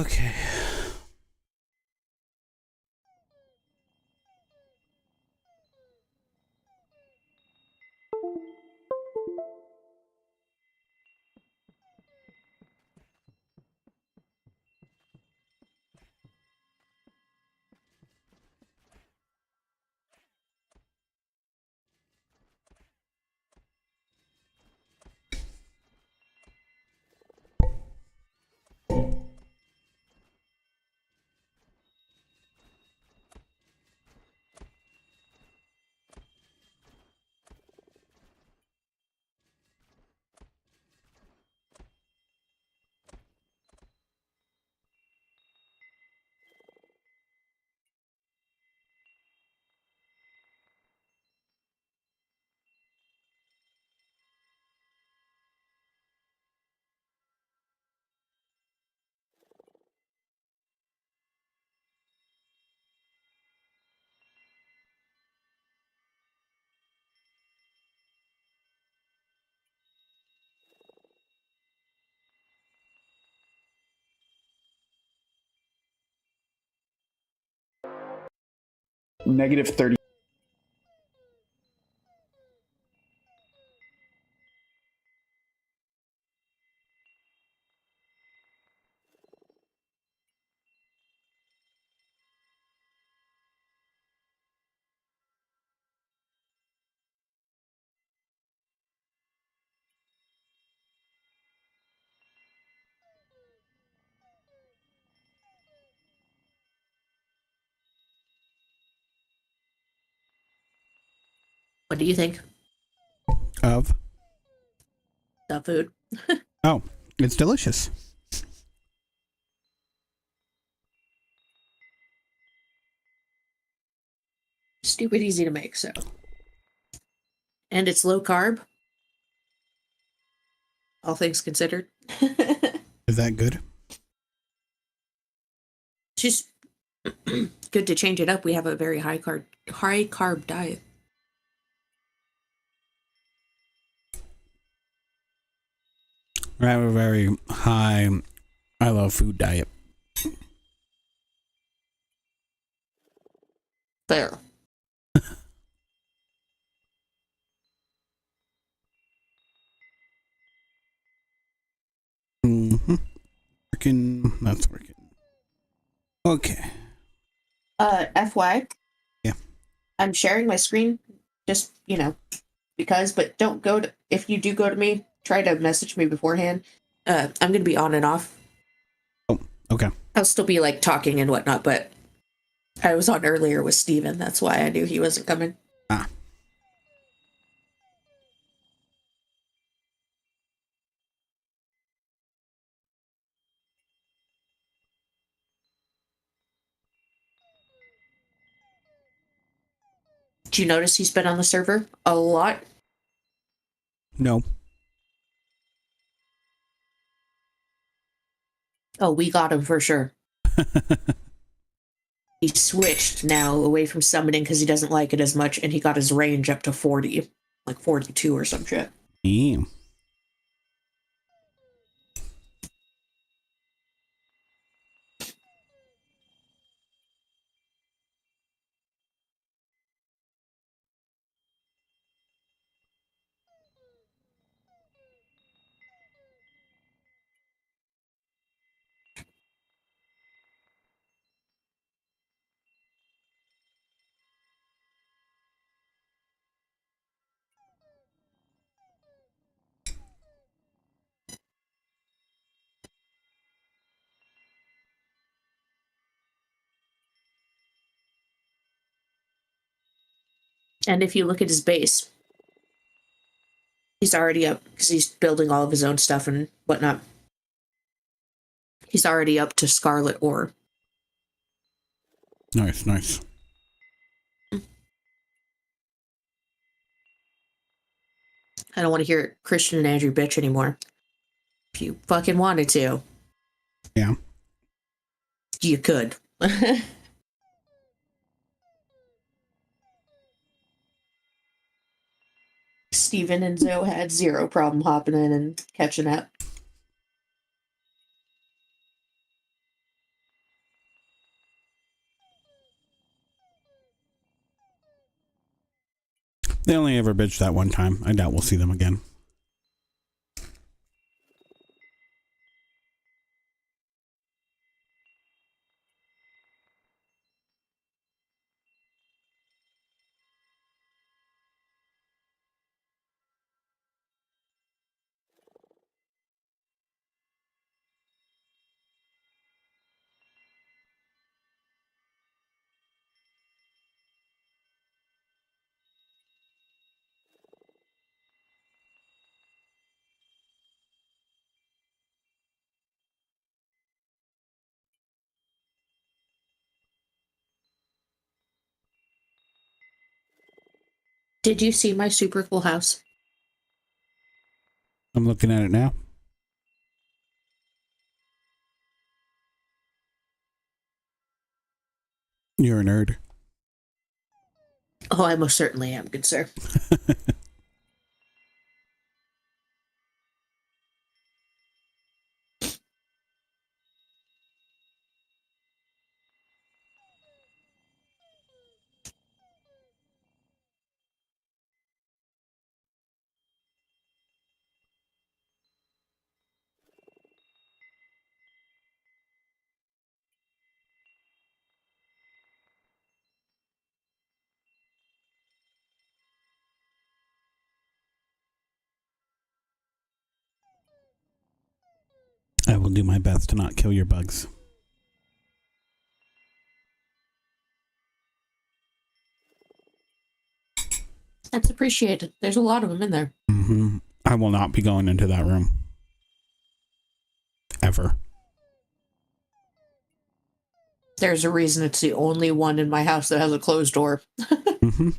Okay. -30. What do you think? Of? The food? Oh, it's delicious. Stupid easy to make, so. And it's low carb. All things considered. Is that good? Just good to change it up. We have a very high carb diet. I have a very high, I love food diet. Fair. Mm-hmm. That's working. Okay. FY. Yeah. I'm sharing my screen, just, but don't go to, if you do go to me, try to message me beforehand. I'm going to be on and off. Oh, okay. I'll still be like talking and whatnot, but I was on earlier with Steven. That's why I knew he wasn't coming. Ah. Do you notice he's been on the server a lot? No. Oh, we got him for sure. He switched now away from summoning because he doesn't like it as much, and he got his range up to 40, like 42 or some shit. Damn. And if you look at his base, he's already up because he's building all of his own stuff and whatnot. He's already up to Scarlet Ore. Nice, nice. I don't want to hear Christian and Andrew bitch anymore. If you fucking wanted to. Yeah. You could. Steven and Zoe had zero problem hopping in and catching up. They only ever bitched that one time. I doubt we'll see them again. Did you see my super cool house? I'm looking at it now. You're a nerd. Oh, I most certainly am, good sir. I will do my best to not kill your bugs. That's appreciated. There's a lot of them in there. Mm-hmm. I will not be going into that room. Ever. There's a reason it's the only one in my house that has a closed door. Mm-hmm.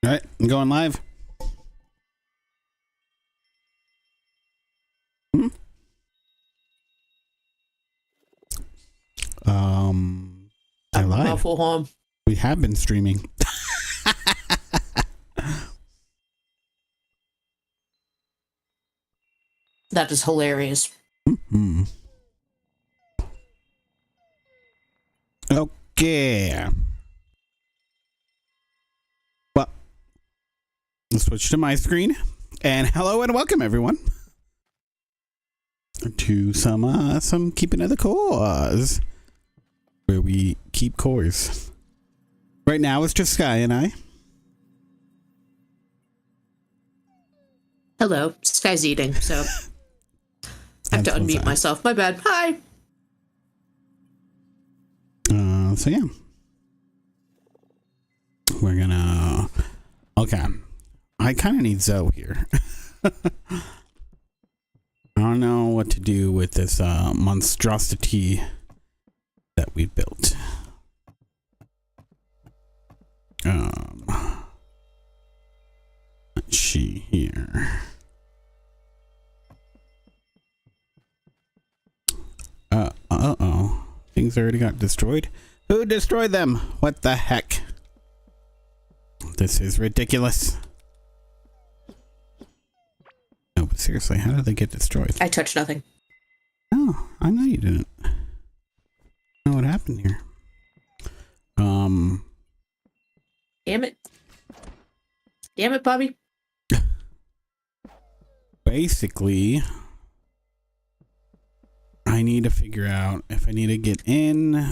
All right, I'm going live. I lied. Muffle home. We have been streaming. That is hilarious. Mm-hmm. Okay. Well, let's switch to my screen. And hello and welcome, everyone, to some Keeping of the Cores, where we keep cores. Right now, it's just Sky and I. Hello. Sky's eating, so I have to unmute myself. My bad. Hi. So yeah. We're gonna... Okay. I kind of need Zoe here. I don't know what to do with this monstrosity that we built. Let's see here. Uh-oh. Things already got destroyed. Who destroyed them? What the heck? This is ridiculous. No, but seriously, how did they get destroyed? I touched nothing. Oh, I know you didn't. I know what happened here. Damn it. Damn it, Bobby. Basically, I need to figure out if I need to get in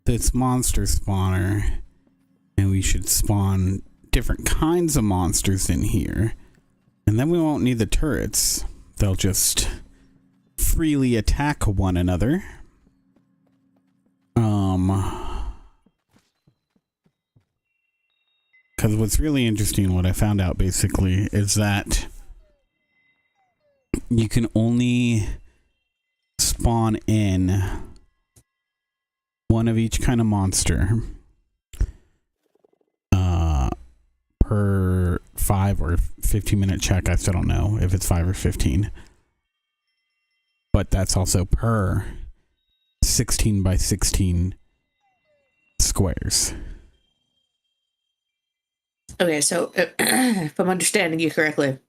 this monster spawner, and we should spawn different kinds of monsters in here, and then we won't need the turrets. They'll just freely attack one another. Because what's really interesting, what I found out basically, is that you can only spawn in one of each kind of monster per 5 or 15-minute check. I still don't know if it's 5 or 15, but that's also per 16 by 16 squares. Okay, so if I'm understanding you correctly,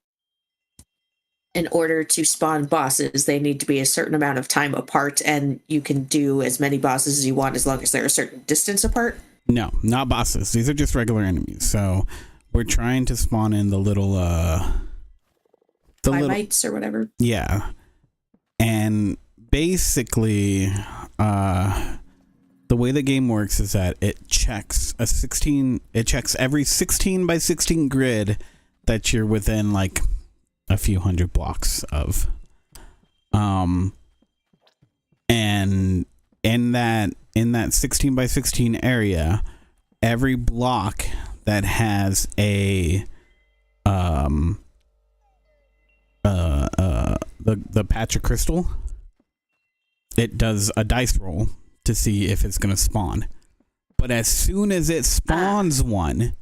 in order to spawn bosses, they need to be a certain amount of time apart, and you can do as many bosses as you want as long as they're a certain distance apart. No, not bosses. These are just regular enemies. So we're trying to spawn in the little Mites or whatever. yeah. And basically the way the game works is that it checks every 16 by 16 grid that you're within like a few hundred blocks of. And in that 16 by 16 area, every block that has a the patch of crystal, it does a dice roll to see if it's going to spawn. But as soon as it spawns one,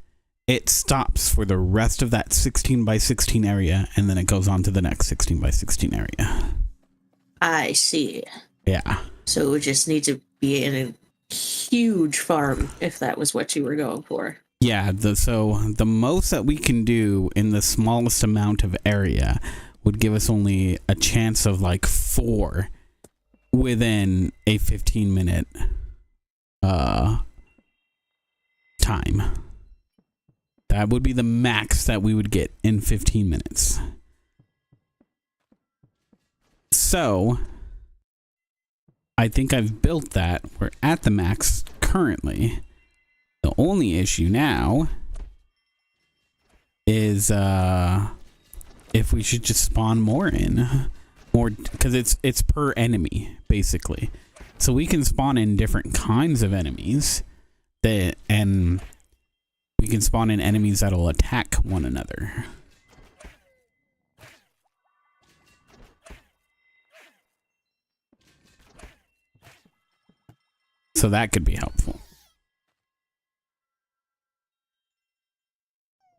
it stops for the rest of that 16 by 16 area, and then it goes on to the next 16 by 16 area. I see. Yeah. So it would just need to be in a huge farm if that was what you were going for. Yeah, so the most that we can do in the smallest amount of area would give us only a chance of like 4 within a 15-minute time. That would be the max that we would get in 15 minutes. So I think I've built that. We're at the max currently. The only issue now is if we should just spawn more in, or because it's per enemy basically, so we can spawn in different kinds of enemies and we can spawn in enemies that'll attack one another. So that could be helpful.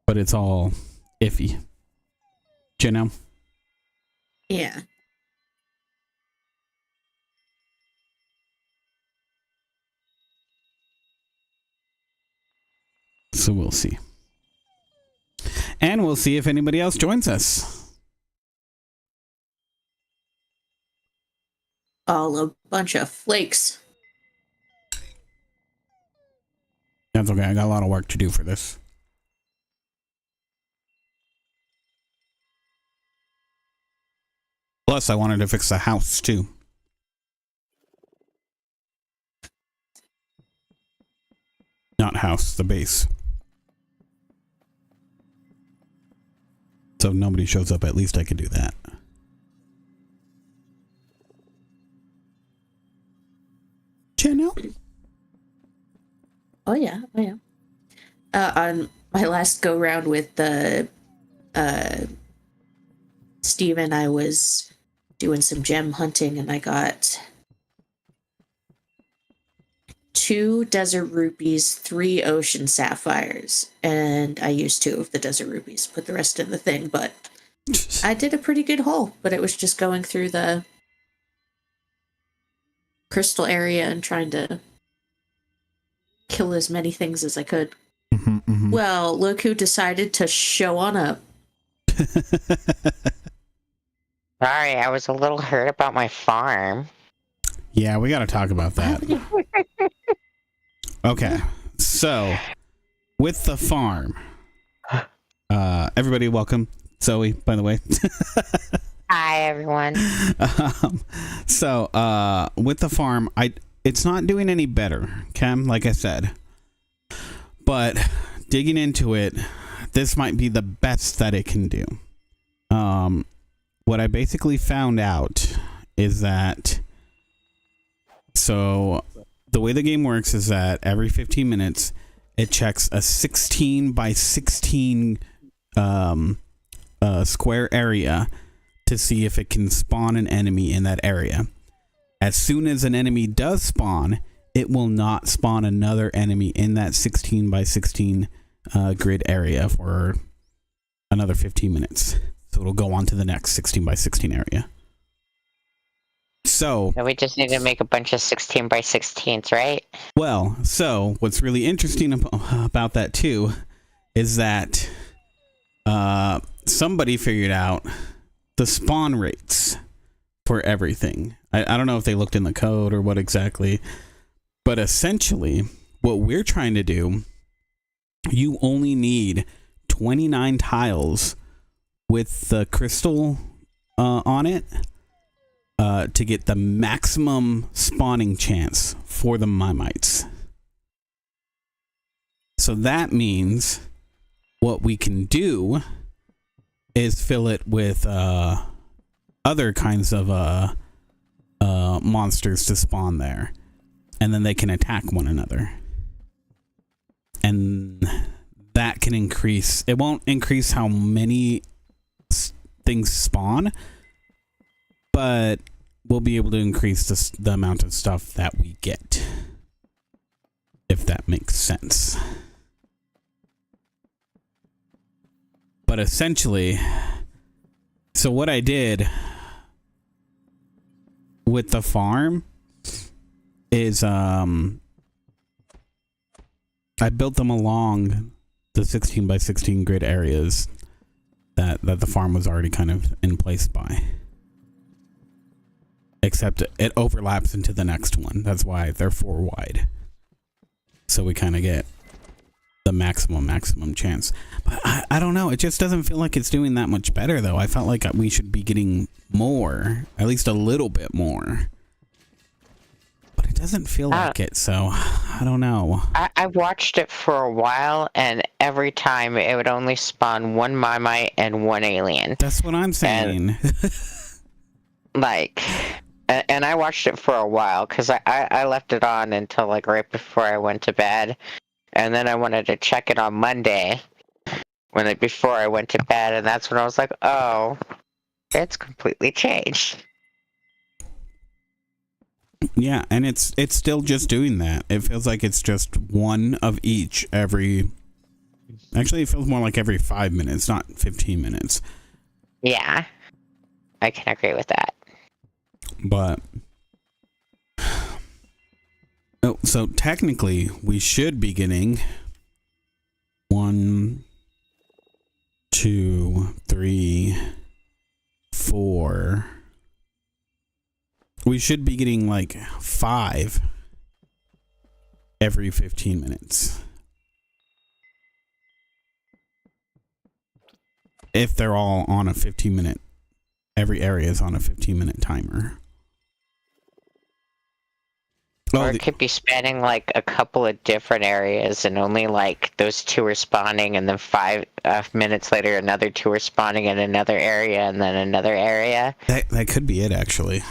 But it's all iffy. Do you know? Yeah. So we'll see. And we'll see if anybody else joins us. All a bunch of flakes. That's okay. I got a lot of work to do for this. Plus, I wanted to fix the house, too. Not house, the base. So if nobody shows up, at least I can do that. Channel? Oh yeah, oh yeah. On my last go round with the Steven, I was doing some gem hunting and I got 2 desert rupees, 3 ocean sapphires, and I used 2 of the desert rupees, put the rest in the thing, but I did a pretty good haul, but it was just going through the crystal area and trying to kill as many things as I could. Mm-hmm, mm-hmm. Well, look who decided to show on up. Sorry, I was a little hurt about my farm. Yeah, we got to talk about that. Okay, so with the farm, everybody welcome. Zoe, by the way. Hi, everyone. So with the farm, it's not doing any better, Cam, like I said. But digging into it, this might be the best that it can do. What I basically found out is that, so the way the game works is that every 15 minutes, it checks a 16 by 16 square area to see if it can spawn an enemy in that area. As soon as an enemy does spawn, it will not spawn another enemy in that 16 by 16 grid area for another 15 minutes. So it'll go on to the next 16 by 16 area. So we just need to make a bunch of 16 by 16s, right? well, so what's really interesting about that too is that somebody figured out the spawn rates for everything. I don't know if they looked in the code or what exactly, but essentially what we're trying to do, you only need 29 tiles with the crystal on it to get the maximum spawning chance for the Mimites. So that means what we can do is fill it with other kinds of monsters to spawn there, and then they can attack one another, and that can increase. It won't increase how many things spawn, but we'll be able to increase the amount of stuff that we get, if that makes sense. But essentially, so what I did with the farm is I built them along the 16 by 16 grid areas that the farm was already kind of in place by. Except it overlaps into the next one. That's why they're 4 wide. So we kind of get the maximum chance. But I don't know. It just doesn't feel like it's doing that much better, though. I felt like we should be getting more. At least a little bit more. But it doesn't feel like it, so I don't know. I watched it for a while, and every time it would only spawn 1 Mimite and 1 alien. That's what I'm saying. And I watched it for a while, because I left it on until, like, right before I went to bed. And then I wanted to check it on Monday, before I went to bed, and that's when I was like, oh, it's completely changed. Yeah, and it's still just doing that. It feels like it's just one of each every... Actually, it feels more like every 5 minutes, not 15 minutes. Yeah, I can agree with that. But... Oh, so technically, we should be getting 1, 2, 3, 4... We should be getting like 5 every 15 minutes. If they're all on a 15-minute, every area is on a 15-minute timer. Or it could be spanning like a couple of different areas, and only like those 2 are spawning, and then 5 minutes later another 2 are spawning in another area, and then another area. That could be it, actually.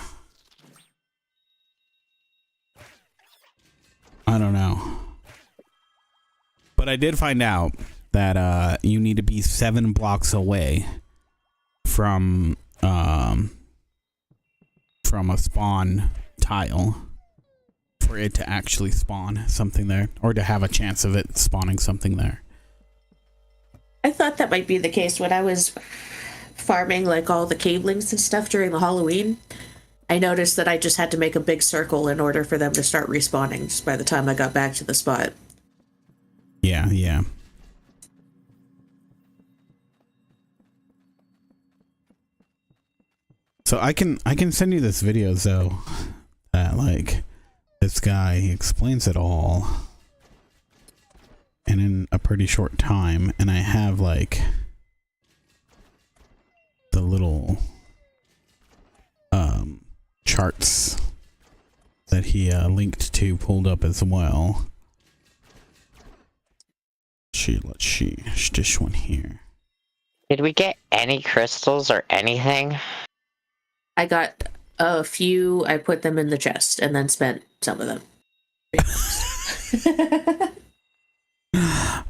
I don't know. But I did find out that you need to be 7 blocks away from a spawn tile for it to actually spawn something there, or to have a chance of it spawning something there. I thought that might be the case when I was farming like all the cave links and stuff during the Halloween. I noticed that I just had to make a big circle in order for them to start respawning just by the time I got back to the spot. Yeah. So I can send you this video, though, that like this guy, he explains it all and in a pretty short time, and I have like the little charts that he linked to pulled up as well. Let's see this one here. Did we get any crystals or anything? I got a few. I put them in the chest and then spent some of them.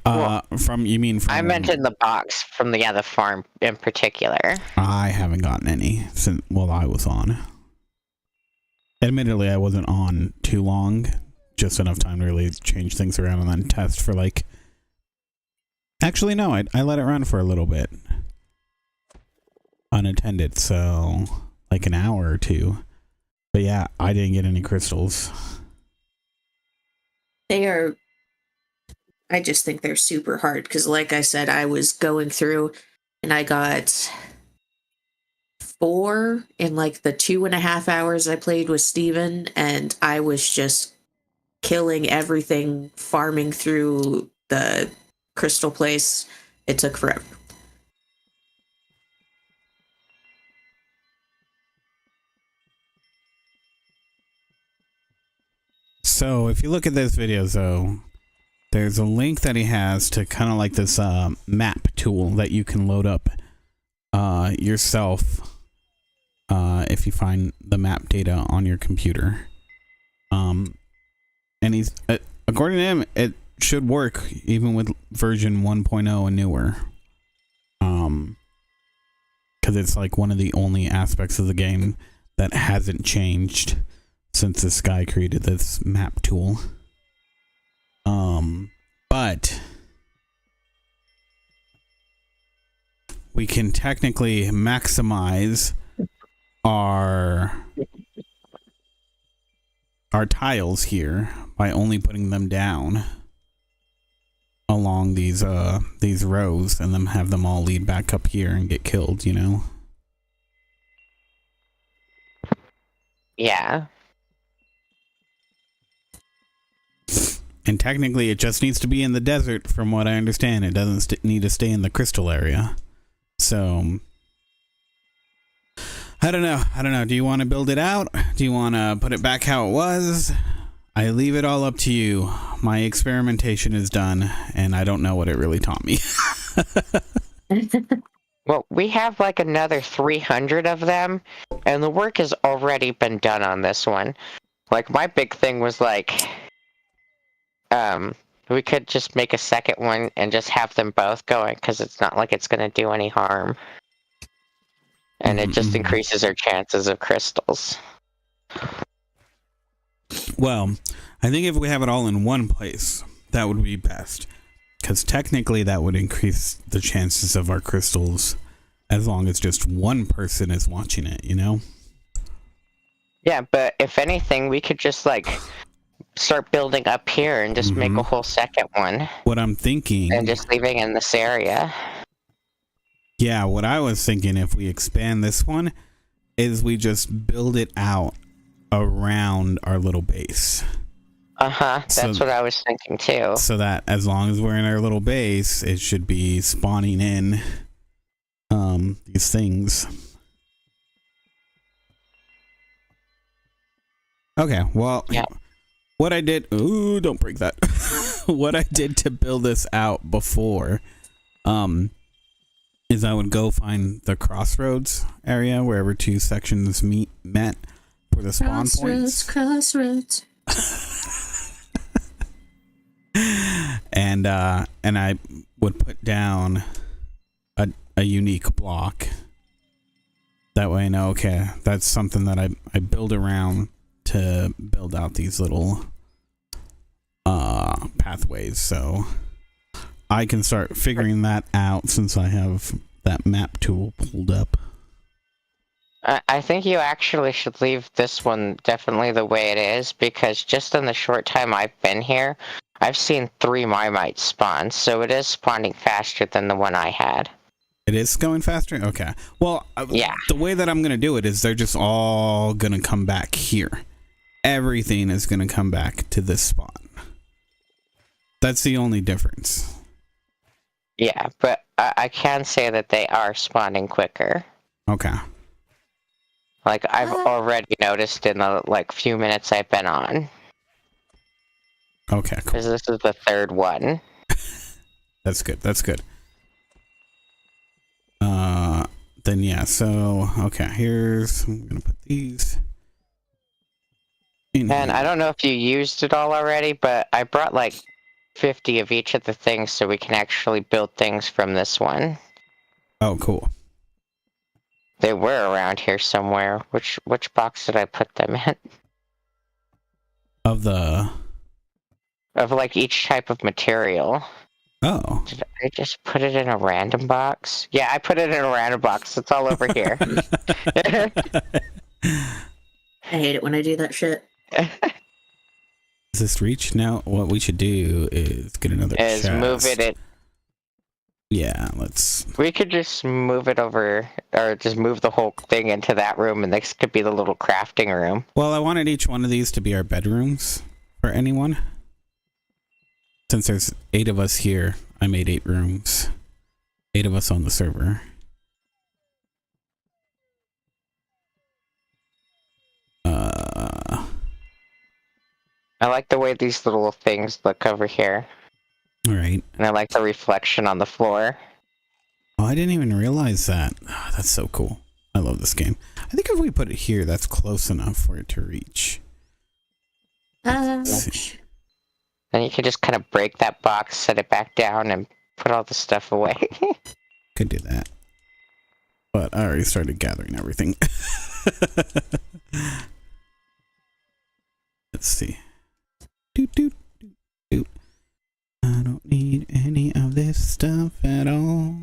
I meant in the box from the farm in particular. I haven't gotten any since I was on. Admittedly, I wasn't on too long, just enough time to really change things around and then test for like... Actually, no, I let it run for a little bit. Unattended, so like an hour or 2. But yeah, I didn't get any crystals. They are... I just think they're super hard because, like I said, I was going through and I got 4 in like the 2.5 hours I played with Steven, and I was just killing everything, farming through the crystal place. It took forever. So if you look at this video, though, there's a link that he has to kind of like this map tool that you can load up yourself if you find the map data on your computer. And he's according to him, it should work even with version 1.0 and newer. Because it's like one of the only aspects of the game that hasn't changed since this guy created this map tool. But we can technically maximize our tiles here by only putting them down along these rows and then have them all lead back up here and get killed, you know? Yeah. And technically it just needs to be in the desert from what I understand. It doesn't need to stay in the crystal area. So I don't know. Do you want to build it out? Do you want to put it back how it was? I leave it all up to you. My experimentation is done, and I don't know what it really taught me. Well, we have like another 300 of them, and the work has already been done on this one. Like, my big thing was like, we could just make a second one and just have them both going, because it's not like it's going to do any harm. And it just increases our chances of crystals. Well, I think if we have it all in one place, that would be best. Because technically that would increase the chances of our crystals as long as just one person is watching it, you know? Yeah, but if anything, we could just, like, start building up here and just make a whole second one. What I'm thinking... And just leaving in this area. Yeah, what I was thinking, if we expand this one, is we just build it out around our little base. That's what I was thinking too. So that as long as we're in our little base, it should be spawning in these things. Okay, well, yeah. What I did... Ooh, don't break that. What I did to build this out before... is I would go find the crossroads area wherever two sections met for the spawn points. Crossroads. And I would put down a unique block. That way I know, okay, that's something that I build around to build out these little pathways. So I can start figuring that out since I have that map tool pulled up. I think you actually should leave this one definitely the way it is, because just in the short time I've been here, I've seen 3 Mimites spawn, so it is spawning faster than the one I had. It is going faster? Okay. Well, yeah. The way that I'm going to do it is they're just all going to come back here. Everything is going to come back to this spot. That's the only difference. Yeah, but I can say that they are spawning quicker. Okay. Like, I've already noticed in the, like, few minutes I've been on. Okay, cool. Because this is the 3rd one. That's good, that's good. Then yeah, so, okay, I'm gonna put these in And here. I don't know if you used it all already, but I brought, like, 50 of each of the things so we can actually build things from this one. Oh, cool. They were around here somewhere. Which box did I put them in? Of like each type of material. Oh. Did I just put it in a random box? Yeah, I put it in a random box. It's all over here. I hate it when I do that shit. Does this reach? No, what we should do is get another Is chest. move it. Yeah, let's... We could just move it over, or just move the whole thing into that room, and this could be the little crafting room. Well, I wanted each one of these to be our bedrooms for anyone. Since there's 8 of us here, I made 8 rooms. 8 of us on the server. I like the way these little things look over here, All right. and I like the reflection on the floor. Oh, I didn't even realize that. Oh, that's so cool. I love this game. I think if we put it here, that's close enough for it to reach. See. Then you can just kind of break that box, set it back down, and put all the stuff away. Could do that. But I already started gathering everything. Let's see. Doot, doot, doot, doot. I don't need any of this stuff at all.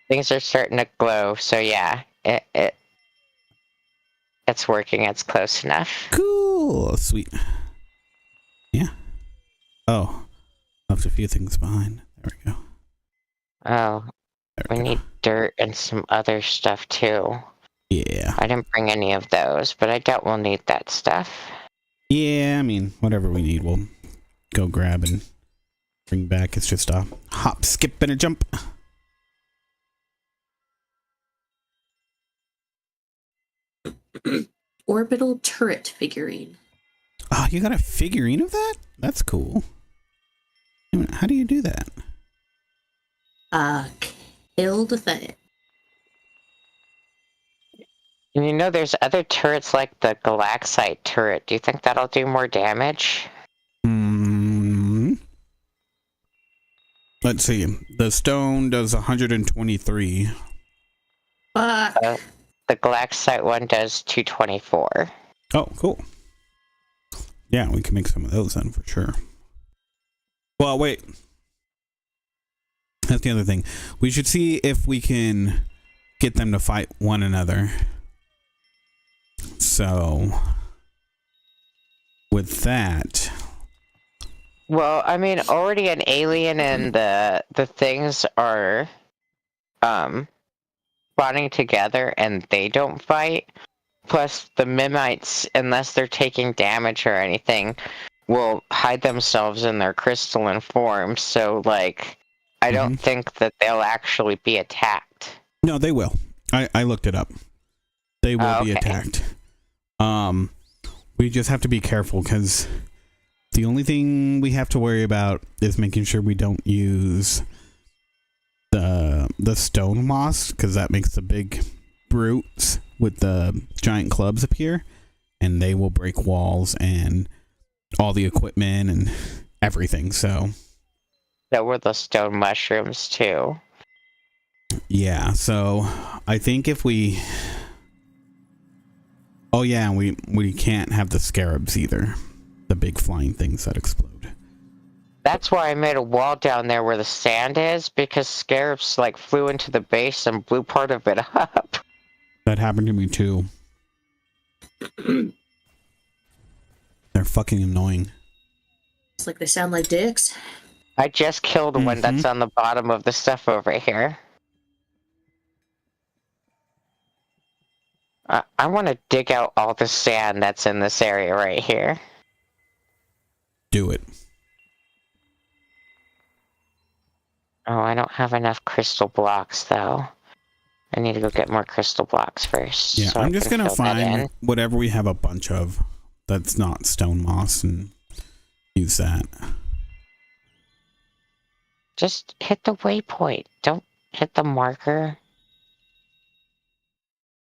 Things are starting to glow, so yeah, it's working. It's close enough. Cool. Sweet. Yeah. Oh. Left a few things behind. There we go. Oh, There we we go. need dirt and some other stuff too. Yeah. I didn't bring any of those, but I doubt we'll need that stuff. Yeah, I mean, whatever we need, we'll go grab and bring back. It's just a hop, skip, and a jump. Orbital turret figurine. Oh, you got a figurine of that? That's cool. How do you do that? Killed the thing. And you know, there's other turrets like the Galaxite turret. Do you think that'll do more damage? Hmm. Let's see. The stone does 123. The Galaxite one does 224. Oh, cool. Yeah, we can make some of those then for sure. Well, wait. That's the other thing. We should see if we can get them to fight one another. So, with that, Well, I mean, already an alien and the things are spawning together and they don't fight. Plus the Mimites, unless they're taking damage or anything, will hide themselves in their crystalline form. So like I don't think that they'll actually be attacked. no, they will. I looked it up. They will be Okay. attacked. We just have to be careful because the only thing we have to worry about is making sure we don't use the stone moss, because that makes the big brutes with the giant clubs appear, and they will break walls and all the equipment and everything. So There were the stone mushrooms too. yeah, so I think if we... Oh yeah, we can't have the scarabs either. The big flying things that explode. That's why I made a wall down there where the sand is, because scarabs like flew into the base and blew part of it up. That happened to me too. They're fucking annoying. It's like they sound like dicks. I just killed one that's on the bottom of the stuff over here. I want to dig out all the sand that's in this area right here. Do it. Oh, I don't have enough crystal blocks though. I need to go get more crystal blocks first. Yeah, so I I'm just can gonna fill that find in. whatever we have a bunch of that's not stone moss and use that. Just hit the waypoint. Don't hit the marker.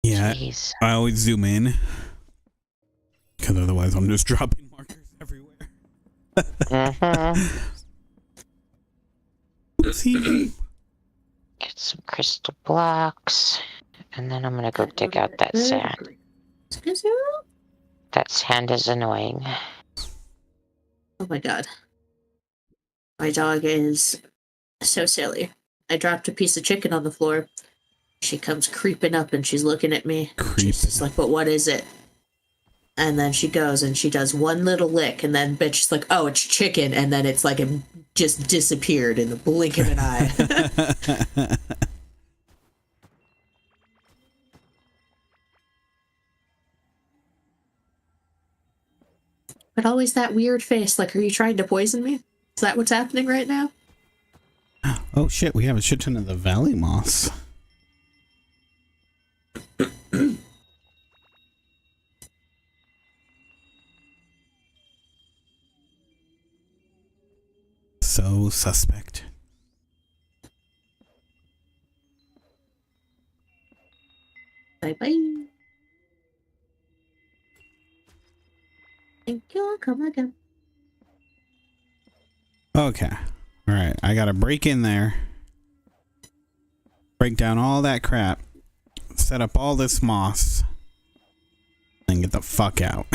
Yeah, Jeez. I always zoom in because otherwise I'm just dropping markers everywhere. Mm-hmm. Oopsie. Get some crystal blocks. And then I'm gonna go dig out that sand. Excuse you? That sand is annoying. Oh my god. My dog is so silly. I dropped a piece of chicken on the floor. She comes creeping up and she's looking at me. Creeping. She's just like, but what is it? And then she goes and she does one little lick, and then bitch is like, oh, it's chicken. And then it's like it just disappeared in the blink of an eye. But always that weird face, like, are you trying to poison me? Is that what's happening right now? Oh shit, we have a shit ton of the valley moss. So suspect. Bye bye. Thank you. I'll come again. Okay. All right. I gotta break in there, break down all that crap, set up all this moss, and get the fuck out.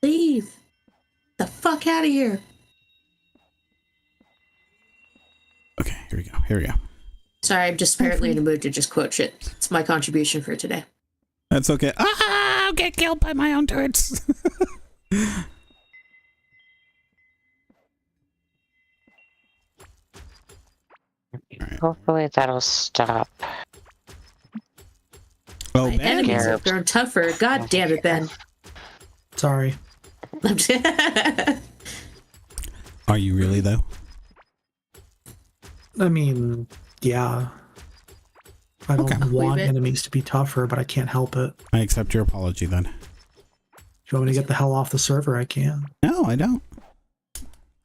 Leave the fuck out of here. Okay. Here we go. Here we go. Sorry, I'm just apparently in the mood to just quote shit. It's my contribution for today. That's okay. Ah! I'll get killed by my own turrets. Right. Hopefully that'll stop. Oh, My Ben. enemies have grown tougher. God damn it, Ben. Sorry. Are you really though? I mean, yeah. I don't Okay. want Leave it. enemies to be tougher, but I can't help it. I accept your apology then. If you want me to get the hell off the server, I can. No, I don't.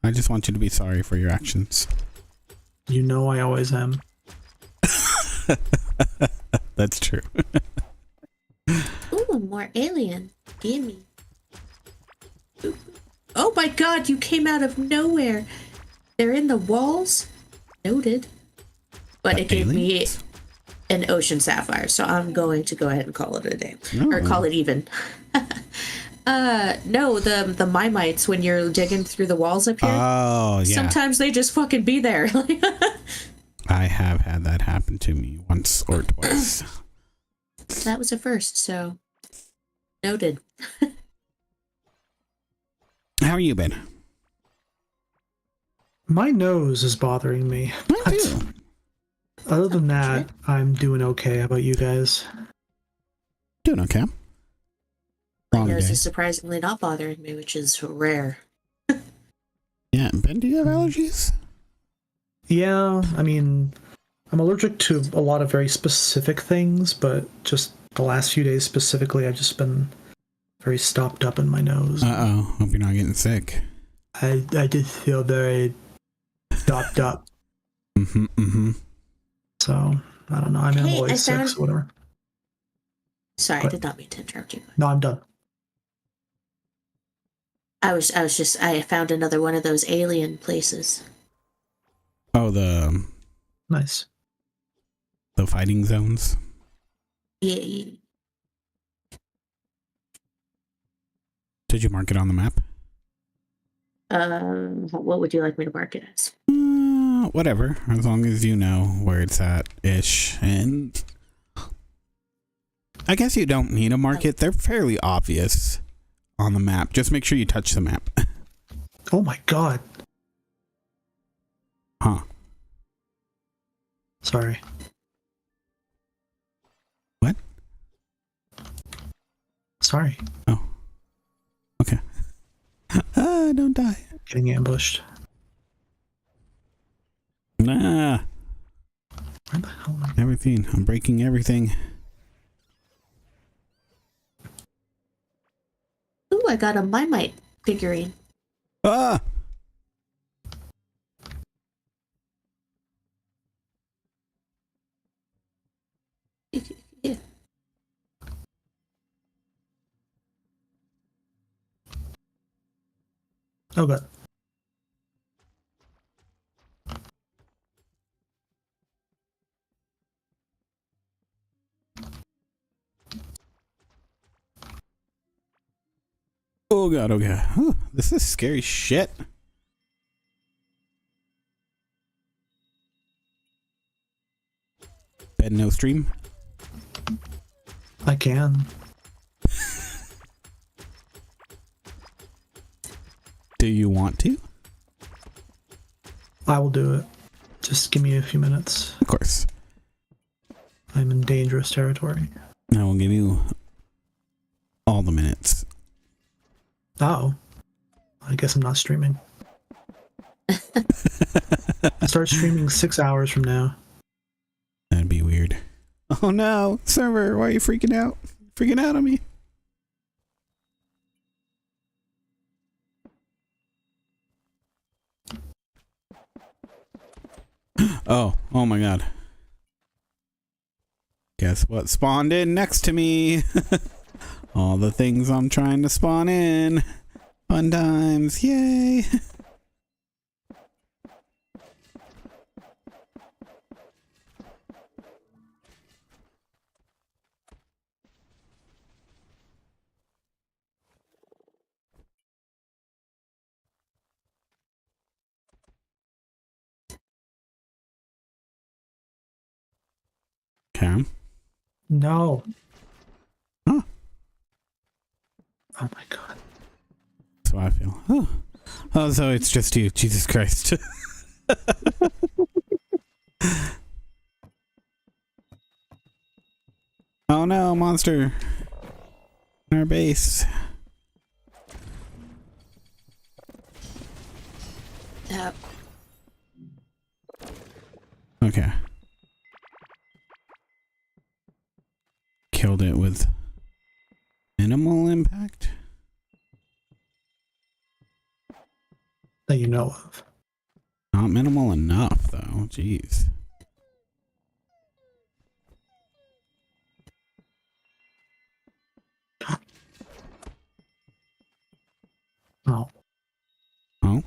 I just want you to be sorry for your actions. You know I always am. That's true. Ooh, more alien. Gimme. Oh my god, you came out of nowhere. They're in the walls. Noted. But it gave me Aliens? an ocean sapphire, so I'm going to go ahead and call it a day. Or Oh. call it even. No, the Mimites, when you're digging through the walls up here, Oh, yeah. sometimes they just fucking be there. I have had that happen to me once or twice. That was a first, so noted. How are you been? My nose is bothering me. Mine too. Other than that, I'm doing okay. How about you guys? Doing okay. My Wrong nose day. is surprisingly not bothering me, which is rare. Yeah, Ben, do you have allergies? Yeah, I mean, I'm allergic to a lot of very specific things, but just the last few days specifically, I've just been very stopped up in my nose. Uh-oh. Hope you're not getting sick. I just feel very stopped up. Mm-hmm, mm-hmm. So, I don't know. I'm Hey, always I sick, found- so whatever. Sorry, I What? did not mean to interrupt you. No, I'm done. I found another one of those alien places. Oh, the Nice. fighting zones? Yeah. Did you mark it on the map? What would you like me to mark it as? Whatever. As long as you know where it's at-ish. And I guess you don't need to mark it. They're fairly obvious on the map. Just make sure you touch the map. Oh my god. Huh. Sorry. What? Sorry. Okay. Don't die. Getting ambushed. Nah. Where the hell am I? Everything. I'm breaking everything. Ooh, I got a Mimite figurine. Ah! Yeah. Oh god. Oh god, oh god. This is scary shit. Ben, no stream? I can. Do you want to? I will do it. Just give me a few minutes. Of course. I'm in dangerous territory. I will give you all the minutes. Oh. I guess I'm not streaming. I start streaming 6 hours from now. That'd be weird. Oh no, server, why are you freaking out? Freaking out on me. Oh my god. Guess what spawned in next to me? All the things I'm trying to spawn in. Fun times, yay. Okay. No. Huh. Oh my god. That's how I feel. Oh, so it's just you. Jesus Christ. Oh no, monster. In our base. Okay. Killed it with minimal impact. That you know of. Not minimal enough, though. Jeez. Oh. Oh?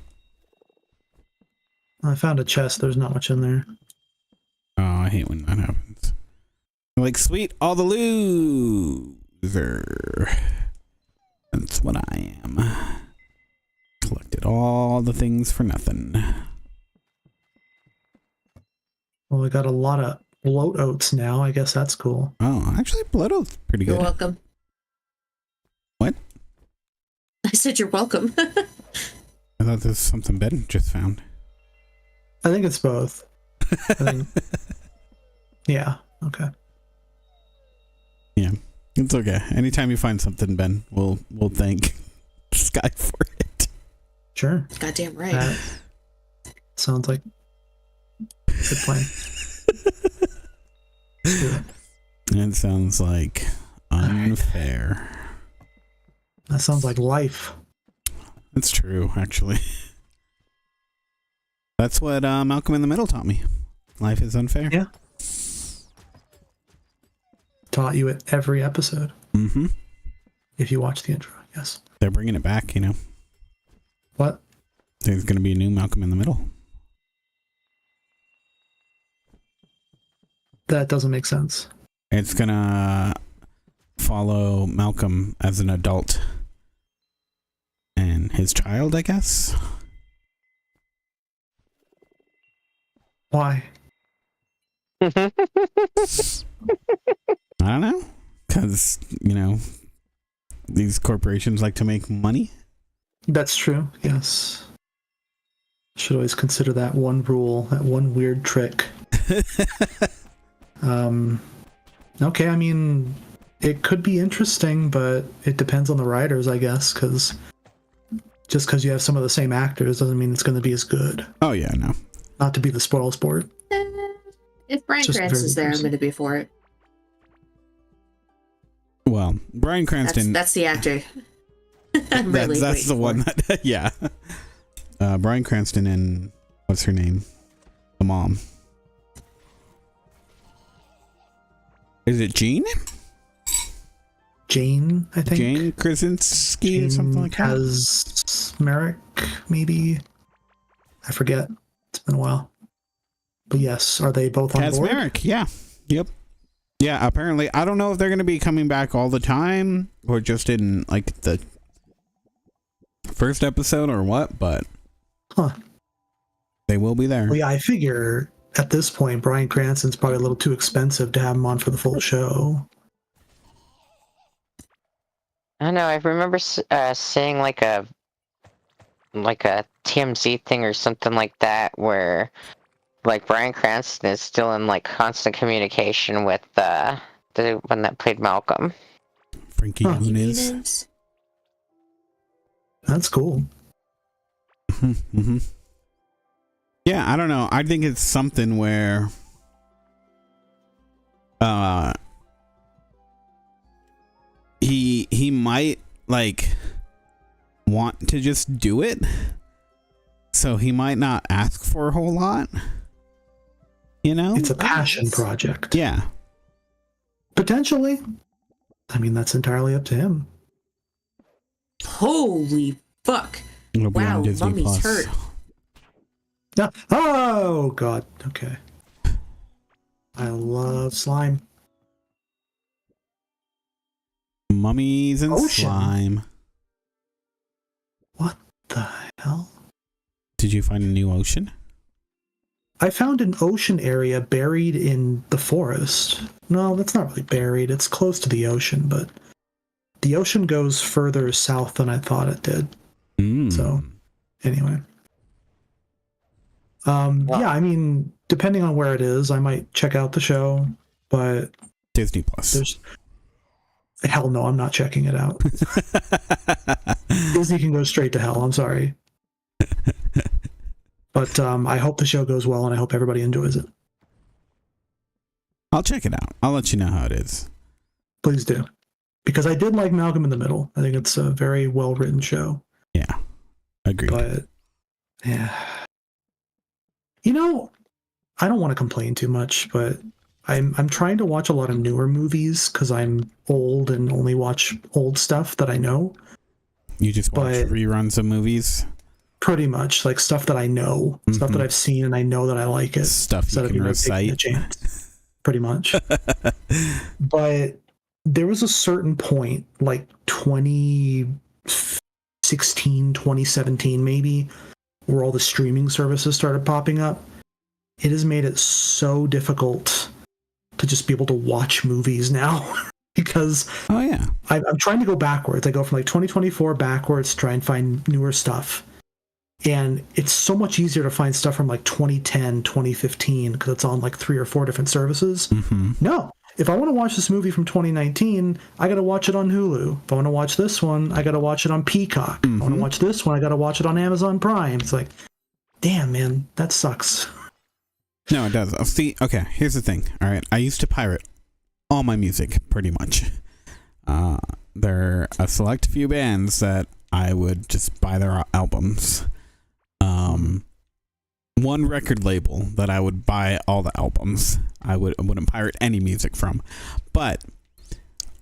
I found a chest. There's not much in there. Oh, I hate when that happens. Like, sweet, all the loser. That's what I am. Collected all the things for nothing. Well, we got a lot of bloat oats now. I guess that's cool. Oh, actually, Blood Oath's pretty You're good. welcome. What? I said you're welcome. I thought this was something Ben just found. I think it's both. I think, yeah. Okay. Yeah, it's okay. Anytime you find something, Ben, we'll thank Sky for it. Sure. Goddamn right. That sounds like a good plan. Let's do it. It sounds like unfair. That sounds like life. That's true, actually. That's what Malcolm in the Middle taught me. Life is unfair. Yeah. Taught you it every episode. Mm-hmm. If you watch the intro, yes. They're bringing it back, you know. What? There's going to be a new Malcolm in the Middle. That doesn't make sense. It's going to follow Malcolm as an adult and his child, I guess. Why? I don't know. Because, you know, these corporations like to make money. That's true, yes. Should always consider that one rule, that one weird trick. Okay, I mean, it could be interesting, but it depends on the writers, I guess, because just because you have some of the same actors doesn't mean it's going to be as good. Oh, yeah, no. Not to be the spoil sport. If Bryan Just Cranston's very there, I'm personal. going to be for it. Well, Bryan Cranston. That's the actor. I'm really that's the waiting one for. that, yeah. Bryan Cranston and what's her name? The mom. Is it Jean? Jane, I think. Jane Krasinski or something like that? Kazmarek, maybe? I forget. It's been a while. But yes, are they both on board? Kazmarek, yeah. Yep. Yeah, apparently. I don't know if they're going to be coming back all the time or just in, like, the first episode or what, but Huh. they will be there. Well, yeah, I figure at this point, Bryan Cranston's probably a little too expensive to have him on for the full show. I don't know. I remember seeing like a TMZ thing or something like that, where like Bryan Cranston is still in like constant communication with the one that played Malcolm. Frankie Huh. Muniz. That's cool. Mm-hmm. Yeah, I don't know. I think it's something where he might like want to just do it, so he might not ask for a whole lot, you know. It's a passion project. Yeah, Potentially. I mean, that's entirely up to him. Holy fuck. it'll be Wow, on Disney Mummy's Plus. hurt. Yeah. Oh god. Okay. I love slime. Mummies and Ocean. slime. What the hell? Did you find a new ocean? I found an ocean area buried in the forest. No, that's not really buried. It's close to the ocean, but the ocean goes further south than I thought it did. So, anyway. Yeah, I mean, depending on where it is, I might check out the show, but Disney Plus. there's hell no, I'm not checking it out. Disney can go straight to hell. I'm sorry. But I hope the show goes well, and I hope everybody enjoys it. I'll check it out. I'll let you know how it is. Please do. Because I did like Malcolm in the Middle. I think it's a very well-written show. Yeah, agreed. But, yeah. You know, I don't want to complain too much, but I'm trying to watch a lot of newer movies because I'm old and only watch old stuff that I know. You just watch but- reruns of movies? Pretty much, like stuff that I know, stuff that I've seen, and I know that I like it. Stuff instead you of, can taking a recite? chance. Pretty much. But there was a certain point, like 2016, 2017 maybe, where all the streaming services started popping up. It has made it so difficult to just be able to watch movies now. Because Oh, yeah. I'm trying to go backwards. I go from like 2024 backwards to try and find newer stuff. And it's so much easier to find stuff from like 2010, 2015, because it's on like 3 or 4 different services. Mm-hmm. No. If I want to watch this movie from 2019, I got to watch it on Hulu. If I want to watch this one, I got to watch it on Peacock. If I want to watch this one, I got to watch it on Amazon Prime. It's like, damn, man, that sucks. No, it does. See, okay, here's the thing. All right, I used to pirate all my music, pretty much. There are a select few bands that I would just buy their albums. One record label that I would buy all the albums. I wouldn't pirate any music from. But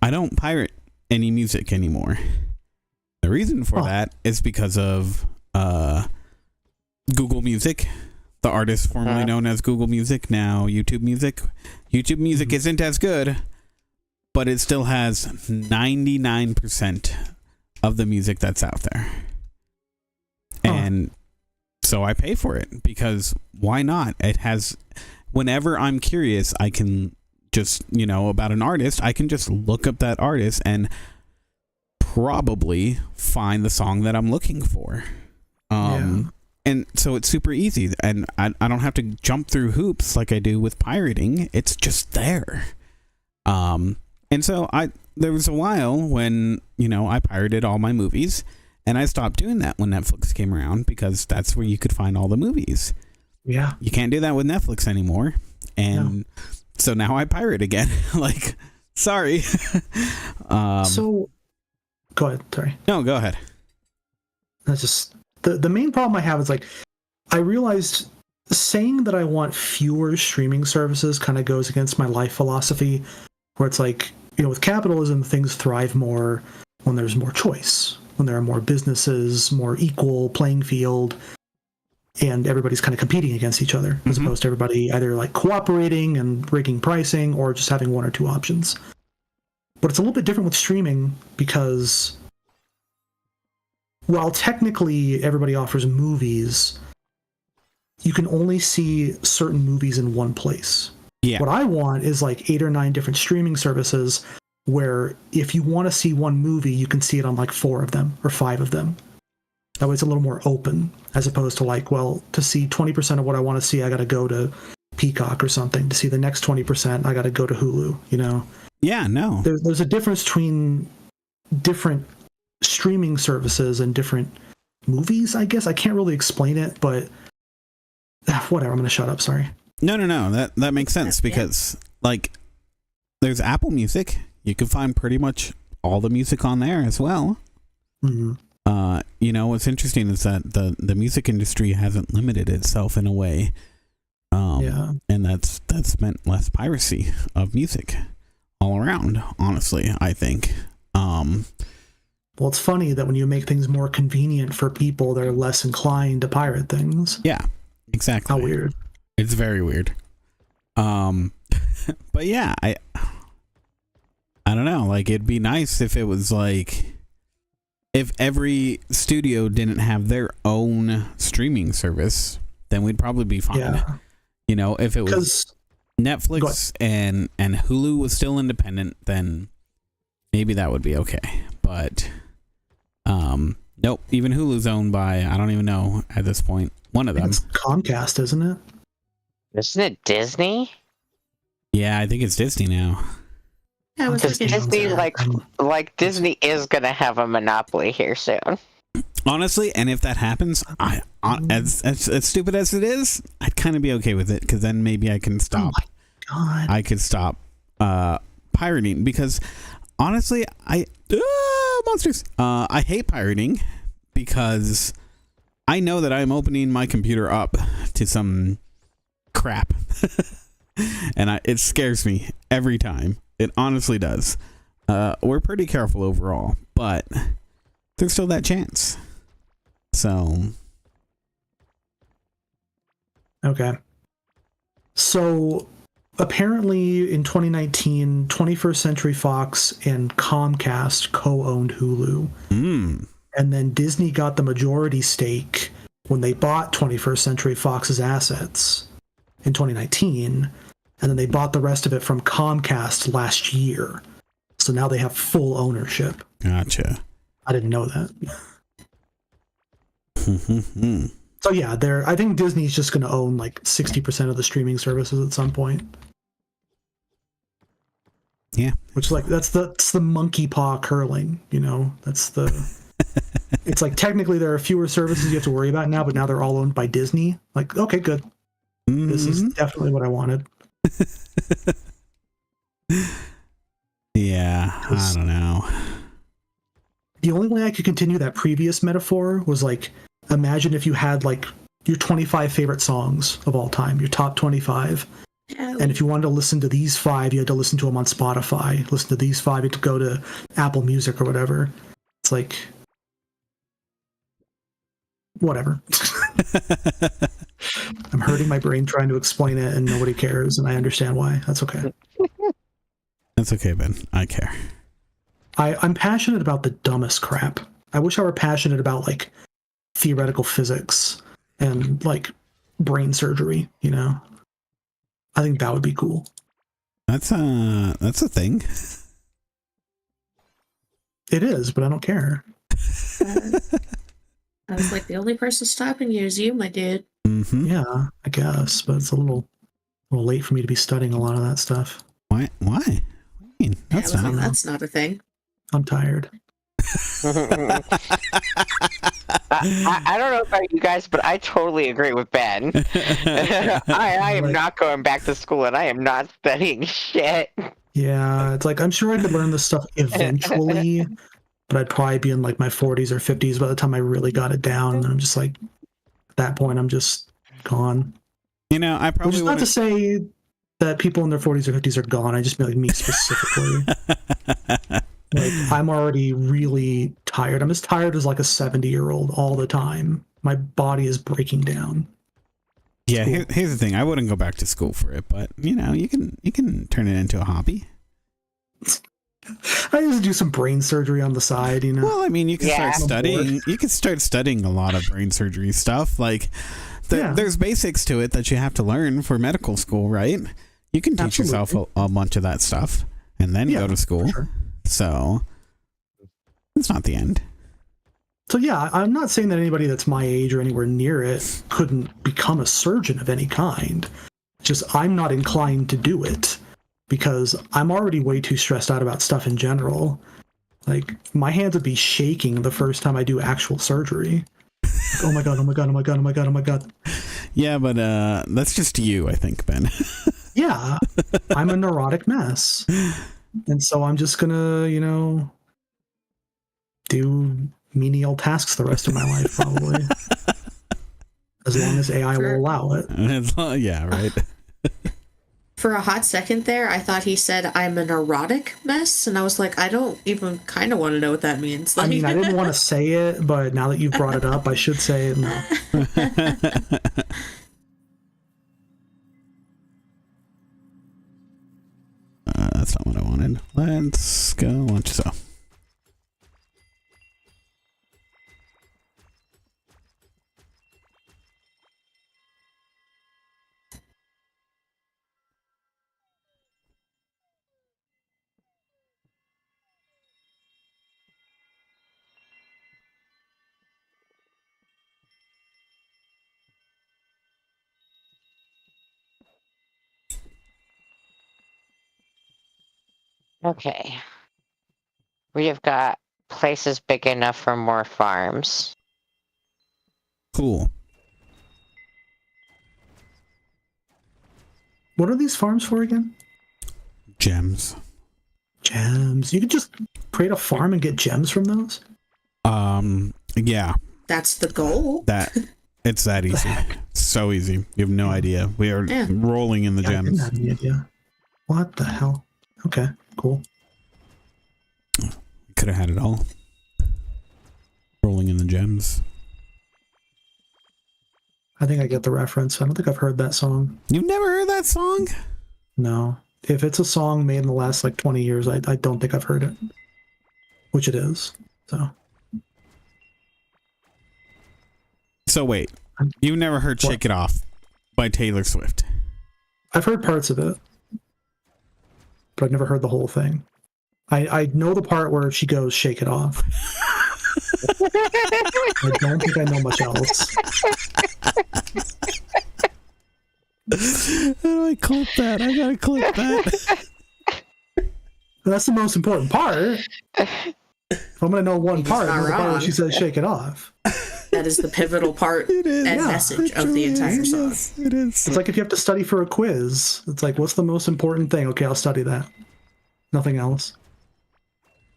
I don't pirate any music anymore. The reason for that is because of Google Music, the artist formerly known as Google Music, now YouTube Music. YouTube Music isn't as good, but it still has 99% of the music that's out there. And so I pay for it because why not? It has, whenever I'm curious, I can just, about an artist, I can just look up that artist and probably find the song that I'm looking for. And so it's super easy, and I don't have to jump through hoops like I do with pirating. It's just there. And so there was a while when, I pirated all my movies, and I stopped doing that when Netflix came around because that's where you could find all the movies. Yeah. You can't do that with Netflix anymore. And so now I pirate again. Like, sorry. So, go ahead. Sorry. No, go ahead. That's just the main problem I have is like I realized saying that I want fewer streaming services kind of goes against my life philosophy, where it's like, with capitalism, things thrive more when there's more choice, when there are more businesses, more equal playing field, and everybody's kind of competing against each other, as opposed to everybody either like cooperating and rigging pricing or just having one or two options. But it's a little bit different with streaming because while technically everybody offers movies, you can only see certain movies in one place. Yeah. What I want is like 8 or 9 different streaming services where if you want to see one movie, you can see it on like 4 of them or 5 of them. That way it's a little more open, as opposed to like, well, to see 20% of what I want to see, I got to go to Peacock or something. To see the next 20%, I got to go to Hulu, you know? Yeah, no. There's a difference between different streaming services and different movies, I guess. I can't really explain it, but whatever. I'm going to shut up. Sorry. No. That makes sense because, like, there's Apple Music. You can find pretty much all the music on there as well. Mm-hmm. You know, what's interesting is that the music industry hasn't limited itself in a way. And that's meant less piracy of music all around, honestly, I think. Well, it's funny that when you make things more convenient for people, they're less inclined to pirate things. Yeah, exactly. How weird. It's very weird. But yeah, I don't know. Like, it'd be nice if it was like, if every studio didn't have their own streaming service, then we'd probably be fine. Yeah. You know, if it was Netflix and Hulu was still independent, then maybe that would be okay. But nope, even Hulu's owned by, I don't even know at this point, one of them. It's Comcast, isn't it? Isn't it Disney? Yeah, I think it's Disney now. I was Because looking Disney, into like Disney is gonna have a monopoly here soon. Honestly, and if that happens, as stupid as it is, I'd kind of be okay with it, because then maybe I can stop. Oh my God. I could stop pirating, because honestly, monsters. I hate pirating because I know that I'm opening my computer up to some crap, and it scares me every time. It honestly does. We're pretty careful overall, but there's still that chance. So, Okay. So apparently in 2019, 21st Century Fox and Comcast co-owned Hulu. And then Disney got the majority stake when they bought 21st Century Fox's assets in 2019. And then they bought the rest of it from Comcast last year. So now they have full ownership. Gotcha. I didn't know that. So yeah, I think Disney's just going to own like 60% of the streaming services at some point. Yeah. Which, like, that's the monkey paw curling, you know? That's the... It's like, technically there are fewer services you have to worry about now, but now they're all owned by Disney. Like, okay, good. This is definitely what I wanted. Yeah, I don't know. The only way I could continue that previous metaphor was, like, imagine if you had, like, your 25 favorite songs of all time, your top 25. And if you wanted to listen to these 5, you had to listen to them on Spotify. Listen to these 5, you had to go to Apple Music or whatever. It's like, whatever. I'm hurting my brain trying to explain it, and nobody cares, and I understand why. That's okay. That's okay, Ben. I care. I'm passionate about the dumbest crap. I wish I were passionate about, like, theoretical physics and, like, brain surgery, you know? I think that would be cool. That's a thing. It is, but I don't care. I was like, the only person stopping you is you, my dude. Mm-hmm. Yeah, I guess, but it's a little late for me to be studying a lot of that stuff. Why? What do you mean? That's Amazon, not. that's not a thing. I'm tired. I don't know about you guys, but I totally agree with Ben. I am not going back to school, and I am not studying shit. Yeah, it's like, I'm sure I could learn this stuff eventually, but I'd probably be in like my 40s or 50s by the time I really got it down. And I'm just like, at that point, I'm just gone. You know, I Which probably is not to wouldn't. say that people in their 40s or 50s are gone. I just mean like me specifically. Like, I'm already really tired. I'm as tired as like a 70-year-old all the time. My body is breaking down. Yeah, Cool. here's the thing. I wouldn't go back to school for it, but you know, you can turn it into a hobby. I just do some brain surgery on the side, you know. Well, I mean, you can Yeah. start studying. You can start studying a lot of brain surgery stuff. Like, Yeah. there's basics to it that you have to learn for medical school, right? You can teach yourself a bunch of that stuff, and then Yeah, go to school. sure. So it's not the end. So yeah, I'm not saying that anybody that's my age or anywhere near it couldn't become a surgeon of any kind. Just I'm not inclined to do it because I'm already way too stressed out about stuff in general. Like my hands would be shaking the first time I do actual surgery. Like, oh my god, oh my god, oh my god, oh my god, oh my god. Yeah, but that's just you, I think, Ben. Yeah, I'm a neurotic mess. And so I'm just gonna, do menial tasks the rest of my life, probably. As long as AI will allow it. Yeah, right. For a hot second there, I thought he said I'm a neurotic mess, and I was like, I don't even kind of want to know what that means. I mean, I didn't want to say it, but now that you've brought it up, I should say it now. That's not what I wanted. Let's go watch so. Okay. We have got places big enough for more farms. Cool. What are these farms for again? Gems. Gems. You could just create a farm and get gems from those? Yeah. That's the goal. It's that easy. So easy. You have no idea. We are rolling in the I didn't gems. have any idea. What the hell? Okay, cool. Could have had it all. Rolling in the gems. I think I get the reference. I don't think I've heard that song. You've never heard that song? No. If it's a song made in the last 20 years, I don't think I've heard it. Which it is. So wait. You've never heard What? Shake It Off by Taylor Swift? I've heard parts of it. But I've never heard the whole thing. I know the part where she goes, shake it off. I don't think I know much else. How do I clip that? I gotta clip that. That's the most important part. If I'm going to know one part, not it's the part where wrong. she says shake it off. That is the pivotal part It is. and Yeah, message It of the truly entire is. song. Yes, it is. It's like if you have to study for a quiz. It's like, what's the most important thing? Okay, I'll study that. Nothing else.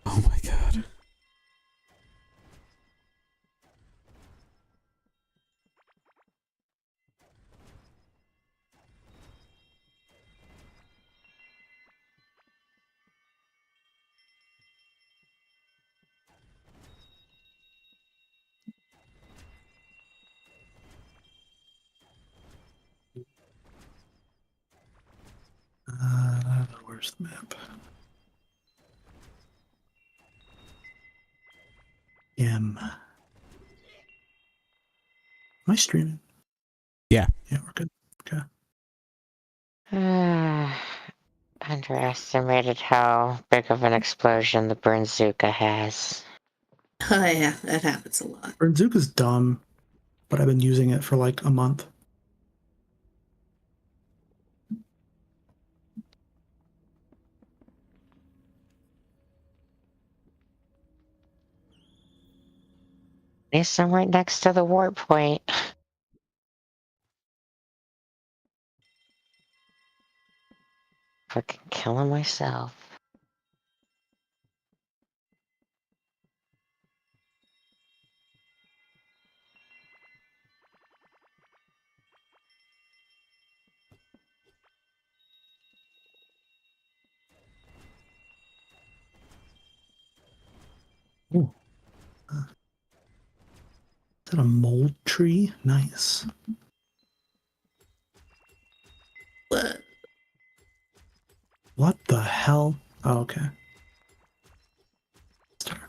Oh my god. Where's the map? Am I streaming? Yeah. Yeah, we're good. Okay. Underestimated how big of an explosion the Burnzuka has. Oh yeah, that happens a lot. Burnzuka's dumb, but I've been using it for a month. At least I'm right next to the warp point. Fucking killing myself. Ooh. Is that a mold tree? Nice. But What the hell? Oh, okay. Start.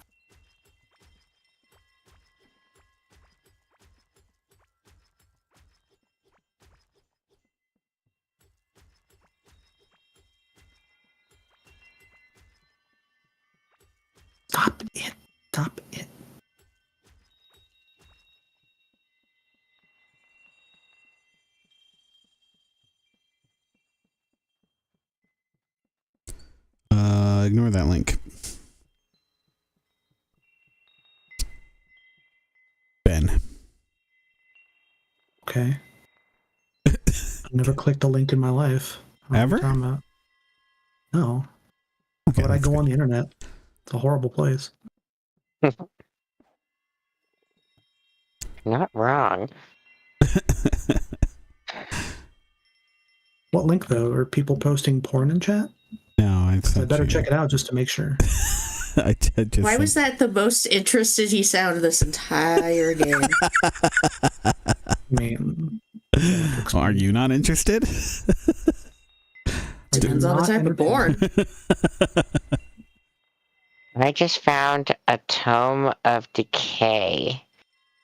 Okay. I've never clicked a link in my life. I don't know what Ever? you're talking about. No. Okay, Why would I that's go good. on the internet? It's a horrible place. Not wrong. What link though? Are people posting porn in chat? No, I I better check it out just to make sure. I just Why was that the most interested he sounded this entire game? Man. Well, are you not interested? Depends on the type of porn. I just found a Tome of Decay.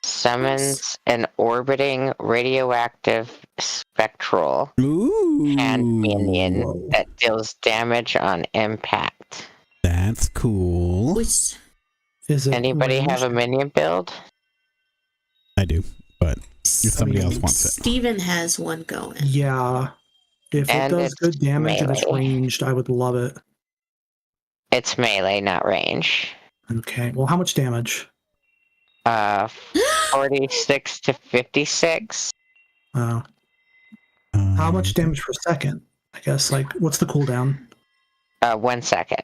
Summons an orbiting radioactive spectral Ooh, hand minion Whoa. that deals damage on impact. that's cool. Which, Is it Anybody have a ranged? minion build? I do, but if somebody else wants it, Steven has one going. Yeah. If And it does it's good damage and it's melee. ranged, I would love it. It's melee, not range. Okay. Well, how much damage? 46 to 56. How much damage per second? I guess, like, what's the cooldown? 1 second.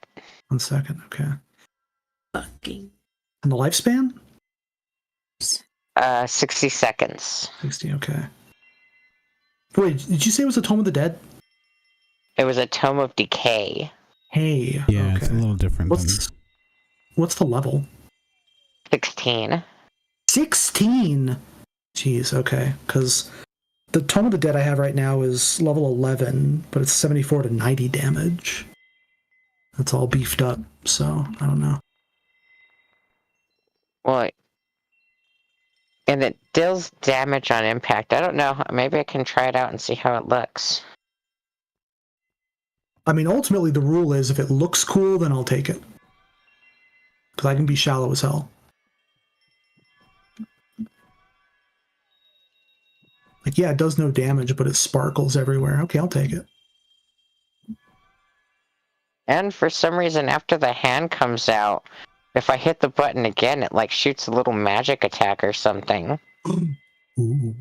1 second. Okay. Fucking. And the lifespan? 60 seconds. 60. Okay. Wait, did you say it was a Tome of the Dead? It was a Tome of Decay. Hey. Yeah, it's a okay. little different. What's the level? 16. 16. Jeez. Okay. Because the Tome of the Dead I have right now is level 11, but it's 74 to 90 damage. That's all beefed up. So I don't know. Well, and it deals damage on impact. I don't know. Maybe I can try it out and see how it looks. I mean, ultimately, the rule is if it looks cool, then I'll take it. Because I can be shallow as hell. Like, yeah, it does no damage, but it sparkles everywhere. Okay, I'll take it. And for some reason, after the hand comes out, if I hit the button again, it like shoots a little magic attack or something. Ooh. And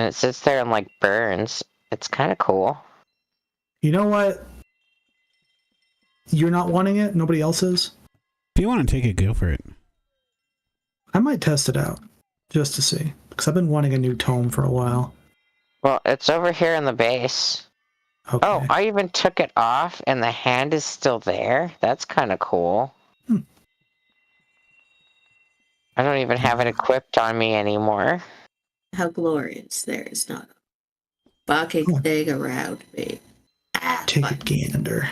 it sits there and like burns. It's kind of cool. You know what? You're not wanting it? Nobody else is? If you want to take it, go for it. I might test it out. Just to see. Because I've been wanting a new tome for a while. Well, it's over here in the base. Okay. Oh, I even took it off and the hand is still there. That's kind of cool. I don't even have it equipped on me anymore. How glorious there is not a fucking thing around me. Take a Fuck. gander.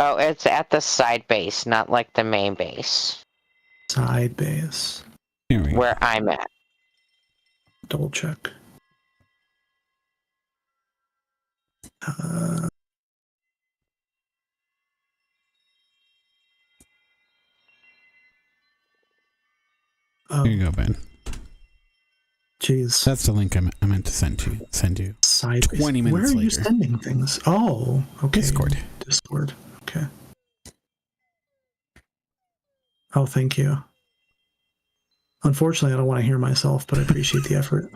Oh, it's at the side base, not like the main base. Side base. Here we go. Where I'm at. Double check. Oh, Here you go, Ben. jeez. That's the link I meant to send you. Side 20 base. minutes Where are you later. sending things? Oh, okay. Discord. Discord. Okay. Oh, thank you. Unfortunately, I don't want to hear myself, but I appreciate the effort.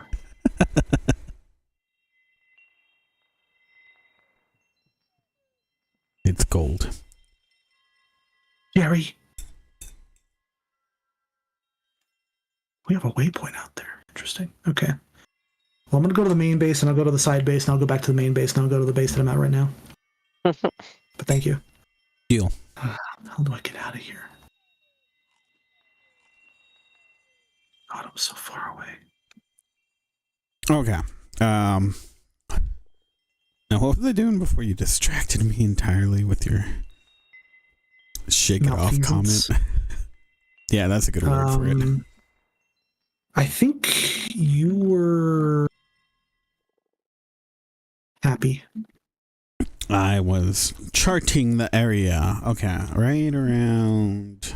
It's gold. Jerry. We have a waypoint out there. Interesting. Okay. Well, I'm going to go to the main base, and I'll go to the side base, and I'll go back to the main base, and I'll go to the base that I'm at right now. But thank you. Deal. How do I get out of here? God, I'm so far away. Okay. Now, what was I doing before you distracted me entirely with your shake it off Malfeasance. comment? Yeah, that's a good word for it. I think you were happy. I was charting the area. Okay, right around.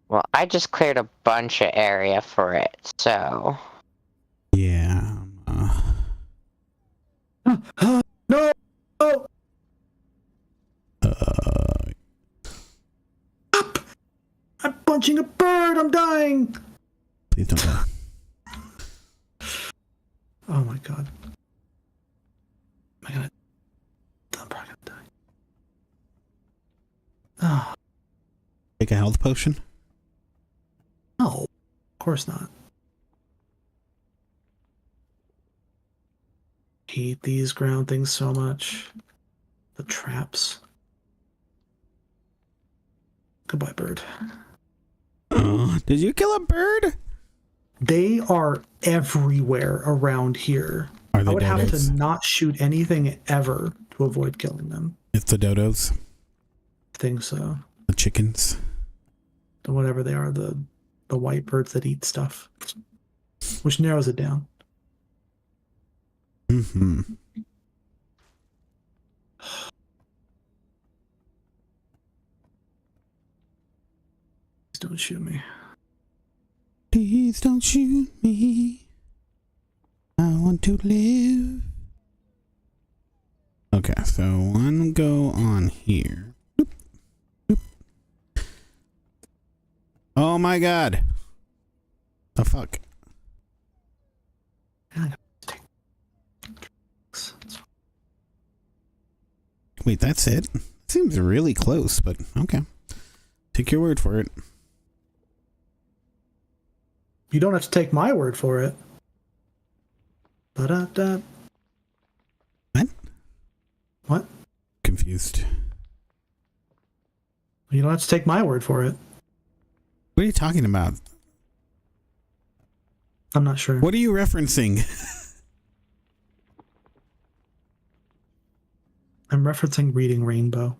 Well, I just cleared a bunch of area for it, so... Yeah. No! Oh! I'm punching a bird! I'm dying! Please don't die. Oh my god. I'm probably gonna die. Oh, Take a health potion. no. Of course not. Hate these ground things so much. The traps. Goodbye, bird. Did you kill a bird? They are everywhere around here. Are I they would have dodos? to not shoot anything ever to avoid killing them. It's the dodos, I think so. the chickens. Whatever they are, the white birds that eat stuff. Which narrows it down. Mm-hmm. Please don't shoot me. Please don't shoot me. I want to live. Okay, so one go on here. Boop, boop. Oh my god. The fuck? Wait, that's it? Seems really close, but okay. Take your word for it. You don't have to take my word for it. Ba-da-da. What? What? Confused. You don't have to take my word for it. What are you talking about? I'm not sure. What are you referencing? I'm referencing Reading Rainbow.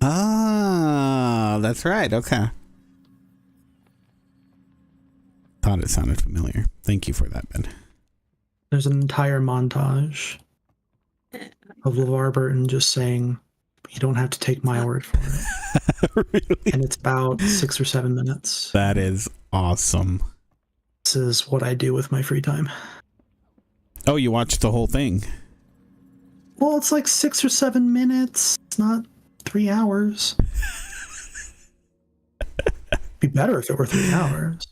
Ah, that's right. Okay. Thought it sounded familiar. Thank you for that, Ben. There's an entire montage of LeVar Burton just saying, you don't have to take my word for it. Really? And it's about 6 or 7 minutes. That is awesome. This is what I do with my free time. Oh, you watched the whole thing? Well, it's like 6 or 7 minutes. It's not 3 hours. Be better if it were 3 hours.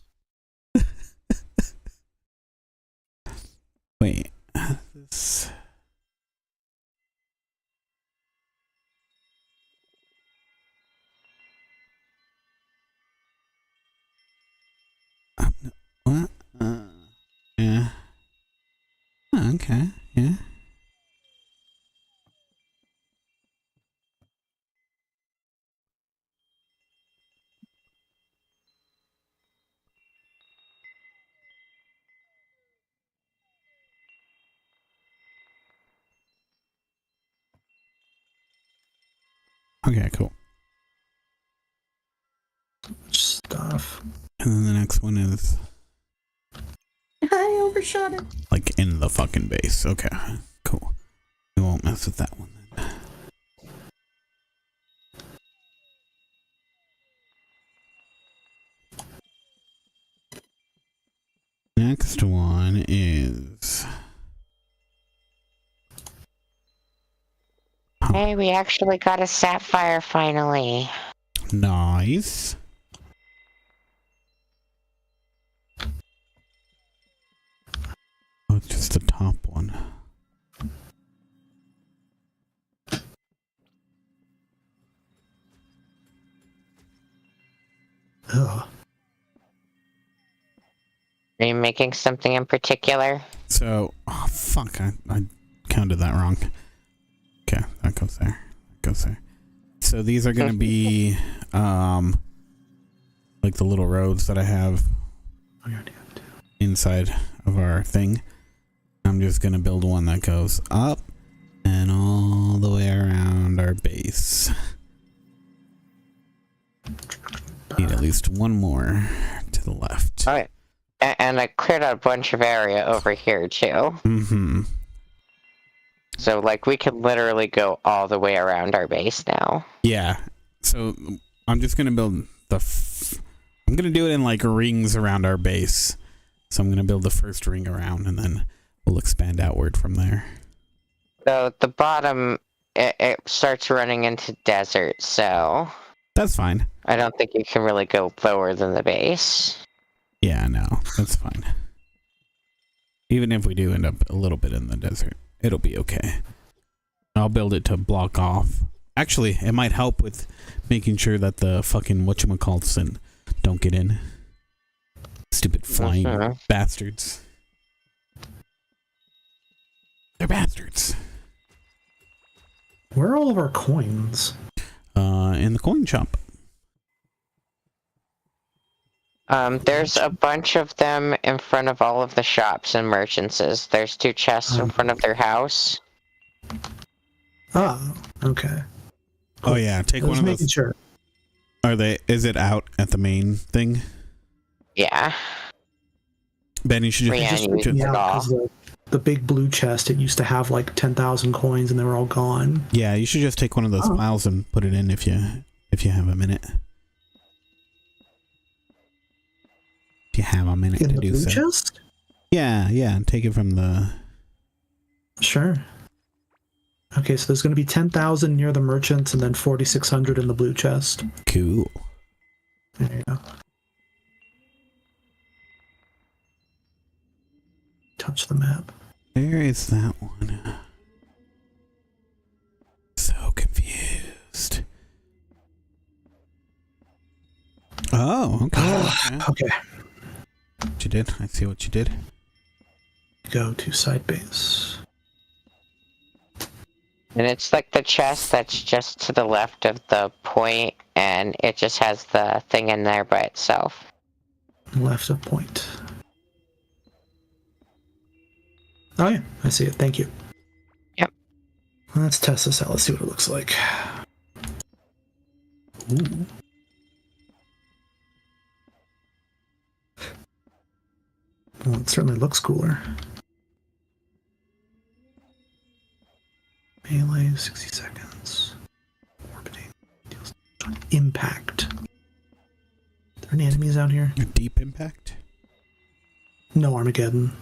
Wait. This... What? Yeah. Oh, okay. Yeah. Okay, cool. Stuff. And then the next one is I overshot it. like in the fucking base. Okay, cool. We won't mess with that one then. Next one is... Hey, we actually got a sapphire finally. Nice. Oh, it's just the top one. Ugh. Are you making something in particular? So, oh fuck, I counted that wrong. Okay, that goes there. That goes there. So these are gonna be like the little roads that I have I already have 2. inside of our thing. I'm just gonna build one that goes up and all the way around our base. Need at least one more to the left. Alright. And I cleared out a bunch of area over here, too. Mm-hmm. So, like, we can literally go all the way around our base now. Yeah. So I'm just gonna build I'm gonna do it in like rings around our base. So I'm gonna build the first ring around, and then we'll expand outward from there. So, the bottom, it starts running into desert, so... That's fine. I don't think you can really go lower than the base. Yeah, no, that's fine. Even if we do end up a little bit in the desert, it'll be okay. I'll build it to block off. Actually, it might help with making sure that the fucking whatchamacallits don't get in. Stupid flying bastards. They're bastards. Where are all of our coins? In the coin shop. There's a bunch of them in front of all of the shops and merchants. There's 2 chests in front of their house. Ah, okay. Oh yeah, take I one was of making those. sure. Is it out at the main thing? Yeah. Ben, you should Yeah, just, you- Yeah, it all. because the big blue chest, it used to have like 10,000 coins and they were all gone. yeah, you should just take one of those files and put it in if you have a minute. If you have a minute In to the do blue so. chest? Yeah, take it from the. Sure. Okay, so there's going to be 10,000 near the merchants and then 4,600 in the blue chest. Cool. There you go. Touch the map. Where is that one? So confused. Oh, okay. Okay, What you did? I see what you did. go to side base. And it's like the chest that's just to the left of the point, and it just has the thing in there by itself. Left of point. Oh yeah, I see it. Thank you. Yep. Let's test this out. Let's see what it looks like. Ooh. Well, it certainly looks cooler. Melee, 60 seconds. Orbiting. Deals impact. Are there any enemies out here? A deep impact? No Armageddon.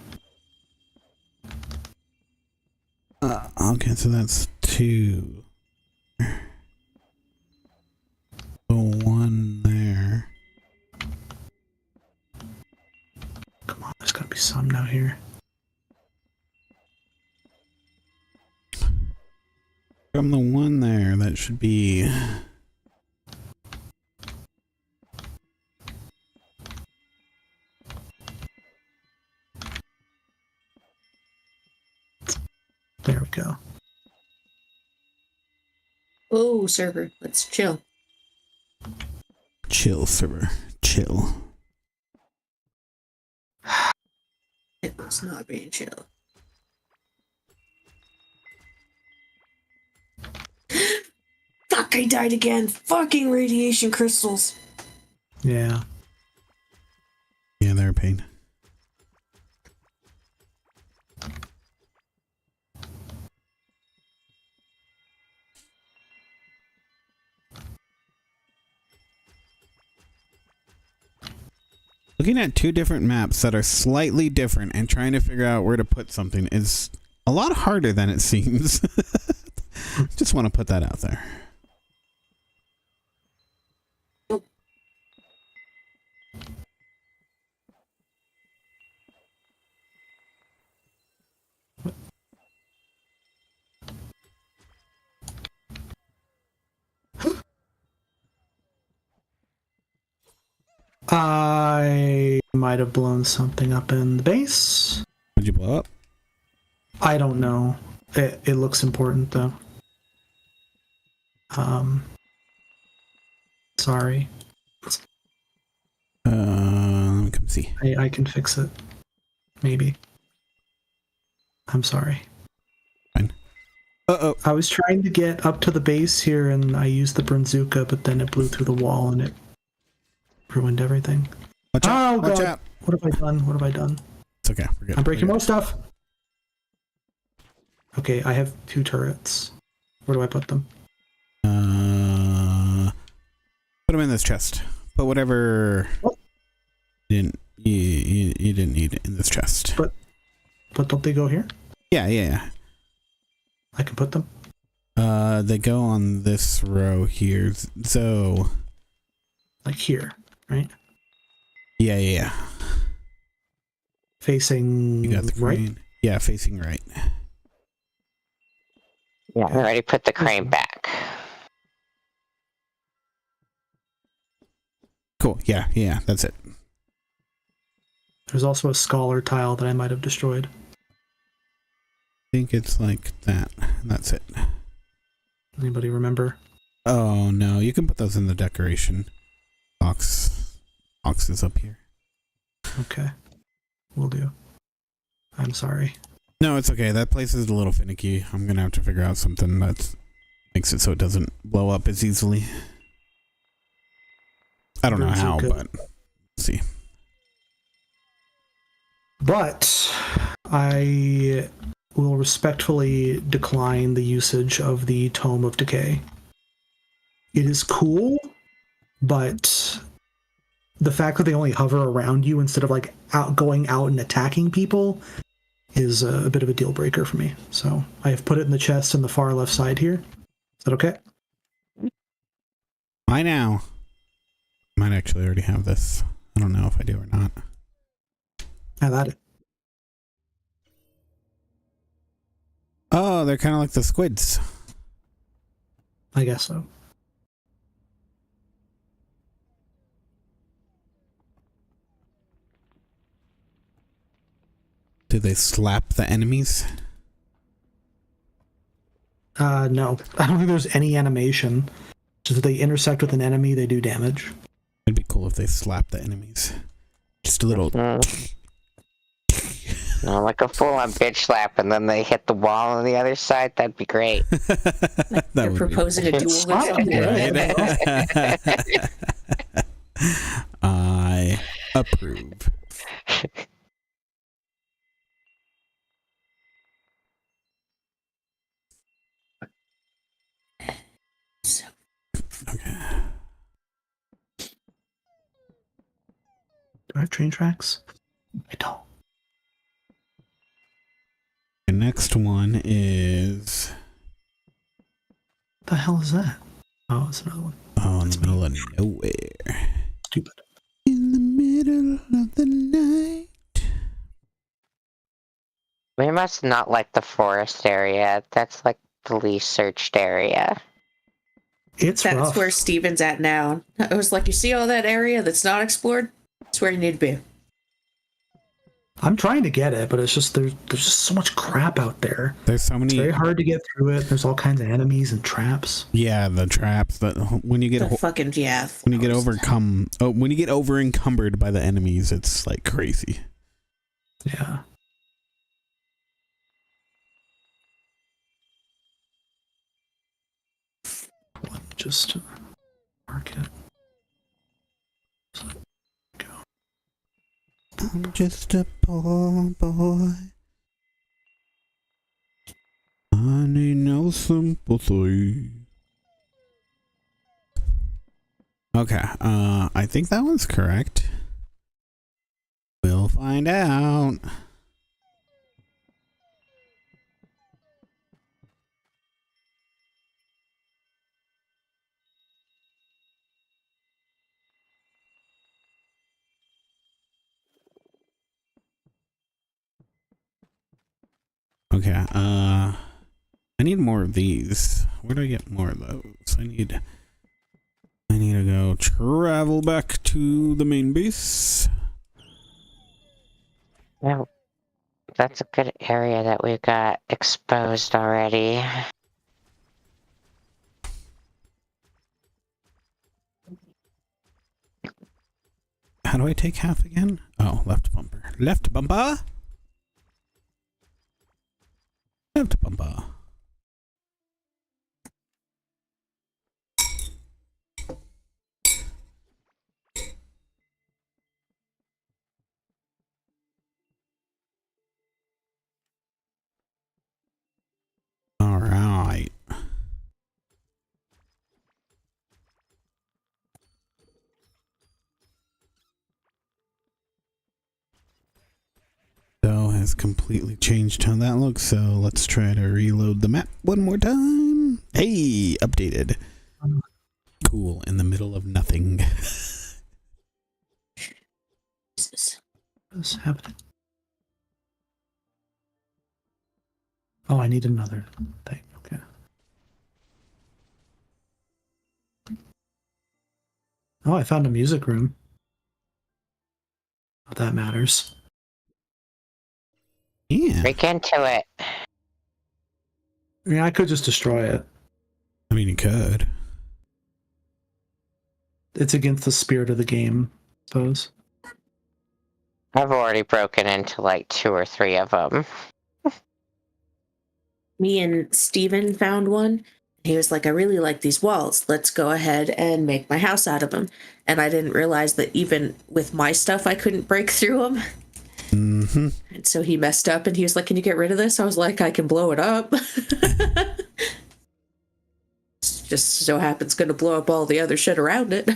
Okay, so that's 2. So 1 there. Come on, there's gotta be some now here. From the 1 there, that should be. There we go. Oh, server, let's chill. Chill, server. Chill. It was not being chill. Fuck, I died again. Fucking radiation crystals. Yeah. Yeah, they're a pain. Looking at 2 different maps that are slightly different and trying to figure out where to put something is a lot harder than it seems. Just want to put that out there. I might have blown something up in the base. Would you blow up? I don't know. It looks important though. Sorry. Let me come see. I can fix it. Maybe. I'm sorry. Fine. Uh-oh. I was trying to get up to the base here and I used the Brinzuka, but then it blew through the wall and it ruined everything. Watch out. Oh, Watch God. out. What have I done? What have I done? It's okay. We're good. I'm breaking We're more good. stuff. Okay, I have 2 turrets. Where do I put them? Put them in this chest. Put whatever What? you didn't need it in this chest. But don't they go here? Yeah. I can put them. They go on this row here. So Like here, right? yeah. Facing You got the right. crane. Yeah, facing right. Yeah, I already put the crane back. Cool. Yeah, yeah, that's it. There's also a scholar tile that I might have destroyed. I think it's like that. That's it. Anybody remember? Oh no, you can put those in the decoration box. Box is up here. Okay, will do. I'm sorry. No, it's okay. That place is a little finicky. I'm gonna have to figure out something that makes it so it doesn't blow up as easily. I don't know Very how, good. but let's see. But I will respectfully decline the usage of the Tome of Decay. It is cool, but the fact that they only hover around you instead of like going out and attacking people is a bit of a deal breaker for me. So I have put it in the chest on the far left side here. Is that okay? I now might actually already have this. I don't know if I do or not. Have at it. Oh, they're kind of like the squids. I guess so. Do they slap the enemies? No. I don't think there's any animation. Just if they intersect with an enemy, they do damage. It'd be cool if they slap the enemies. Just a little. No, like a full-on bitch slap, and then they hit the wall on the other side. That'd be great. That They're would be proposing a duel or something. right. I approve. So, Okay. Do I have train tracks? I don't. The next one is. What the hell is that? Oh, it's another one. Oh, in the middle of nowhere. Stupid. In the middle of the night. We must not like the forest area. That's like the least searched area. It's that's rough. where Steven's at now. I was like, you see all that area that's not explored? That's where you need to be. I'm trying to get it, but it's just there's just so much crap out there. There's so It's many. very hard to get through it. There's all kinds of enemies and traps. Yeah, the traps. That when you get The fucking, yeah. when you get when you get over encumbered by the enemies, it's like crazy. Yeah. Just mark it. I'm just a poor boy. I need no sympathy. Okay, I think that one's correct. We'll find out. Okay, I need more of these. Where do I get more of those? I need to go travel back to the main base. Yeah, that's a good area that we got exposed already. How do I take half again? Oh, left bumper. Left bumper? Left bumper. All right. So has completely changed how that looks. So let's try to reload the map one more time. Hey, updated. Cool. In the middle of nothing. Jesus. What's happening? Oh, I need another thing. Okay. Oh, I found a music room. Oh, that matters. Yeah. Break into it. I mean, I could just destroy it. I mean, you could. It's against the spirit of the game, I suppose. I've already broken into like 2 or 3 of them. Me and Steven found one. He was like, I really like these walls. Let's go ahead and make my house out of them. And I didn't realize that even with my stuff, I couldn't break through them. Mm-hmm. And so he messed up and he was like, can you get rid of this? I was like, I can blow it up. Just so happens going to blow up all the other shit around it.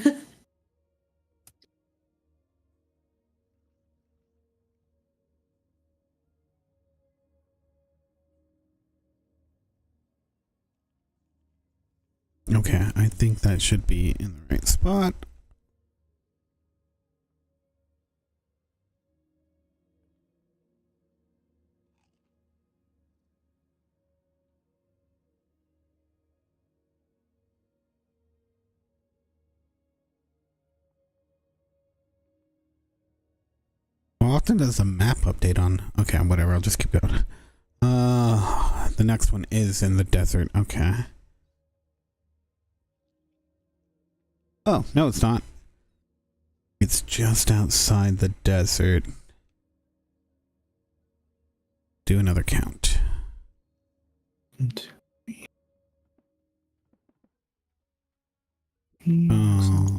Okay, I think that should be in the right spot. How often does the map update on? Okay, whatever. I'll just keep going. The next one is in the desert. Okay. Oh, no, it's not. It's just outside the desert. Do another count. Oh.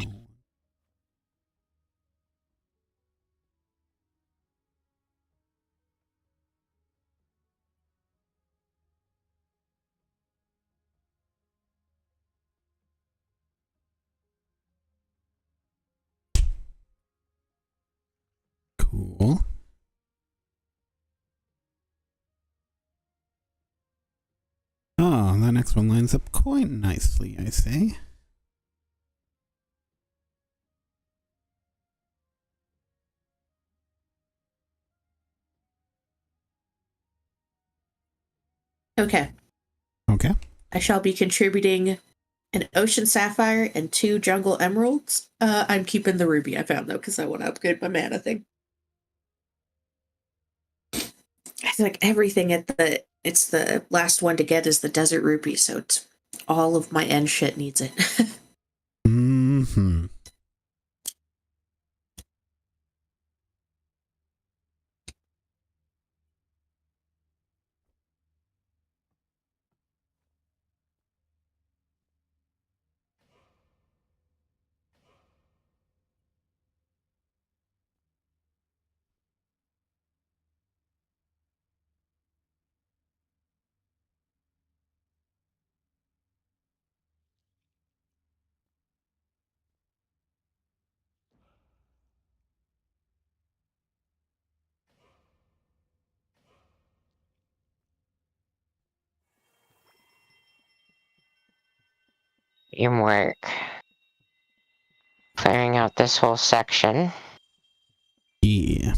Cool. Oh, that next one lines up quite nicely, I say. Okay. Okay. I shall be contributing an ocean sapphire and 2 jungle emeralds. I'm keeping the ruby I found though, because I want to upgrade my mana thing. I feel like everything it's the last one to get is the desert rupee, so it's all of my end shit needs it. Mm-hmm. Teamwork. Clearing out this whole section. Yeah.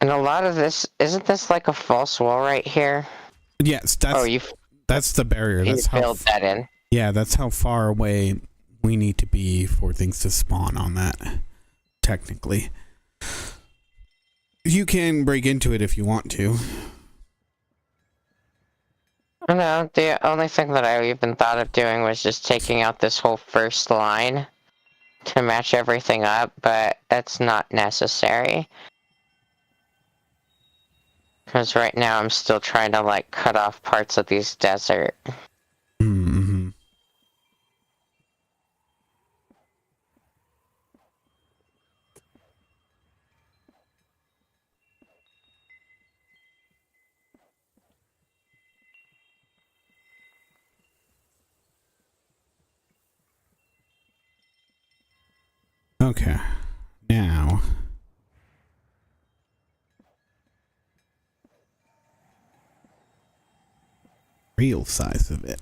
And a lot of this, isn't this like a false wall right here? Yes, that's the barrier. You That's how filled that in. Yeah, that's how far away we need to be for things to spawn on that, technically. You can break into it if you want to. No, the only thing that I even thought of doing was just taking out this whole first line to match everything up, but that's not necessary. Because right now I'm still trying to like cut off parts of these desert. Mm-hmm. Okay. Now. Real size of it.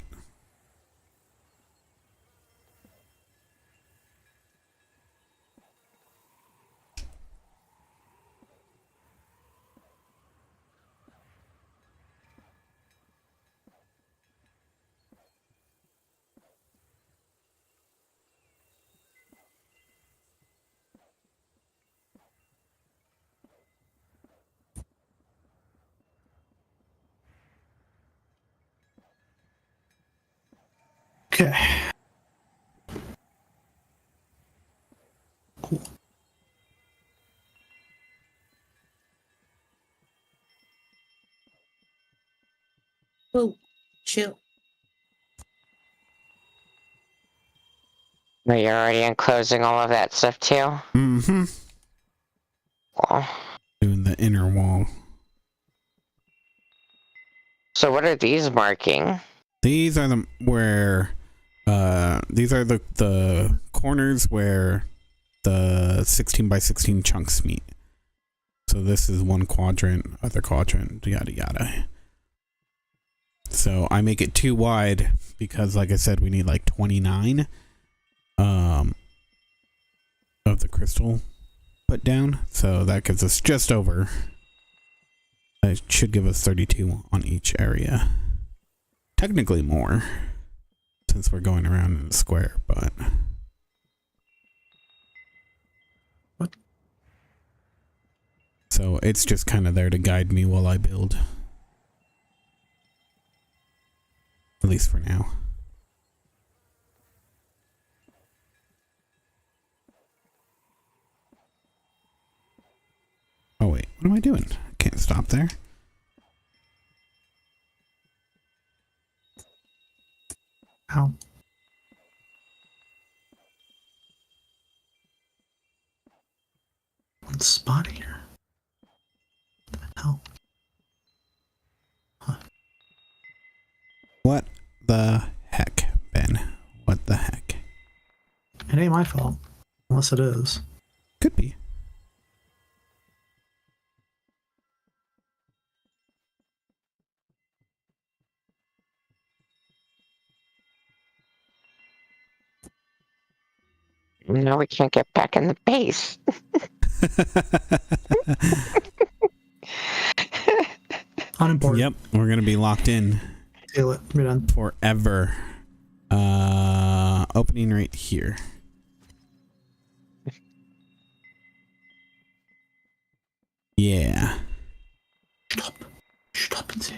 Okay. Cool. Whoa, chill. Are you already enclosing all of that stuff too? Mm-hmm. Cool. Doing the inner wall. So what are these marking? These are the the corners where the 16 by 16 chunks meet. So this is one quadrant, other quadrant, yada yada. So I make it too wide because, like I said, we need like 29 of the crystal put down. So that gives us just over. It should give us 32 on each area. Technically more, since we're going around in a square, but... What? So it's just kind of there to guide me while I build. At least for now. Oh wait, what am I doing? I can't stop there. Ow. One spot here. What the hell? What the heck, Ben? What the heck? It ain't my fault. Unless it is. Could be. No, we can't get back in the base. Unimportant. Yep, we're gonna be locked in Seal it. We're done. forever. Opening right here. Yeah. Stop. Stop and say.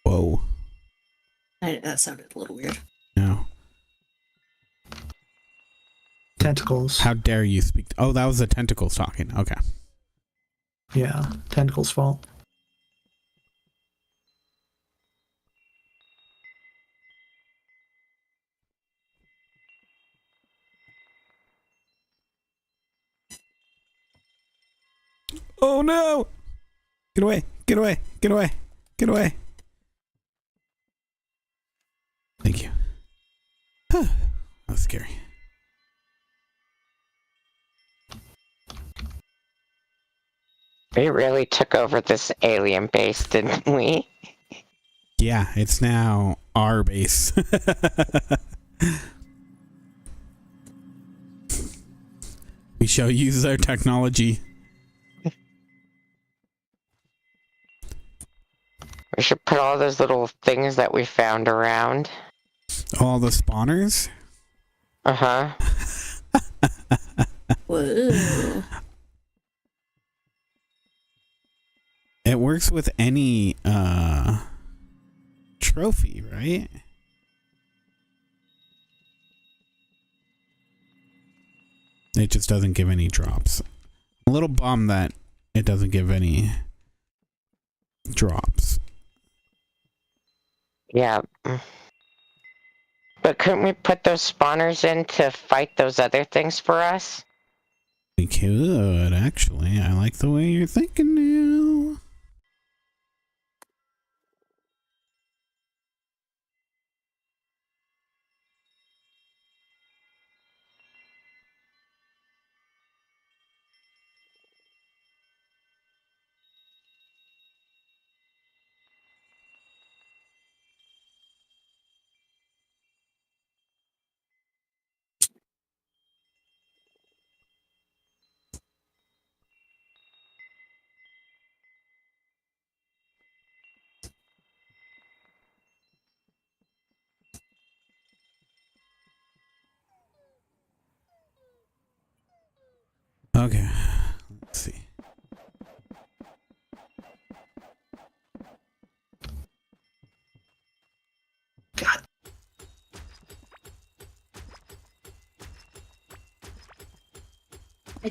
Whoa. That sounded a little weird. No. Tentacles. How dare you speak? Oh, that was the tentacles talking. Okay. Yeah. Tentacles' fault. Oh no! Get away! Get away! Get away! Get away! Thank you. That was scary. We really took over this alien base, didn't we? Yeah, it's now our base. We shall use their technology. We should put all those little things that we found around. All the spawners? Uh-huh. Whoa. It works with any trophy, right? It just doesn't give any drops. A little bummed that it doesn't give any drops. Yeah. But couldn't we put those spawners in to fight those other things for us? We could, actually. I like the way you're thinking now. Oh,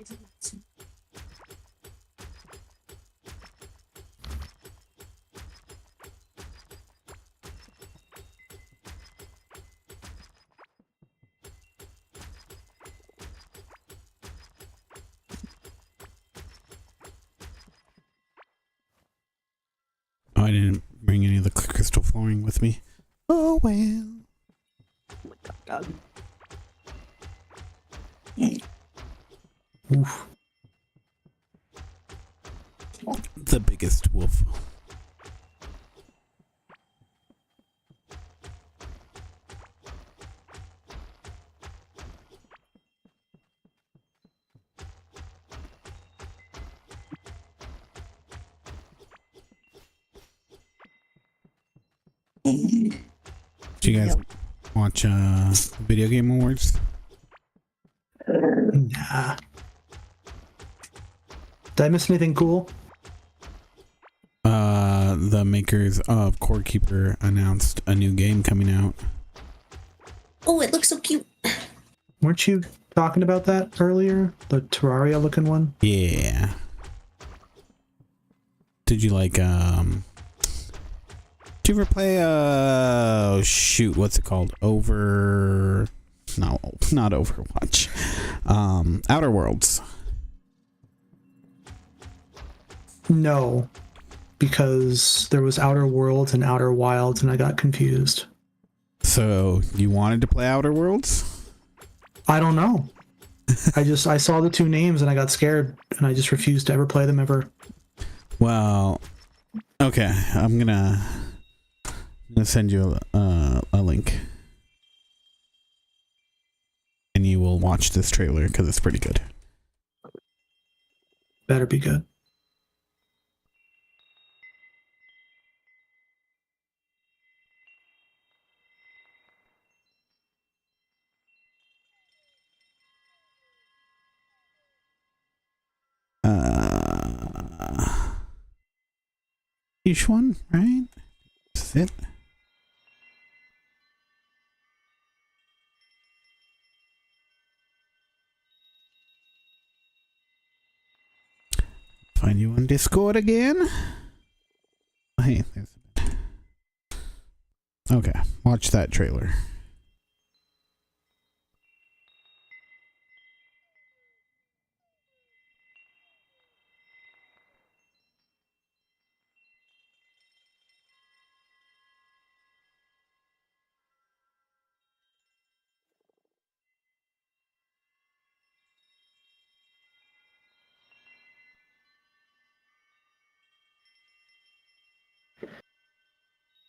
I didn't bring any of the crystal flooring with me. Oh well. Oof. The biggest wolf. Did you guys watch Video Game Awards? Nah. Did I miss anything cool? The makers of Core Keeper announced a new game coming out. Oh, it looks so cute. Weren't you talking about that earlier? The Terraria looking one? Yeah. Did you like did you ever play oh shoot, what's it called? No, not Overwatch. Outer Worlds. No. Because there was Outer Worlds and Outer Wilds and I got confused. So you wanted to play Outer Worlds? I don't know. I saw the two names and I got scared and I just refused to ever play them ever. Well, okay. I'm gonna send you a link, and you will watch this trailer because it's pretty good. Better be good. Each one, right? Is it? Find you on Discord again. Oh, hey, there's. Okay, watch that trailer.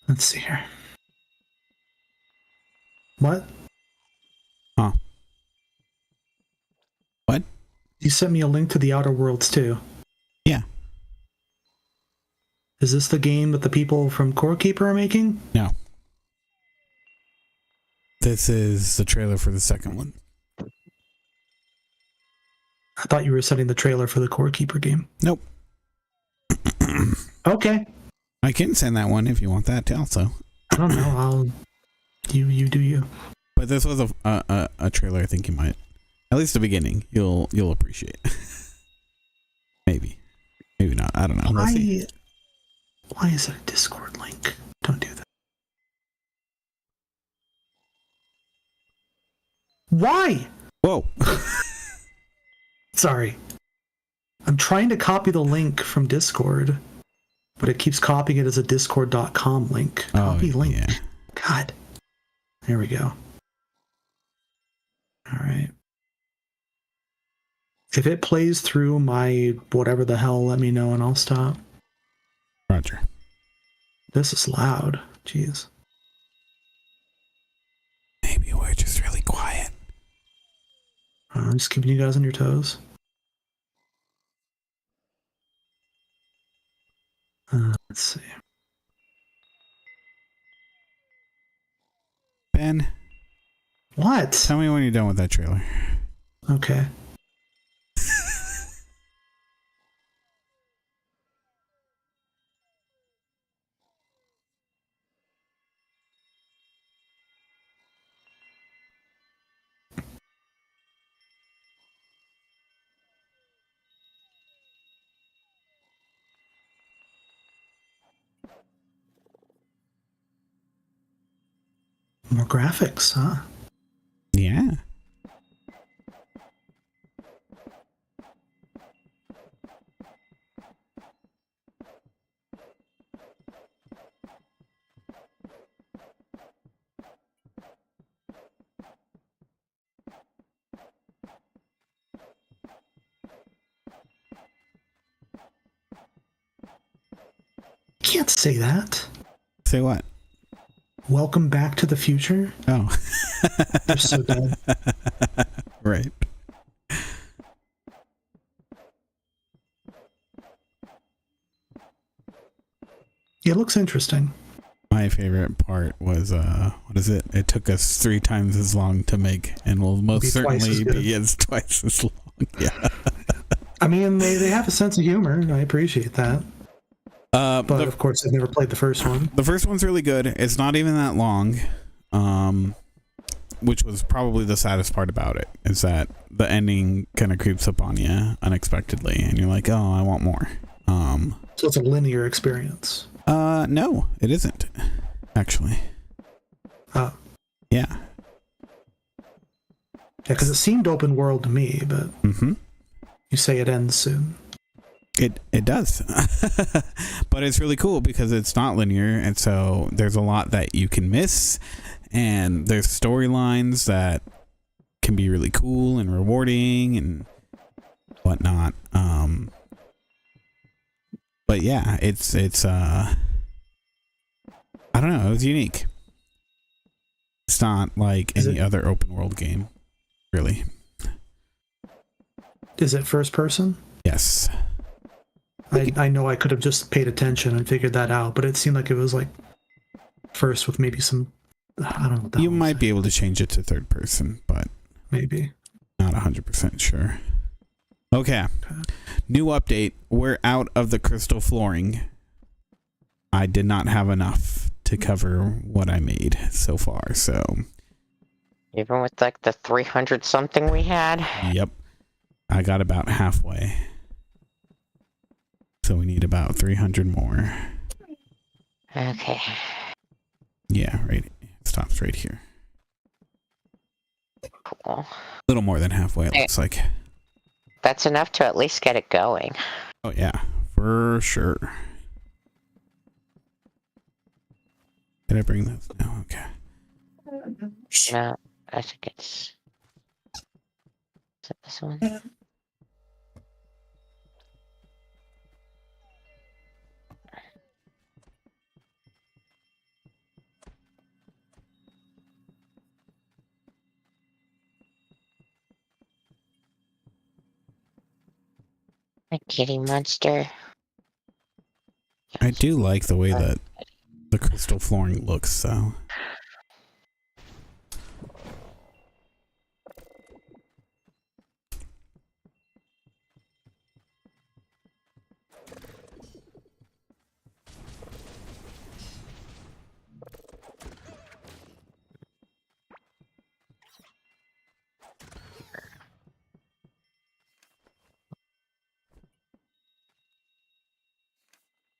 Let's see here. What? Huh. What? You sent me a link to the Outer Worlds too. Yeah. Is this the game that the people from Core Keeper are making? No. This is the trailer for the second one. I thought you were setting the trailer for the Core Keeper game. Nope. Okay. I can send that one if you want that also. I don't know. You do you. But this was a trailer I think you might, at least the beginning, you'll appreciate. Maybe not. I don't know. We'll see. Why is it a Discord link? Don't do that. Why? Whoa. Sorry. I'm trying to copy the link from Discord, but it keeps copying it as a discord.com link. Copy link. Yeah. God. There we go. All right. If it plays through my whatever the hell, let me know and I'll stop. Roger. This is loud. Jeez. Maybe we're just really quiet. I'm just keeping you guys on your toes. Let's see. Ben, What? tell me when you're done with that trailer. Okay. More graphics, huh? Yeah. Can't say that. Say what? Welcome Back to the Future. Oh. They're so dead. Right. It looks interesting. My favorite part was what is it? It took us 3 times as long to make, and will most Be twice certainly as good. be as twice as long. Yeah. I mean, they have a sense of humor. I appreciate that. But the, of course, I've never played the first one. the first one's really good. It's not even that long, which was probably the saddest part about it. Is that the ending kind of creeps up on you unexpectedly, and you're like, oh, I want more. So it's a linear experience. No, it isn't. Actually. Oh. Yeah. Yeah, because it seemed open world to me, but Mm-hmm. you say it ends soon. It does. But it's really cool because it's not linear, and so there's a lot that you can miss, and there's storylines that can be really cool and rewarding and whatnot. But yeah, it's I don't know, it was unique. It's not like Is any it- other open world game, really. Is it first person? Yes. I know I could have just paid attention and figured that out, but it seemed like it was like first with maybe some, I don't know what that You was. might be able to change it to third person, but Maybe. not 100% sure. Okay. New update. We're out of the crystal flooring. I did not have enough to cover what I made so far, so Even with like the 300 something we had. yep. I got about halfway. So we need about 300 more. Okay. Yeah, right. It stops right here. Cool. A little more than halfway, it Okay. looks like. That's enough to at least get it going. Oh, yeah. For sure. Did I bring this? No, okay. No, I think it's. Is it this one? A kitty monster. I do like the way that the crystal flooring looks, though.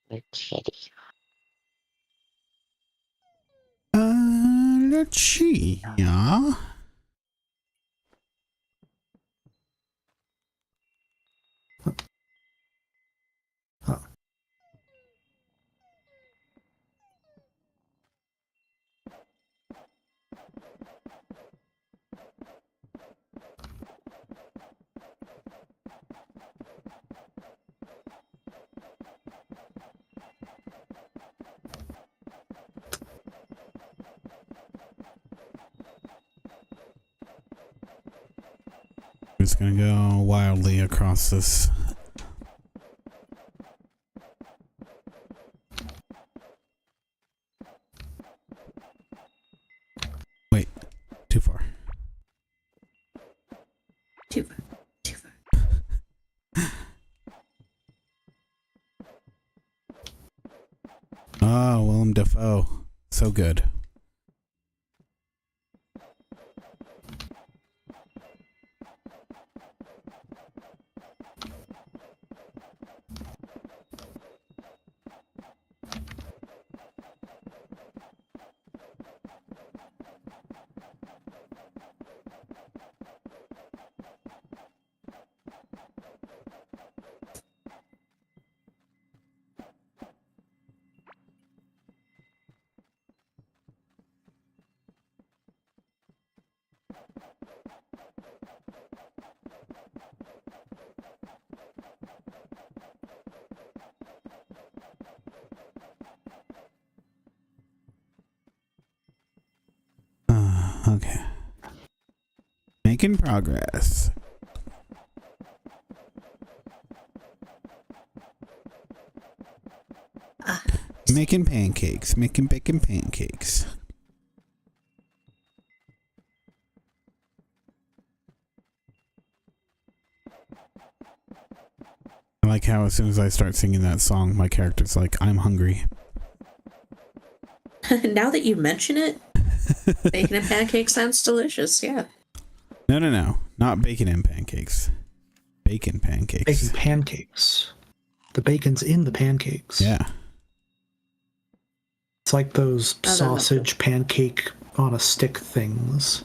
The kitty. Let's see. Yeah. I'm just gonna go wildly across this. Wait, too far. Too far. Too far. Oh, Willem Dafoe. So good. Okay. Making progress. Making pancakes. Making bacon pancakes. I like how as soon as I start singing that song, my character's like, I'm hungry. Now that you mention it, bacon and pancakes sounds delicious. Yeah. No. Not bacon and pancakes. Bacon pancakes. Baking pancakes. The bacon's in the pancakes. Yeah. It's like those Oh, no. sausage pancake on a stick things.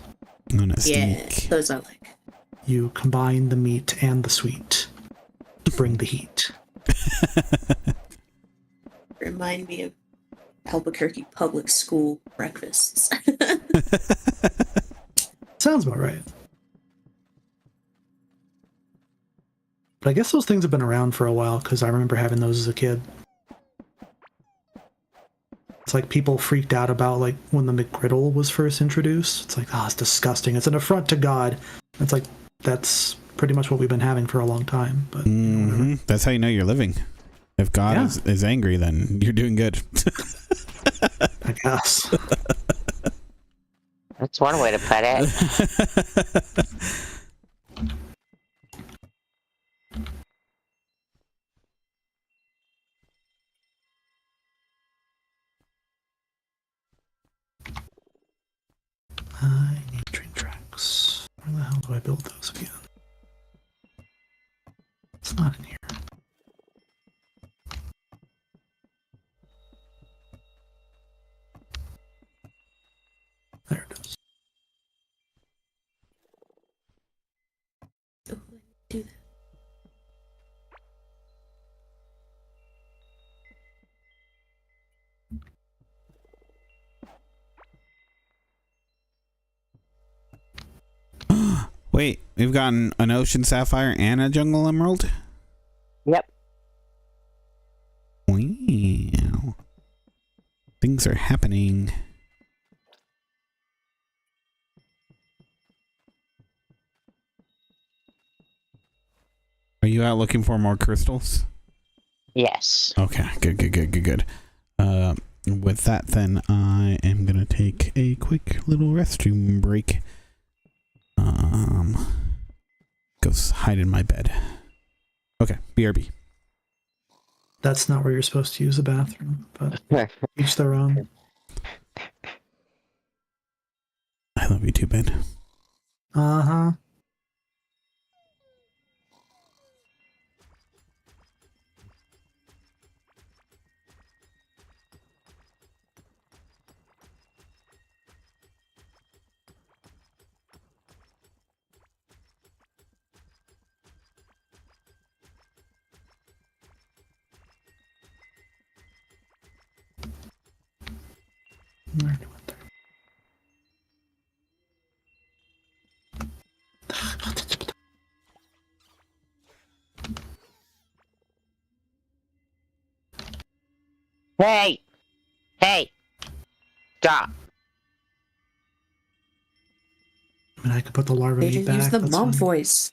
On a Yeah, steak. those I like. You combine the meat and the sweet to bring the heat. Remind me of Albuquerque public school breakfasts. Sounds about right. But I guess those things have been around for a while because I remember having those as a kid. It's like people freaked out about like when the McGriddle was first introduced. It's like, oh, it's disgusting. It's an affront to God. It's like, that's pretty much what we've been having for a long time. But Mm-hmm. That's how you know you're living. If God Yeah. is angry, then you're doing good. I guess. That's one way to put it. I need train tracks. Where the hell do I build those again? It's not in here. There it is. Do that. Wait, we've gotten an ocean sapphire and a jungle emerald? Yep. Wow. Things are happening. Are you out looking for more crystals? Yes. Okay, good. With that, then I am gonna take a quick little restroom break. Go hide in my bed. Okay, BRB. That's not where you're supposed to use the bathroom, but each their own. I love you too, Ben. Uh-huh. Where do I there? Hey! Hey! Stop! I mean, I could put the larva They meat just back. use the that's mom fine. voice.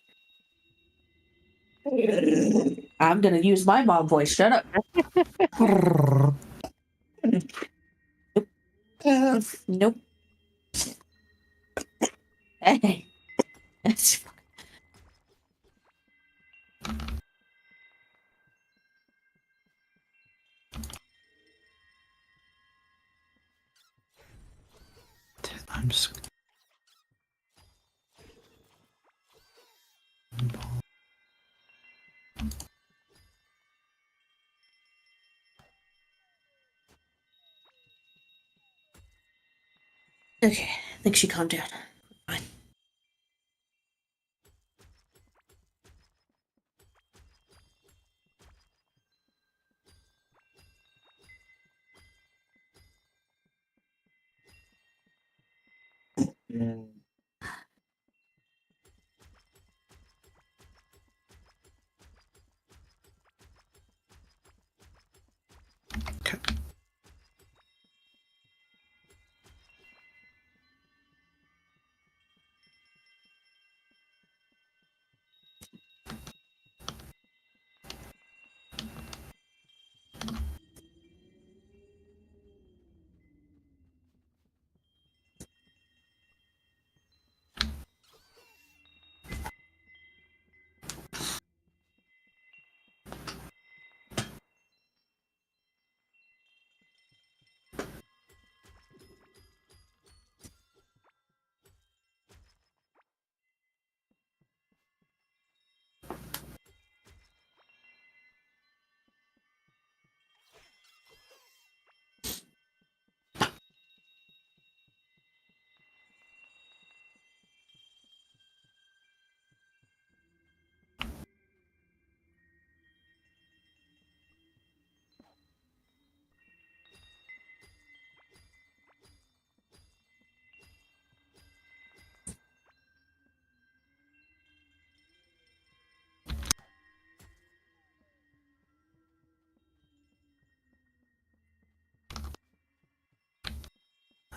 I'm gonna use my mom voice. Shut up. Nope. Hey. That's I'm just. okay. I think she calmed down. Fine.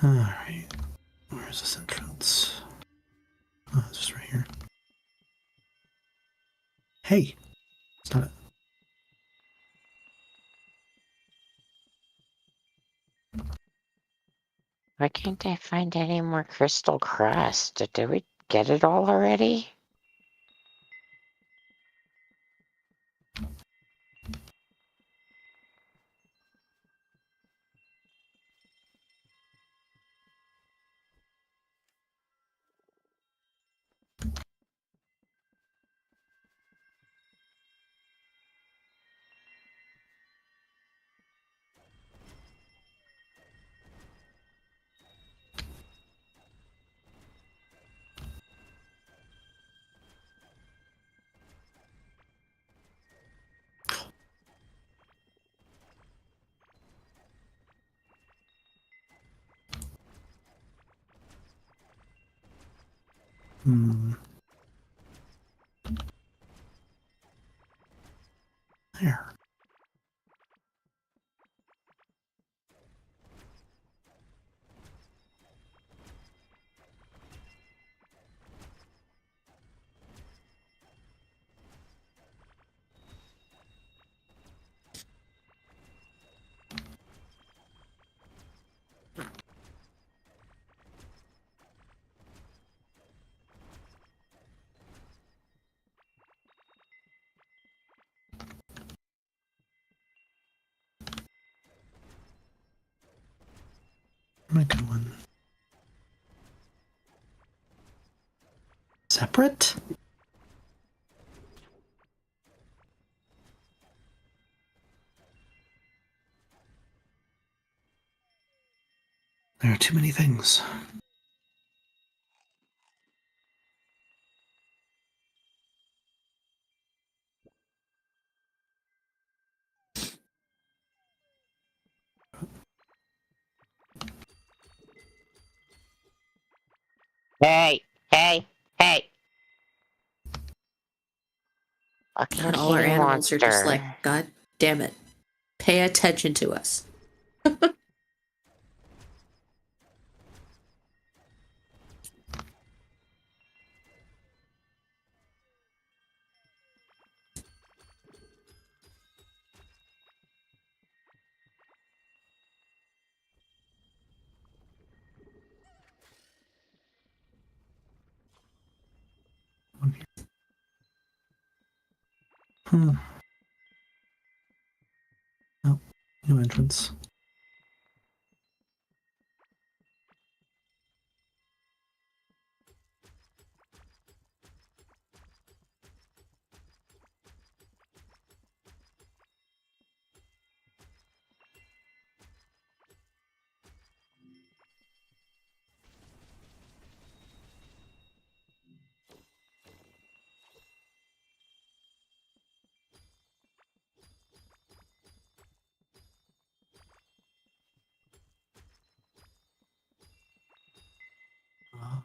Alright. Where's this entrance? Oh, it's just right here. Hey! It's not it. Why can't I find any more crystal crust? Did we get it all already? Hmm. There. Where am I going? Separate? There are too many things. Hey! Hey! Hey! Fucking God, all our kitty animals are just like, monster. God damn it. Pay attention to us. Hmm. Oh, new entrance. Uh,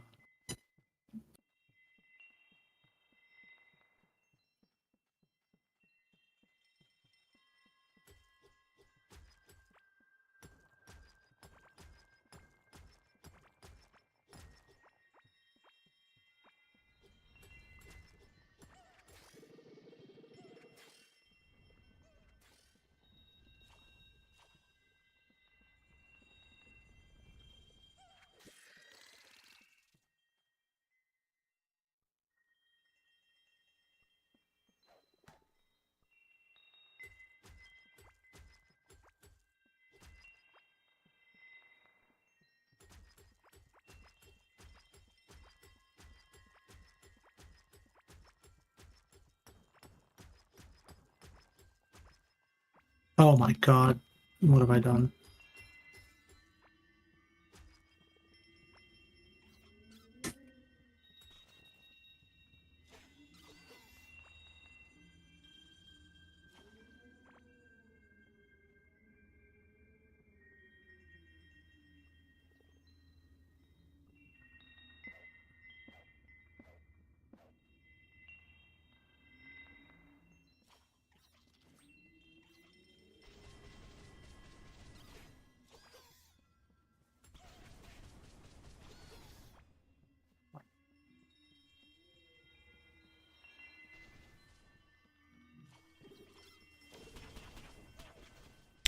oh my god. What have I done?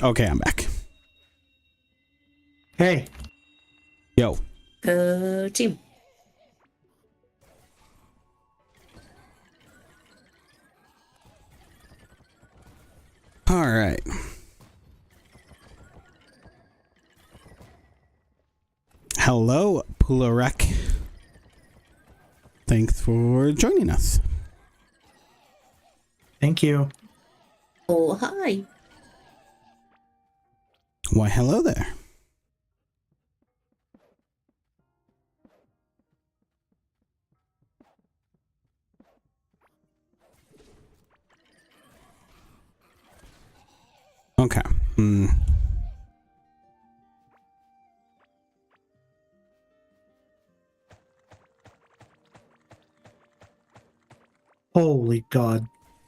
Okay, I'm back. Hey, Yo. Team. All right. Hello, Pularek. Thanks for joining us. thank you. Oh, hi. Why, hello there. Okay. Holy God.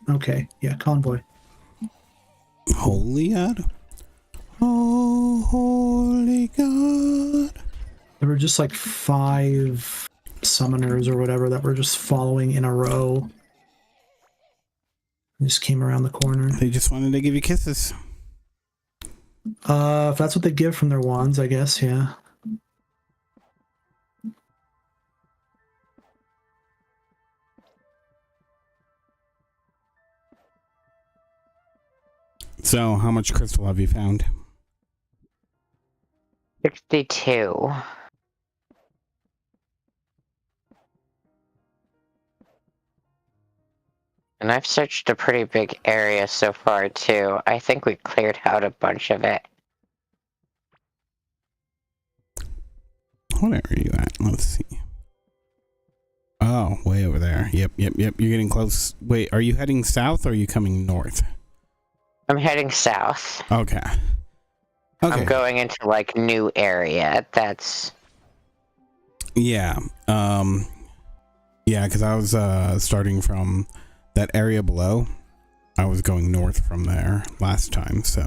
Okay, yeah, convoy. Holy God. Oh, holy God. There were just like 5 summoners or whatever that were just following in a row. Just came around the corner. They just wanted to give you kisses. If that's what they give from their wands, I guess, yeah. So, how much crystal have you found? 62. And I've searched a pretty big area so far, too. I think we cleared out a bunch of it. Where are you at? Let's see. Oh, way over there. Yep. You're getting close. Wait, are you heading south or are you coming north? I'm heading south. Okay. Okay. I'm going into, like, new area. That's... Yeah. Yeah, because I was starting from that area below. I was going north from there last time, so...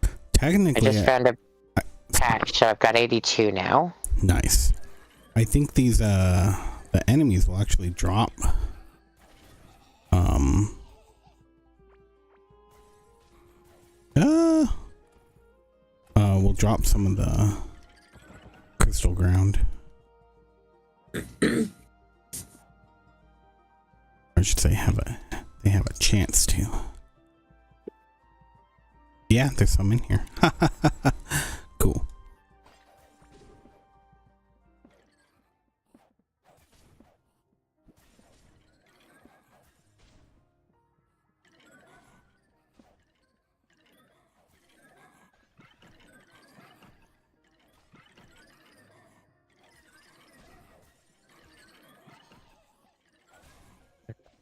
I Technically... just found a patch, so I've got 82 now. Nice. I think these, the enemies will actually drop. We'll drop some of the crystal ground. Or I should say they have a chance to. Yeah, there's some in here. Cool.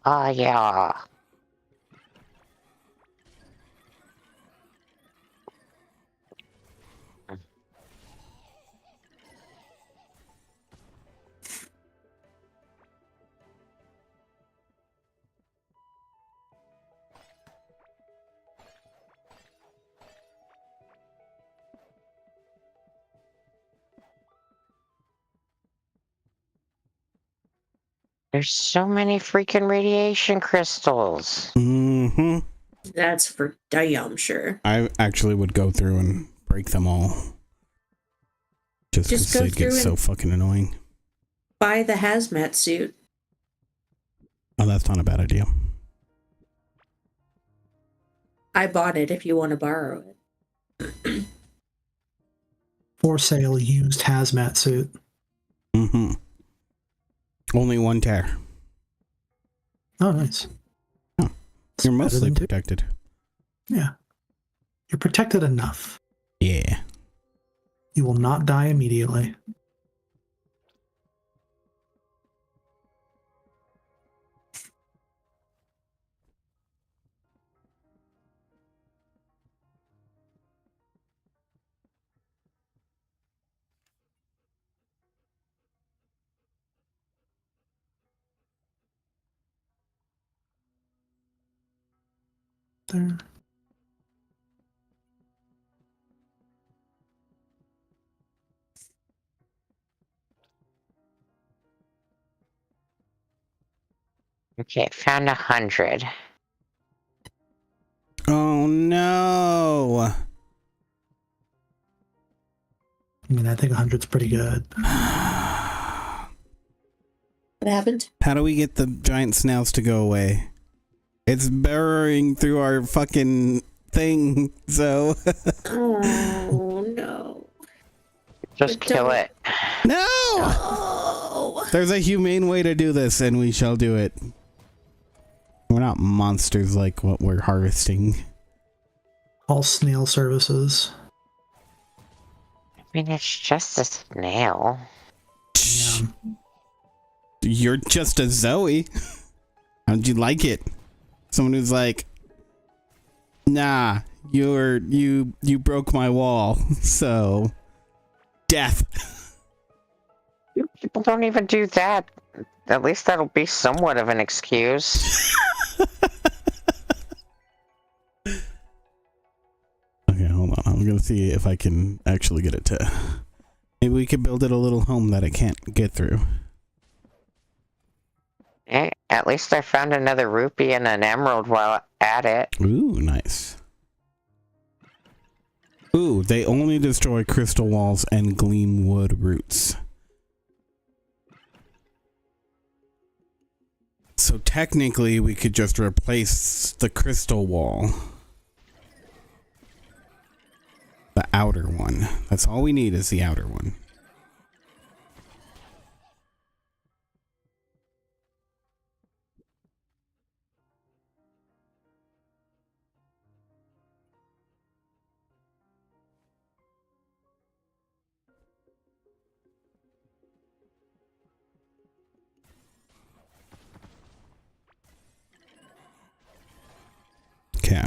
Ah, yeah. There's so many freaking radiation crystals. Mm-hmm. That's for damn sure. I actually would go through and break them all. Just because go they'd get through so and- fucking annoying. Buy the hazmat suit. Oh, that's not a bad idea. I bought it if you want to borrow it. For sale used hazmat suit. Mm-hmm. Only one tear. Oh, nice. You're Better mostly than two. protected. Yeah. You're protected enough. Yeah. You will not die immediately. There. Okay, found 100. Oh no. I mean, I think 100's pretty good. How What happened? do we get the giant snails to go away? It's burrowing through our fucking thing, so. Oh no. Just But kill don't- it. No! Oh. There's a humane way to do this, and we shall do it. We're not monsters like what we're harvesting. All snail services. I mean, it's just a snail. Yeah. You're just a Zoe. How'd you like it? Someone who's like, nah, you broke my wall, so death. People don't even do that. At least that'll be somewhat of an excuse. Okay, hold on. I'm gonna see if I can actually get it to. Maybe we could build it a little home that it can't get through. Eh, at least I found another rupee and an emerald while at it. Ooh, nice. Ooh, they only destroy crystal walls and gleam wood roots. So technically, we could just replace the crystal wall. The outer one. That's all we need is the outer one. Okay.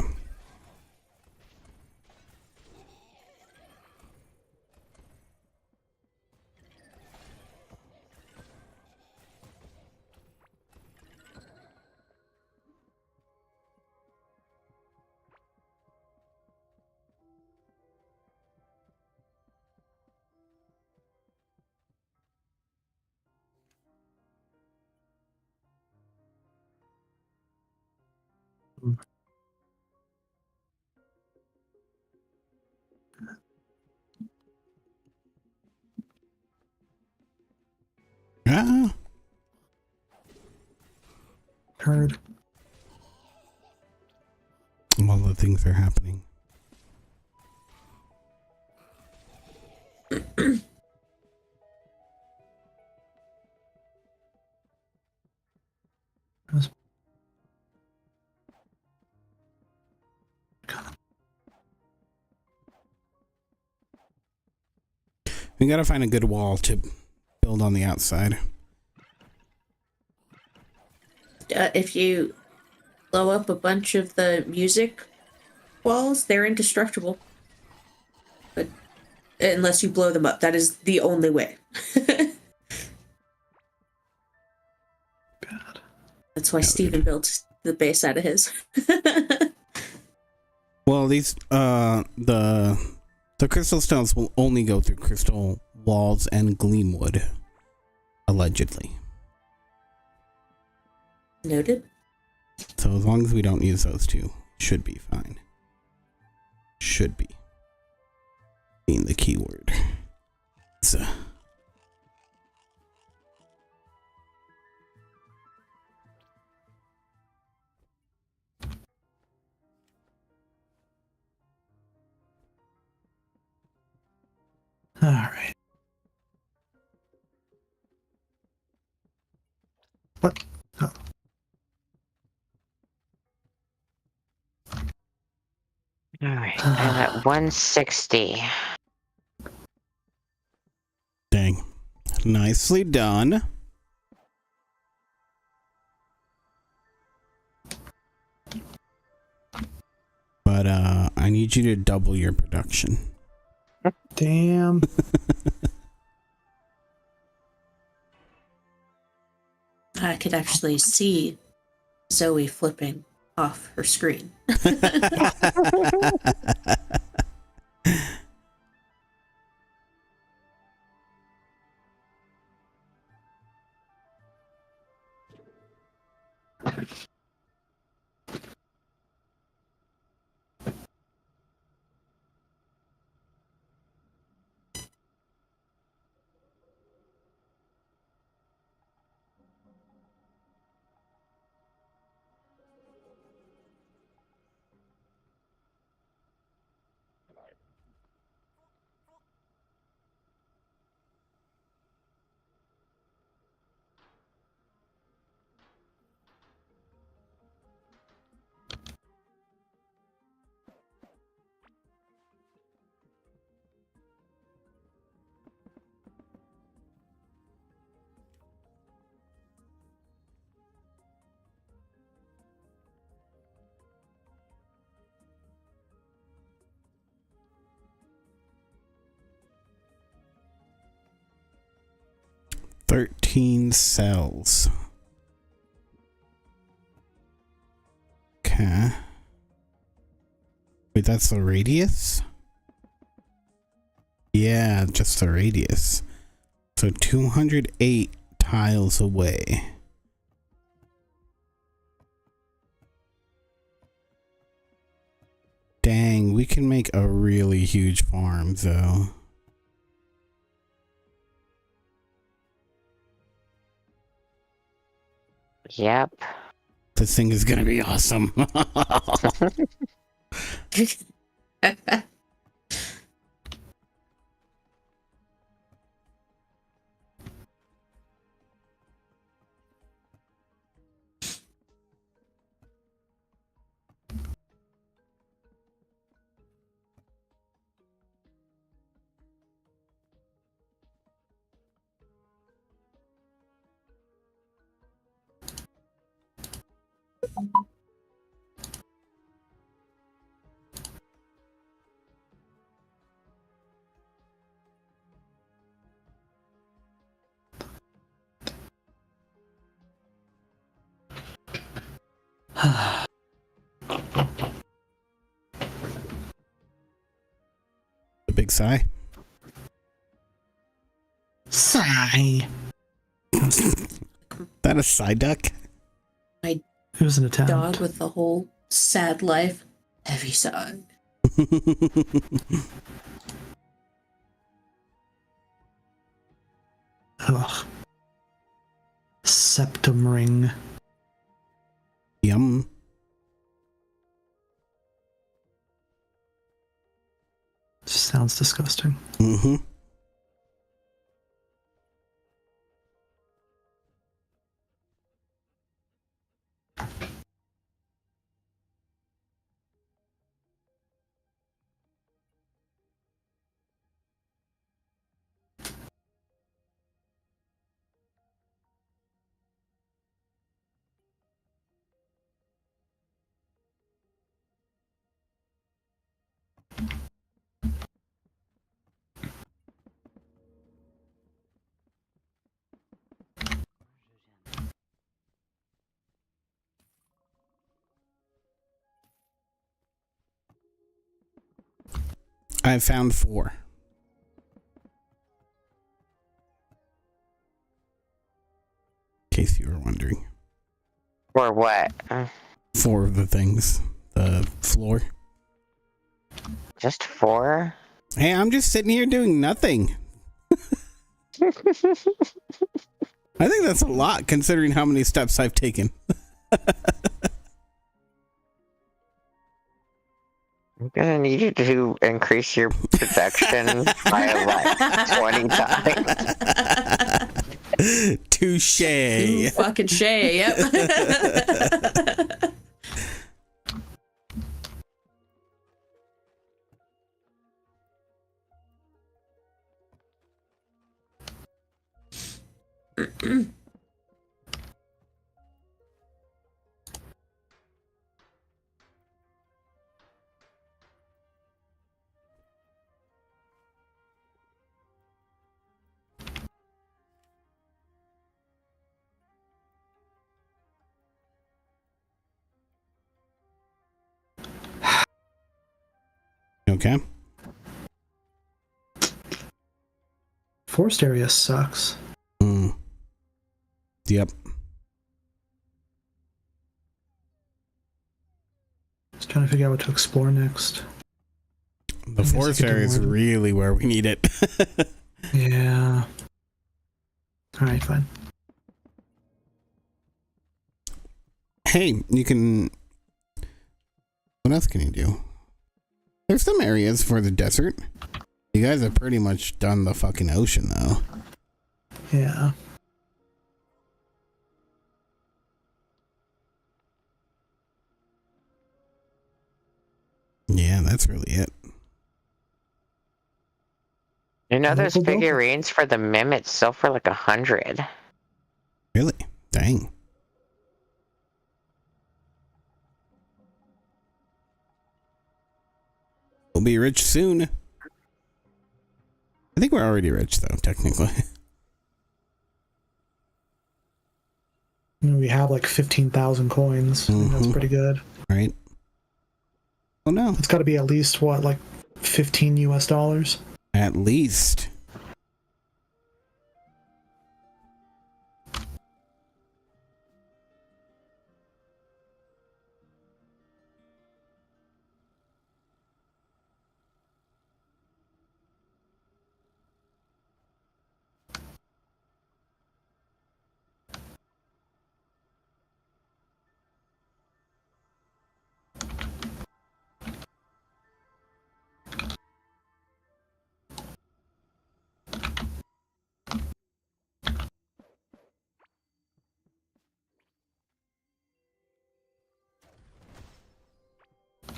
Ah, Heard. all the things are happening. We gotta find a good wall to build on the outside. If you blow up a bunch of the music walls, they're indestructible. But unless you blow them up, that is the only way. That's why Steven built the base out of his. Well, these the crystal stones will only go through crystal walls and gleam wood, allegedly. Noted. So as long as we don't use those two, should be fine. Should be. Being the key word. So. All right. What? Oh. Alright, I'm at 160. Dang. Nicely done. But I need you to double your production. Damn. I could actually see Zoe flipping off her screen. 13 cells. Okay. Wait, that's the radius? Yeah, just the radius. So 208 tiles away. Dang, we can make a really huge farm, though. Yep. This thing is gonna be awesome. A big sigh. Sigh. That a side duck? It was an attempt. Dog with the whole sad life. Heavy sigh. Ugh. Septum ring. Yum. Sounds disgusting. Mm-hmm. I found 4. In case you were wondering. Or what? 4 of the things. The floor. Just 4? Hey, I'm just sitting here doing nothing. I think that's a lot considering how many steps I've taken. I'm gonna need you to increase your production by like 20 times. Touche. Ooh, fucking Shay, yep. Okay. Forest area sucks. Mm. Yep. Just trying to figure out what to explore next. The I guess forest you could do area is more. really where we need it. Yeah. Alright, fine. Hey, you can. What else can you do? There's some areas for the desert. You guys have pretty much done the fucking ocean, though. Yeah. Yeah, that's really it. You know, those Local building. figurines for the Mimits sell for like 100. Really? Dang. We'll be rich soon. I think we're already rich, though, technically. We have like 15,000 coins. I think that's Mhm. pretty good. Right? Oh, no. It's got to be at least, what, like 15 US dollars? At least.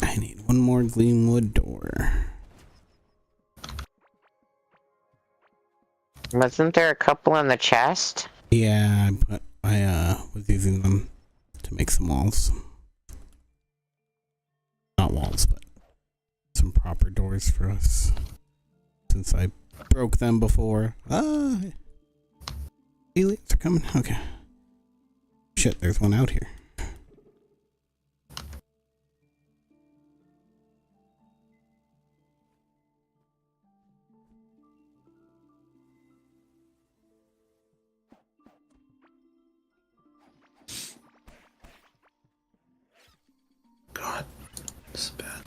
I need one more Gleamwood door. Wasn't there a couple in the chest? Yeah, but I was using them to make some walls. Not walls, but some proper doors for us. Since I broke them before. Aliens are coming. Okay. Shit, there's one out here. God, this is bad.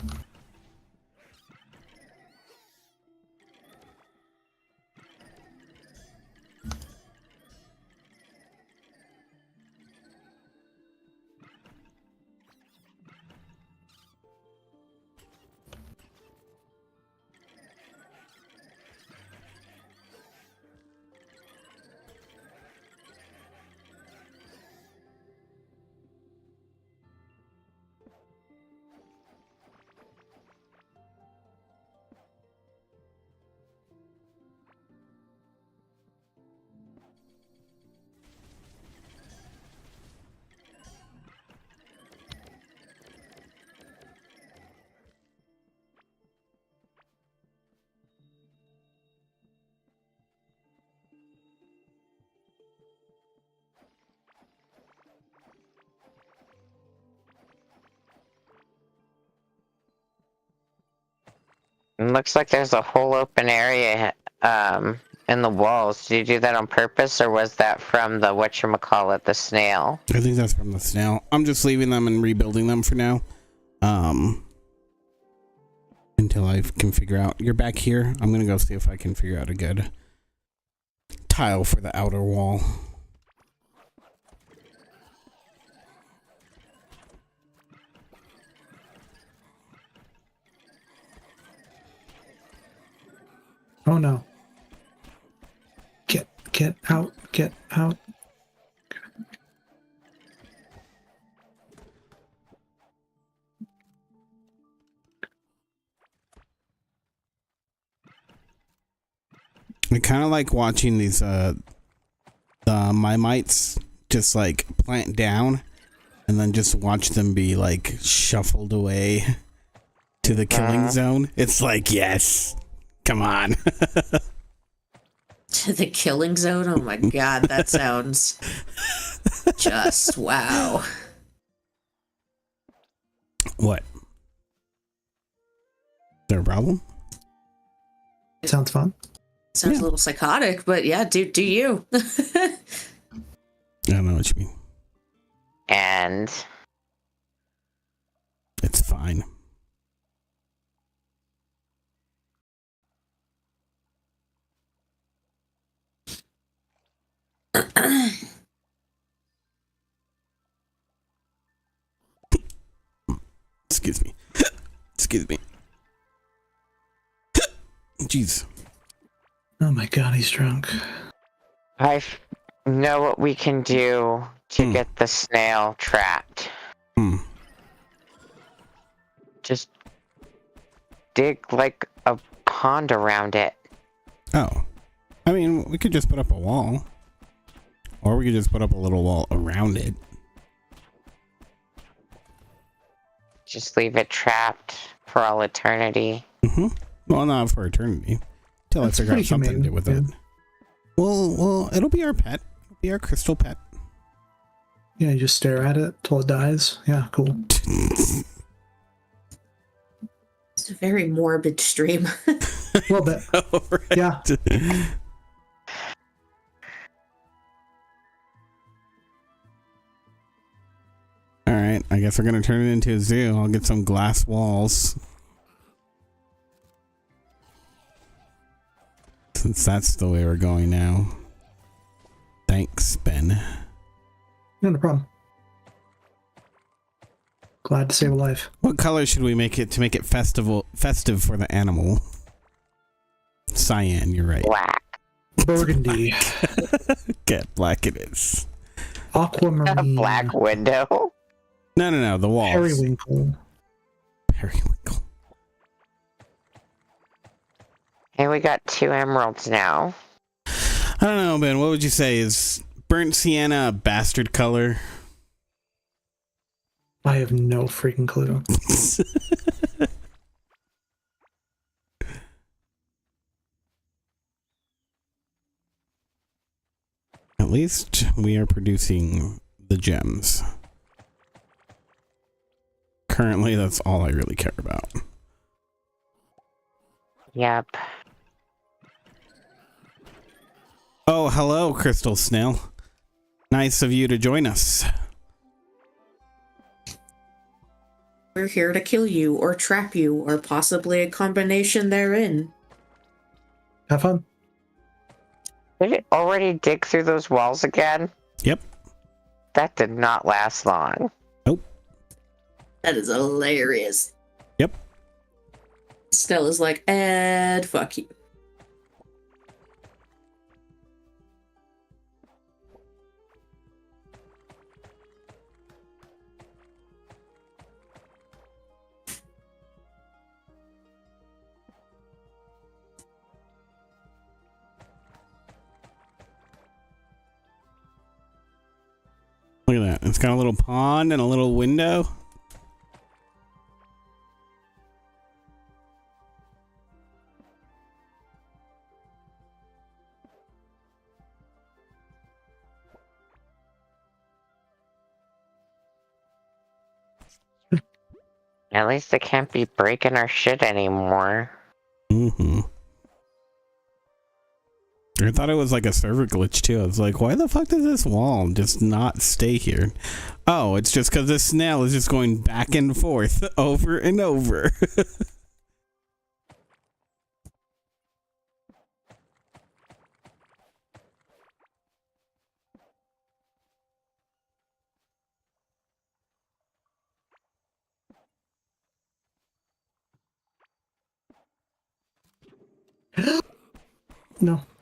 It looks like there's a whole open area in the walls. Did you do that on purpose, or was that from the whatchamacallit, the snail? I think that's from the snail. I'm just leaving them and rebuilding them for now. Until I can figure out. You're back here. I'm gonna go see if I can figure out a good tile for the outer wall. Oh no. Get out, get out. I kind of like watching these the Mimites just like plant down and then just watch them be like shuffled away to the killing zone. It's like, yes, come on. To the killing zone? Oh my god, that sounds just wow. What? Is there a problem? Sounds fun. Sounds Yeah. a little psychotic, but yeah, do you. I don't know what you mean. And It's fun. fine. Excuse me. Excuse me. Jeez. Oh my god, he's drunk. Know what we can do to get the snail trapped. Just dig like a pond around it. Oh. I mean, we could just put up a wall. Or we could just put up a little wall around it. Just leave it trapped for all eternity. Well, not for eternity. Till I That's figure out pretty something to humane, do with yeah. it. Well, it'll be our pet. It'll be our crystal pet. Yeah, you just stare at it till it dies. Yeah, cool. It's a very morbid stream. A little bit. Right. Yeah. All right, I guess we're gonna turn it into a zoo. I'll get some glass walls. Since that's the way we're going now. Thanks, Ben. No problem. Glad to save a life. What color should we make it to make it festive for the animal? Cyan, you're right. Black. Burgundy. Get black it is. A Aquamarine. black window. No, the walls. Periwinkle. Periwinkle. Hey, we got 2 emeralds now. I don't know, Ben. What would you say? Is burnt sienna a bastard color? I have no freaking clue. At least we are producing the gems. Currently, that's all I really care about. Yep. Oh, hello, Crystal Snail. Nice of you to join us. We're here to kill you or trap you or possibly a combination therein. Have fun. Did it already dig through those walls again? Yep. That did not last long. That is hilarious. Yep. Stella's like, and fuck you. Look at that. It's got a little pond and a little window. At least they can't be breaking our shit anymore. Mm-hmm. I thought it was like a server glitch too. I was like, why the fuck does this wall just not stay here? Oh, it's just because this snail is just going back and forth over and over.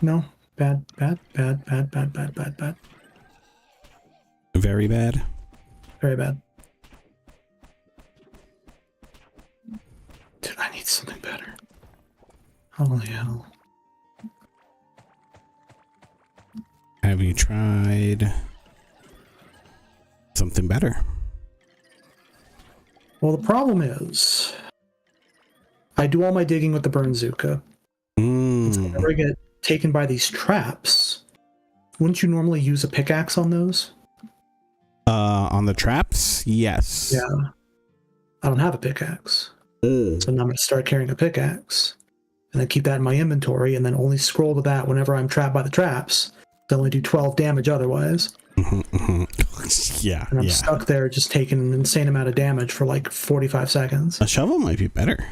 No. Bad. Very bad. Very bad. Dude, I need something better. Holy hell. Have you tried something better? Well, the problem is, I do all my digging with the Burnzooka. Whenever I get taken by these traps, wouldn't you normally use a pickaxe on those? On the traps? Yes. Yeah. I don't have a pickaxe. So now I'm going to start carrying a pickaxe and then keep that in my inventory and then only scroll to that whenever I'm trapped by the traps. They only do 12 damage otherwise. Yeah, and I'm yeah. stuck there just taking an insane amount of damage for like 45 seconds. A shovel might be better.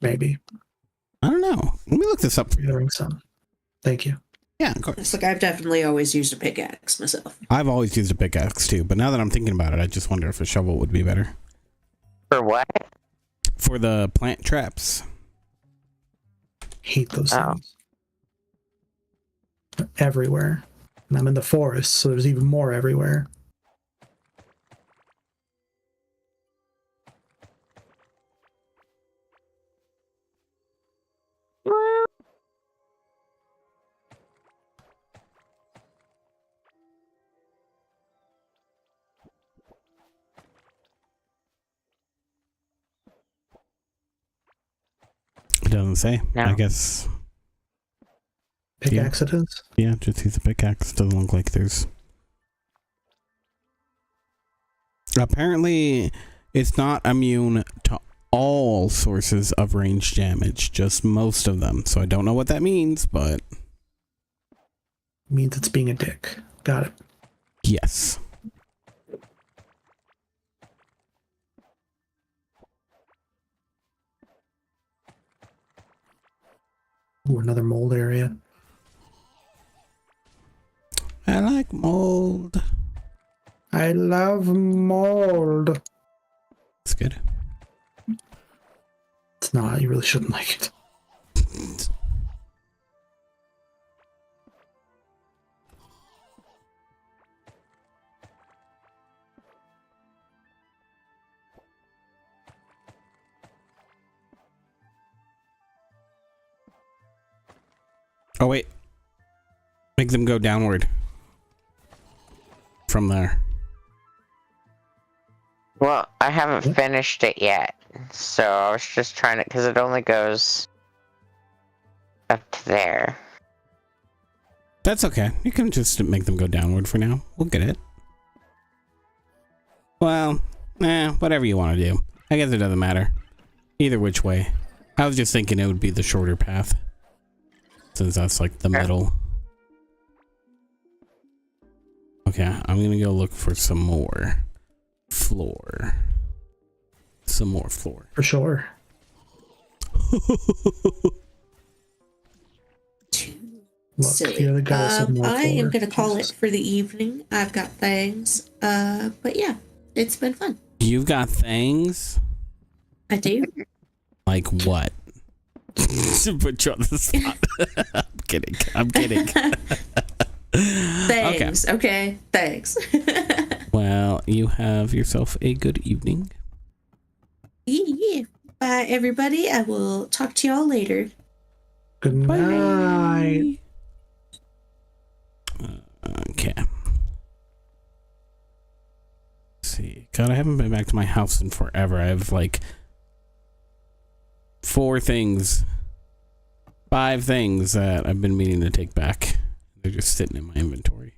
Maybe. I don't know. Let me look this up for you. Gathering some. Thank you. Yeah, of course. It's like I've definitely always used a pickaxe myself. I've always used a pickaxe too, but now that I'm thinking about it, I just wonder if a shovel would be better. For what? For the plant traps. Hate those Oh. things. They're everywhere. And I'm in the forest, so there's even more everywhere. It doesn't say. No. I guess. Pickaxe it is. Yeah, just use a pickaxe. Doesn't look like there's. Apparently, it's not immune to all sources of range damage, just most of them. So I don't know what that means, but Means it's being a dick. Got it. yes. Ooh, another mold area. I like mold. I love mold. It's good. It's not. You really shouldn't like it. Oh, wait. Make them go downward. From there. Well, I haven't finished it yet, so I was just trying to, because it only goes up to there. That's okay. You can just make them go downward for now. We'll get it. Well, whatever you want to do. I guess it doesn't matter. Either which way. I was just thinking it would be the shorter path. Since that's like the middle. Okay, I'm gonna go look for some more floor. Some more floor. For sure. Look, Silly. here the guy said more I am floor. going to call Jesus. it for the evening. I've got things. But yeah, it's been fun. You've got things? I do. Like what? To put you on the spot. I'm kidding. I'm kidding. Thanks. Okay. Thanks. Well, you have yourself a good evening. Yeah. Bye, everybody. I will talk to y'all later. Good night. Okay. Let's see. God, I haven't been back to my house in forever. I have like 5 things that I've been meaning to take back. They're just sitting in my inventory.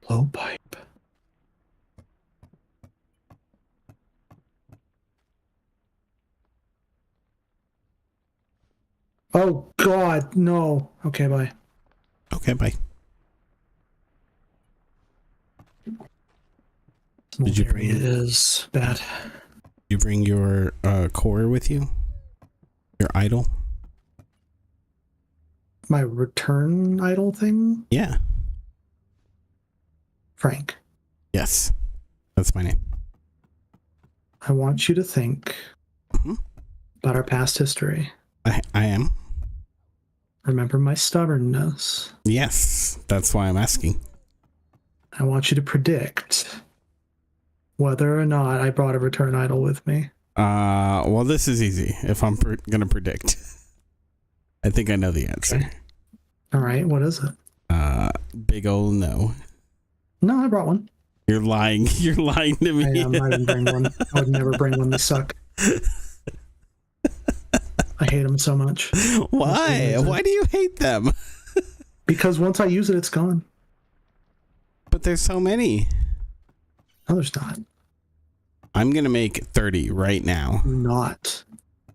Blowpipe. Oh God, no. Okay, bye. Okay, bye. Did you area bring- is bad. You bring your core with you? Your idol? My return idol thing? Yeah. Frank, Yes. That's my name. I want you to think Mhm. about our past history. I am. Remember my stubbornness. Yes. That's why I'm asking. I want you to predict whether or not I brought a return idol with me. Well, this is easy. If I'm gonna predict, I think I know the answer. Okay. All right, what is it? Big ol' no. No, I brought one. You're lying. You're lying to me. I didn't bring one. I would never bring one. They suck. I hate them so much. Why? Why do you hate them? Because once I use it, it's gone. But there's so many. No, there's not. I'm gonna make 30 right now. Not.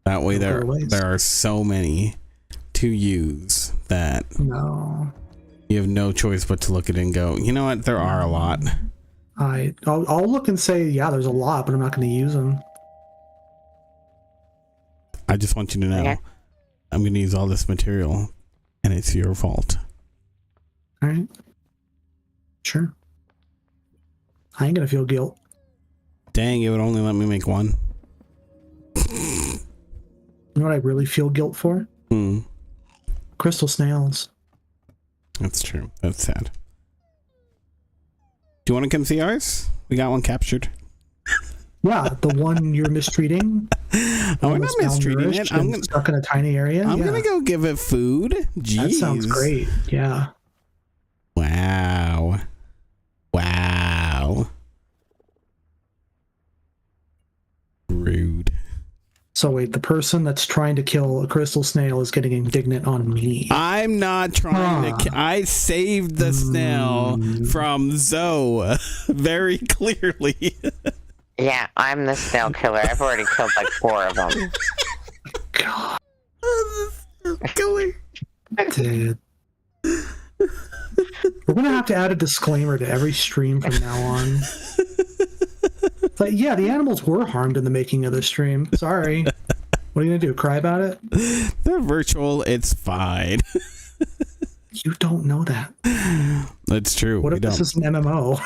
That way Don't go there to waste. there are so many to use that No. you have no choice but to look at it and go, you know what, there are a lot. I'll look and say, yeah, there's a lot, but I'm not going to use them. I just want you to know, Okay. I'm going to use all this material, and it's your fault. All right. Sure. I ain't going to feel guilt. Dang, it would only let me make one. You know what I really feel guilt for? Hmm. Crystal snails. That's true. That's sad. Do you want to come see ours? We got one captured. Yeah, the one you're mistreating. Oh, I'm not mistreating it. I'm gonna, stuck in a tiny area. I'm Yeah. gonna go give it food. Jeez. That sounds great. Yeah. Wow. Wow. Rude. So wait, the person that's trying to kill a crystal snail is getting indignant on me. I'm not trying Huh. to. I saved the snail from Zoe very clearly. Yeah, I'm the snail killer. I've already killed like 4 of them. God, Killer. dude. We're gonna have to add a disclaimer to every stream from now on. But yeah, the animals were harmed in the making of this stream. Sorry. What are you gonna do? Cry about it? They're virtual. It's fine. You don't know that. That's true. What we if this don't. is an MMO?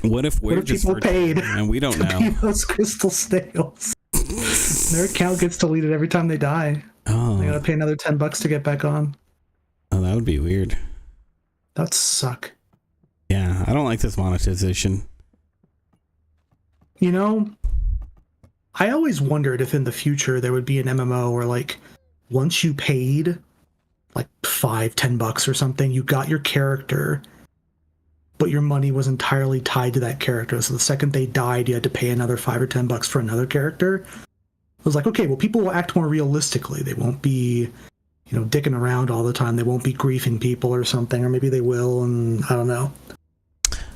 What if we're What if just people virtual paid and we don't to be know? those crystal snails? Their account gets deleted every time they die. They gotta Oh, pay another $10 to get back on. oh, that would be weird. That'd suck. Yeah, I don't like this monetization. You know, I always wondered if in the future there would be an MMO where, like, once you paid like $5-10 or something, you got your character, but your money was entirely tied to that character. So the second they died, you had to pay another $5 or $10 for another character. I was like, okay, well, people will act more realistically. They won't be, you know, dicking around all the time. They won't be griefing people or something, or maybe they will, and I don't know.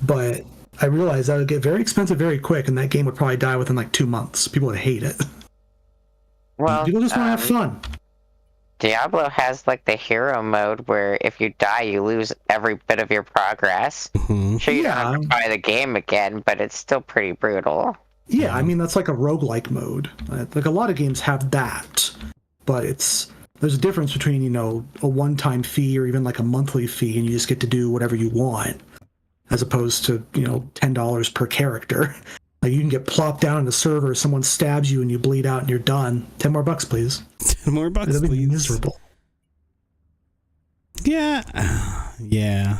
But I realized that would get very expensive very quick, and that game would probably die within like 2 months. People would hate it. Well, People just want to have fun. Diablo has like the hero mode where if you die, you lose every bit of your progress. Mhm. Sure, you don't have to Yeah. buy the game again, but it's still pretty brutal. Yeah, I mean, that's like a roguelike mode. Like a lot of games have that, but there's a difference between, you know, a one-time fee or even like a monthly fee, and you just get to do whatever you want, as opposed to, you know, $10 per character. Like you can get plopped down in a server, someone stabs you and you bleed out and you're done. $10 more, please. 10 more bucks, That'd be please. miserable. Yeah. Yeah.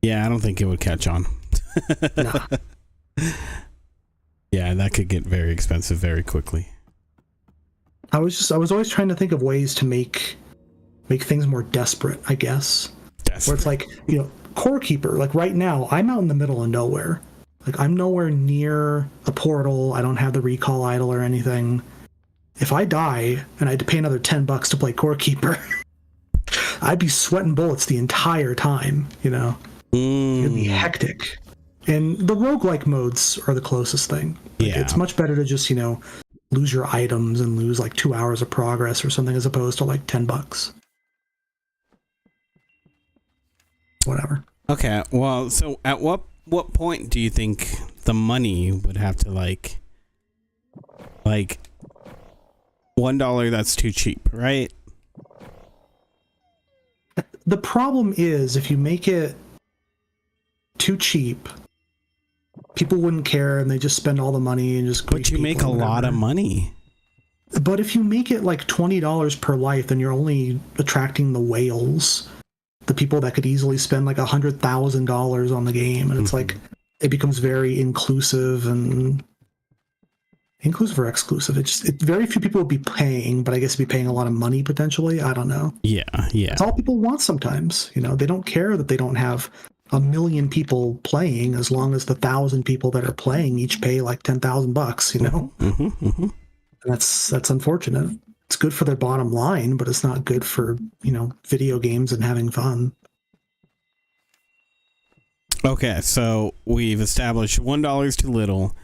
Yeah, I don't think it would catch on. Nah. Yeah, that could get very expensive very quickly. I was always trying to think of ways to make things more desperate, I guess. Where it's like, you know, Core Keeper, like right now, I'm out in the middle of nowhere. Like I'm nowhere near a portal. I don't have the recall idol or anything. If I die and I had to pay another $10 to play Core Keeper, I'd be sweating bullets the entire time, you know? It'd be hectic. And the roguelike modes are the closest thing. Like, Yeah. It's much better to just, you know, lose your items and lose like 2 hours of progress or something as opposed to like $10. Whatever. Okay, well, so at what point do you think the money would have to like $1 that's too cheap, right? The problem is if you make it too cheap, people wouldn't care and they just spend all the money and just But you make a lot of money. But if you make it like $20 per life, then you're only attracting the whales, the people that could easily spend like $100,000 on the game, and it's like it becomes very inclusive or exclusive. Very few people would be paying, but I guess be paying a lot of money potentially. I don't know. Yeah. It's all people want sometimes. You know, they don't care that they don't have 1 million people playing as long as the 1,000 people that are playing each pay like $10,000. You know, and that's unfortunate. It's good for their bottom line, but it's not good for, you know, video games and having fun. Okay, so we've established $1 too little,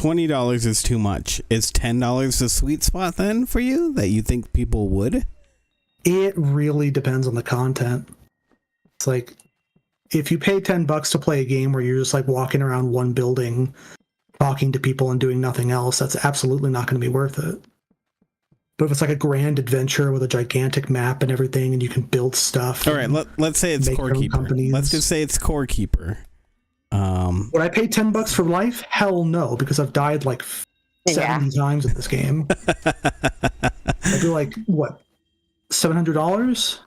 $20 is too much. Is $10 the sweet spot then for you that you think people would? It really depends on the content. It's like, if you pay $10 to play a game where you're just like walking around one building, talking to people and doing nothing else, that's absolutely not going to be worth it. But if it's like a grand adventure with a gigantic map and everything, and you can build stuff. All right, let's say it's make your Core own Keeper. companies. Let's just say it's Core Keeper. Would I pay $10 for life? Hell no, because I've died like 70 times in this game. I'd be like, what, $700?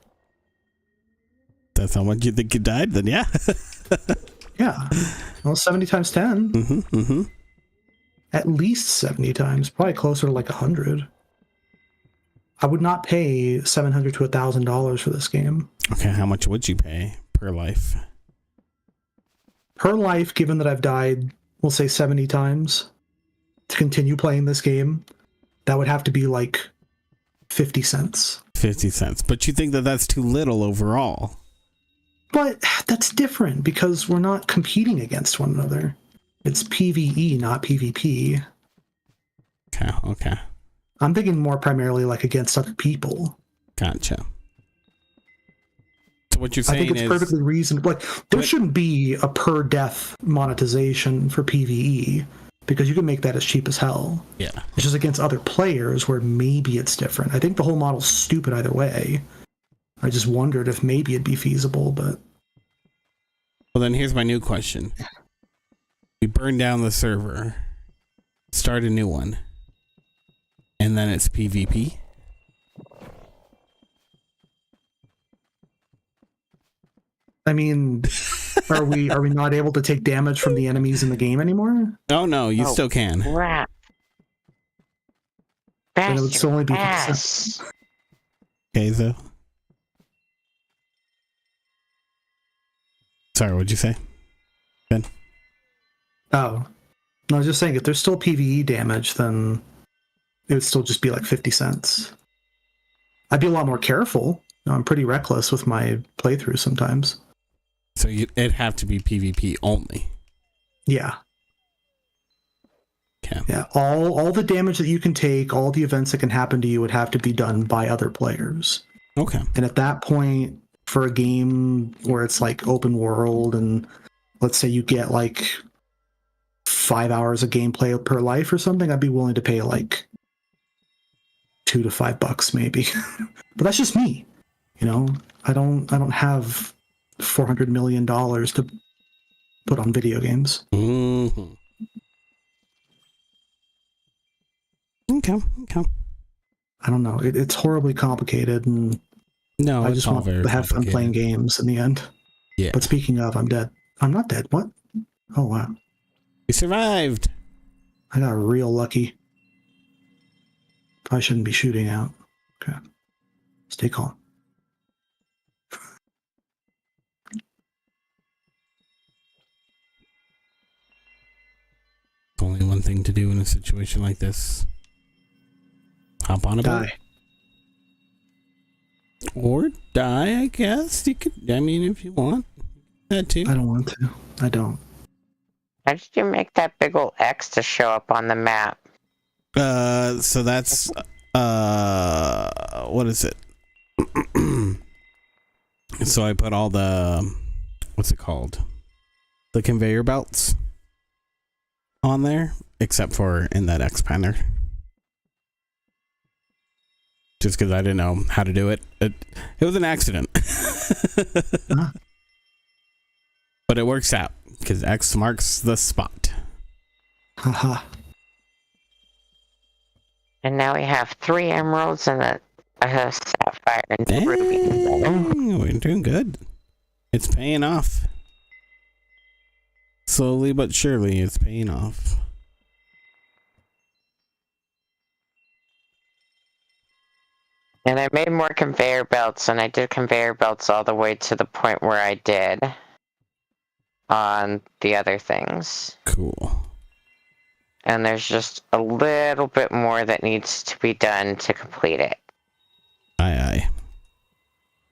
That's how much you think you died, then yeah. Yeah. Well, 70 times 10. Mm-hmm, mm-hmm. At least 70 times. Probably closer to like 100. I would not pay $700 to $1,000 for this game. Okay, how much would you pay per life? Per life, given that I've died, we'll say 70 times, to continue playing this game, that would have to be like 50 cents. 50 cents. But you think that that's too little overall? But that's different because we're not competing against one another. It's PvE, not PvP. Okay. I'm thinking more primarily like against other people. Gotcha. So what you're saying I think it's is perfectly reasonable. Like, there shouldn't be a per death monetization for PvE because you can make that as cheap as hell. Yeah. It's just against other players where maybe it's different. I think the whole model's stupid either way. I just wondered if maybe it'd be feasible, but... Well, then here's my new question. We burn down the server, start a new one, and then it's PvP? I mean, are we not able to take damage from the enemies in the game anymore? Oh, no, you still can. Crap. Then it would still only be Ass. Okay, so. Sorry, what'd you say? Ben? Oh. No, I was just saying, if there's still PvE damage, then it would still just be like 50 cents. I'd be a lot more careful. I'm pretty reckless with my playthrough sometimes. So it'd have to be PvP only. Yeah. Okay. Yeah. All the damage that you can take, all the events that can happen to you would have to be done by other players. Okay. And at that point, for a game where it's like open world and let's say you get like 5 hours of gameplay per life or something, I'd be willing to pay like $2 to $5 maybe. But that's just me. You know, I don't have $400 million to put on video games. Mm-hmm. Okay. I don't know. It's horribly complicated, and No, I it's just all want very to have fun complicated. playing games in the end. Yeah. But speaking of, I'm dead. I'm not dead. What? Oh, wow. You survived. I got real lucky. Probably shouldn't be shooting out. Okay. Stay calm. Only one thing to do in a situation like this. Hop on a boat. Die. Or die, I guess. You could, I mean, if you want. That too. I don't want to. I don't. How did you make that big old X to show up on the map? So that's, what is it? So I put all the, what's it called? The conveyor belts on there, except for in that expander. Just because I didn't know how to do it. It was an accident. Huh? But it works out, because X marks the spot. Haha. And now we have 3 emeralds and a sapphire and 2 rubies. Dang, we're doing good. It's paying off. Slowly but surely, it's paying off. And I made more conveyor belts, and I did conveyor belts all the way to the point where I did on the other things. Cool. And there's just a little bit more that needs to be done to complete it. Aye.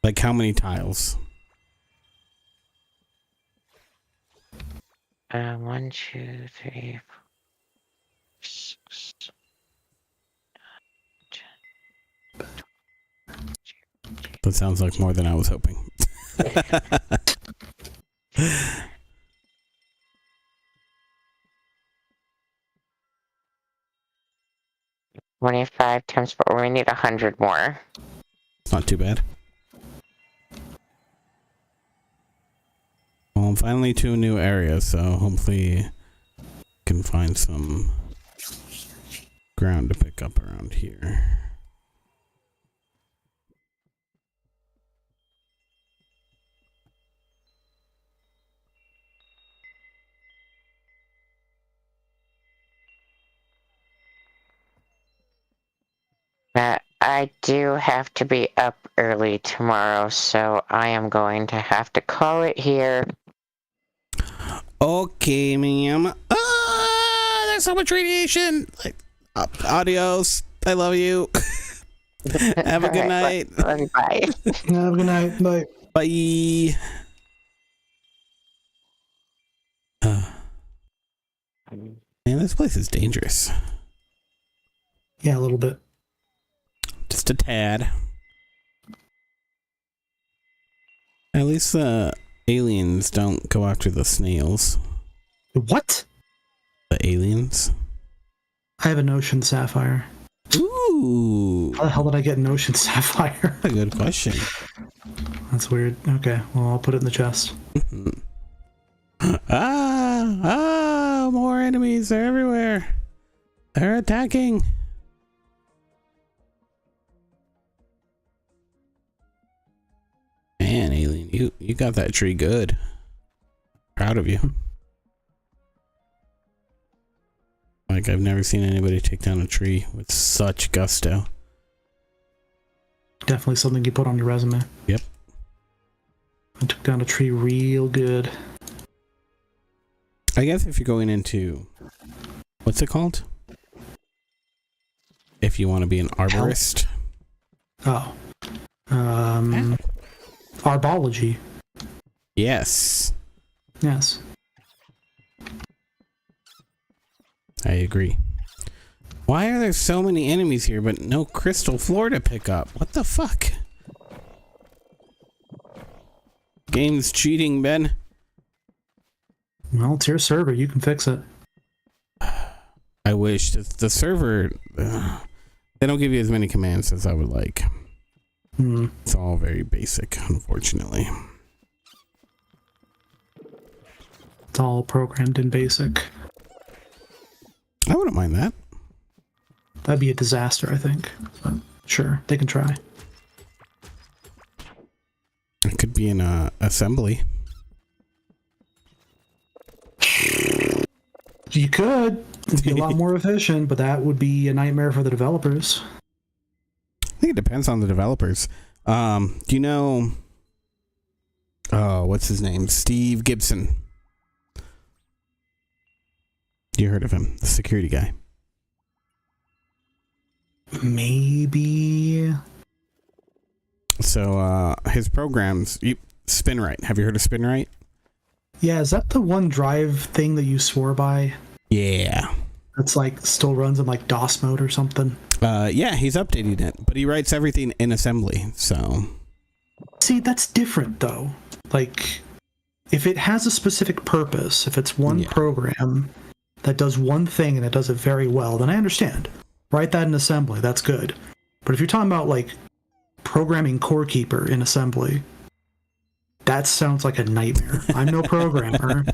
Like how many tiles? 1, 2, 3, That sounds like more than I was hoping. 25 times 4. We need 100 more. It's not too bad. Well, I'm finally to a new area, so hopefully can find some ground to pick up around here. I do have to be up early tomorrow, so I am going to have to call it here. Okay, ma'am. Ah, there's so much radiation. Like, adios. I love you. Have a good night. Bye. Have a good night. Bye. Bye. Man, this place is dangerous. Yeah, a little bit. Just a tad. At least the aliens don't go after the snails. What? The aliens? I have an ocean sapphire. Ooh. How the hell did I get an ocean sapphire? That's a good question. That's weird. Okay, well, I'll put it in the chest. More enemies. They're everywhere. They're attacking. Man, alien, you got that tree good. Proud of you. Like, I've never seen anybody take down a tree with such gusto. Definitely something you put on your resume. Yep. I took down a tree real good. I guess if you're going into... What's it called? If you want to be an arborist. Oh. Arbology. Yes. Yes. I agree. Why are there so many enemies here but no crystal floor to pick up? What the fuck? Game's cheating, Ben. Well, it's your server. You can fix it. I wish. The server... they don't give you as many commands as I would like. It's all very basic, unfortunately. It's all programmed in BASIC. I wouldn't mind that. That'd be a disaster, I think. But sure, they can try. It could be an assembly. You could. It'd be a lot more efficient, but that would be a nightmare for the developers. I think it depends on the developers. Do you know... what's his name? Steve Gibson. You heard of him, the security guy. Maybe. So, his programs... SpinRite. Have you heard of SpinRite? Yeah, is that the OneDrive thing that you swore by? Yeah. That's like still runs in like DOS mode or something? Yeah, he's updating it, but he writes everything in assembly, so... See, that's different though. Like, if it has a specific purpose, if it's one program that does one thing and it does it very well, then I understand. Write that in assembly, that's good. But if you're talking about like programming Core Keeper in assembly, that sounds like a nightmare. I'm no programmer.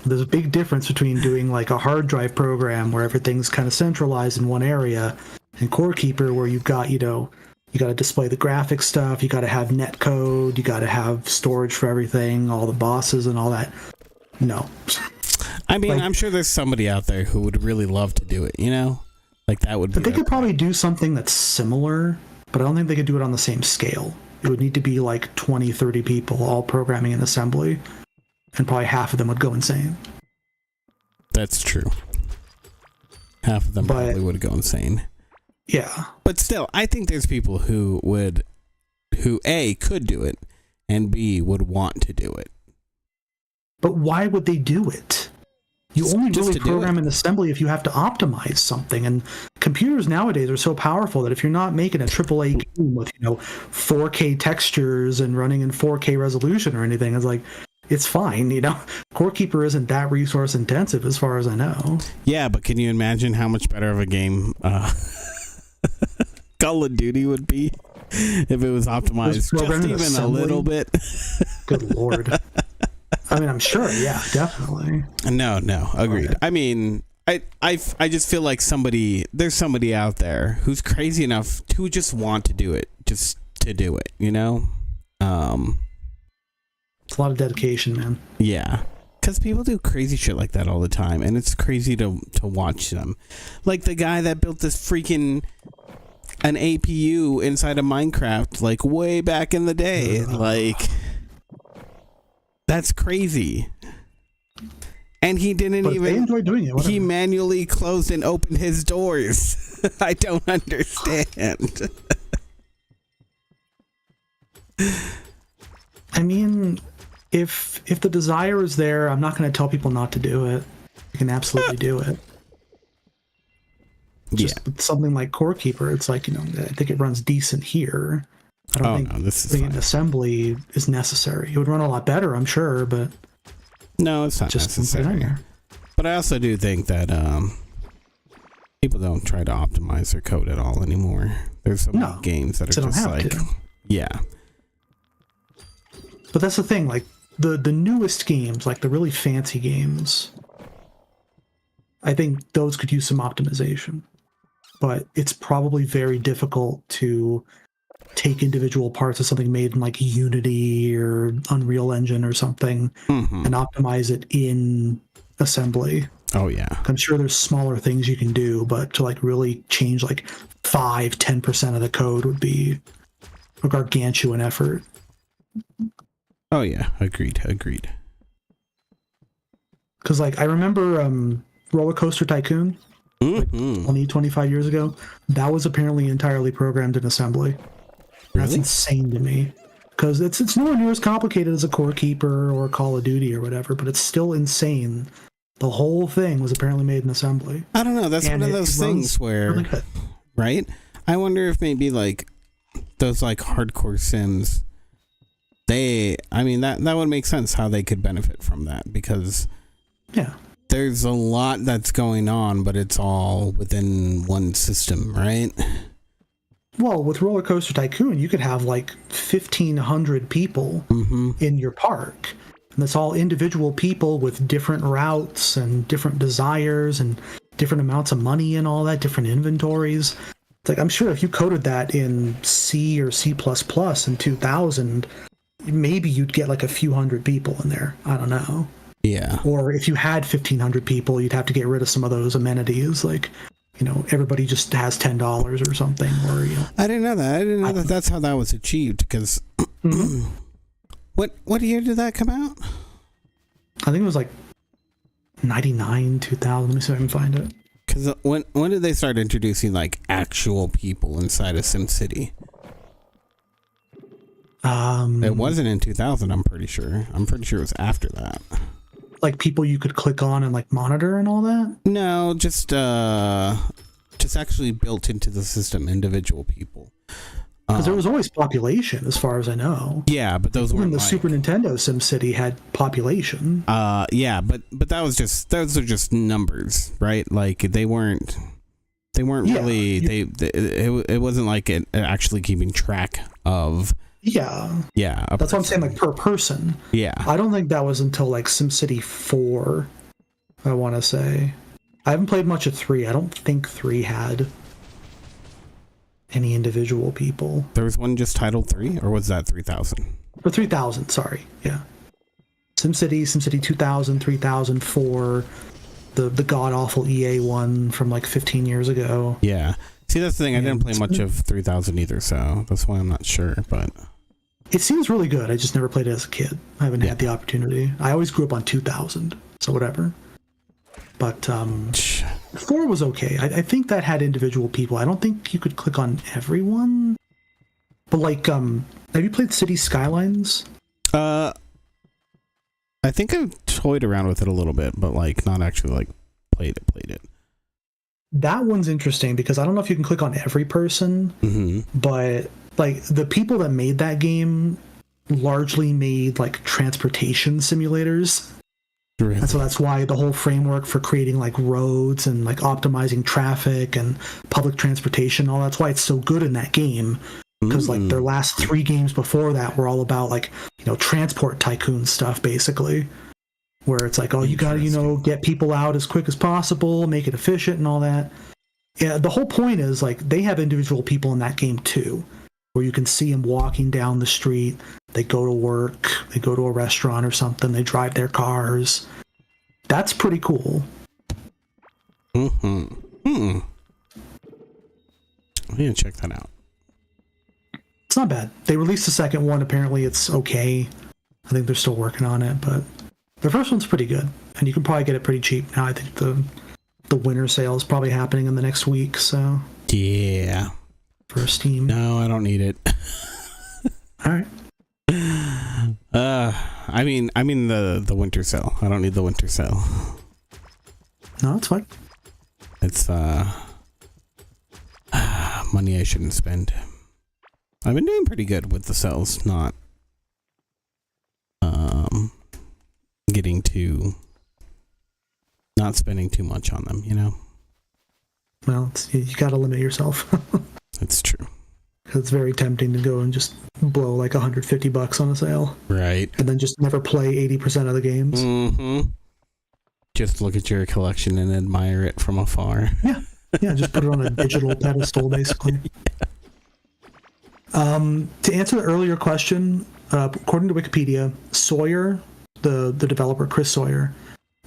There's a big difference between doing like a hard drive program where everything's kind of centralized in one area and Core Keeper where you've got, you know, you got to display the graphics stuff, you got to have net code, you got to have storage for everything, all the bosses and all that. No. I mean, like, I'm sure there's somebody out there who would really love to do it, you know? Like, that would be... But they could probably do something that's similar, but I don't think they could do it on the same scale. It would need to be like 20, 30 people all programming in assembly, and probably half of them would go insane. That's true. Half of them probably would go insane. Yeah. But still, I think there's people who would... who, A, could do it, and B, would want to do it. But why would they do it? You only Just really to do program it. an assembly if you have to optimize something, and computers nowadays are so powerful that if you're not making a AAA game with 4K textures and running in 4K resolution or anything, it's fine. Core Keeper isn't that resource intensive as far as I know. Yeah, but can you imagine how much better of a game Call of Duty would be if it was optimized just even a little bit? Good lord. I mean, I'm sure. Yeah, definitely. No, agreed. I mean, I just feel like there's somebody out there who's crazy enough to just want to do it, just to do it, It's a lot of dedication, man. Yeah. Because people do crazy shit like that all the time, and it's crazy to watch them. Like the guy that built this freaking an APU inside of Minecraft, like way back in the day. That's crazy. And he didn't But even. they enjoy doing it. He Whatever. manually closed and opened his doors. I don't understand. I mean, if the desire is there, I'm not going to tell people not to do it. You can absolutely do it. Just with something like Core Keeper, it's I think it runs decent here. I don't think this is putting fine. an assembly is necessary. It would run a lot better, I'm sure, but No, it's not just necessary. But I also do think that people don't try to optimize their code at all anymore. There's so many games that are they don't just have to. yeah. But that's the thing, the newest games, the really fancy games, I think those could use some optimization. But it's probably very difficult to take individual parts of something made in Unity or Unreal Engine or something and optimize it in assembly. Oh yeah. I'm sure there's smaller things you can do, but to really change 5-10% of the code would be a gargantuan effort. Oh yeah, agreed. Because I remember Roller Coaster Tycoon 25 years ago. That was apparently entirely programmed in assembly. That's Really? insane to me. Because it's nowhere near as complicated as a Core Keeper or Call of Duty or whatever, but it's still insane. The whole thing was apparently made in assembly. I don't know. That's And one of it those runs things where, really good. right? I wonder if maybe those hardcore sims. That would make sense how they could benefit from that, because Yeah. there's a lot that's going on, but it's all within one system, right? Well, with Roller Coaster Tycoon, you could have 1,500 people in your park. And that's all individual people with different routes and different desires and different amounts of money and all that, different inventories. It's I'm sure if you coded that in C or C++ in 2000, maybe you'd get a few hundred people in there. I don't know. Yeah. Or if you had 1,500 people, you'd have to get rid of some of those amenities, everybody just has $10 or something, or I didn't know that. I didn't know that that's how that was achieved, because what year did that come out? I think it was 99, 2000. Let me see if I can find it. Because when did they start introducing actual people inside of SimCity? It wasn't in 2000. I'm pretty sure. It was after that. People you could click on and monitor and all that. No, just actually built into the system, individual people. Because there was always population, as far as I know. Yeah, but those Even weren't the Super Nintendo SimCity had population. Yeah, but those are just numbers, right? They weren't really it wasn't it actually keeping track of. Yeah. That's what I'm saying, per person. Yeah. I don't think that was until SimCity 4, I want to say. I haven't played much of 3. I don't think 3 had any individual people. There was one just titled 3, or was that 3000? Or 3000, sorry. Yeah. SimCity 2000, 3000, 4, the god-awful EA one from 15 years ago. Yeah. See, that's the thing. I didn't play much of 3000 either, so that's why I'm not sure, but... It seems really good. I just never played it as a kid. I haven't had the opportunity. I always grew up on 2000, so whatever. But 4 was okay. I think that had individual people. I don't think you could click on everyone. But have you played City Skylines? I think I've toyed around with it a little bit, but not actually played it. That one's interesting because I don't know if you can click on every person, but like the people that made that game largely made like transportation simulators. Really? And so that's why the whole framework for creating like roads and like optimizing traffic and public transportation, all that's why it's so good in that game. Because like their last 3 games before that were all about like, transport tycoon stuff basically. Where it's like, oh, you got to, get people out as quick as possible, make it efficient and all that. Yeah, the whole point is like they have individual people in that game too, where you can see them walking down the street. They go to work, they go to a restaurant or something, they drive their cars. That's pretty cool. I'm going to check that out. It's not bad. They released the second one. Apparently it's okay. I think they're still working on it, but the first one's pretty good. And you can probably get it pretty cheap now. I think the winter sale is probably happening in the next week, so. Yeah. For Steam. No, I don't need it. All right. I mean the winter sale. I don't need the winter sale. No, that's fine. It's money I shouldn't spend. I've been doing pretty good with the sales, not not spending too much on them, Well, you got to limit yourself. That's true. It's very tempting to go and just blow like $150 on a sale. Right. And then just never play 80% of the games. Just look at your collection and admire it from afar. Yeah, just put it on a digital pedestal, basically. To answer the earlier question, according to Wikipedia, Sawyer, the developer Chris Sawyer,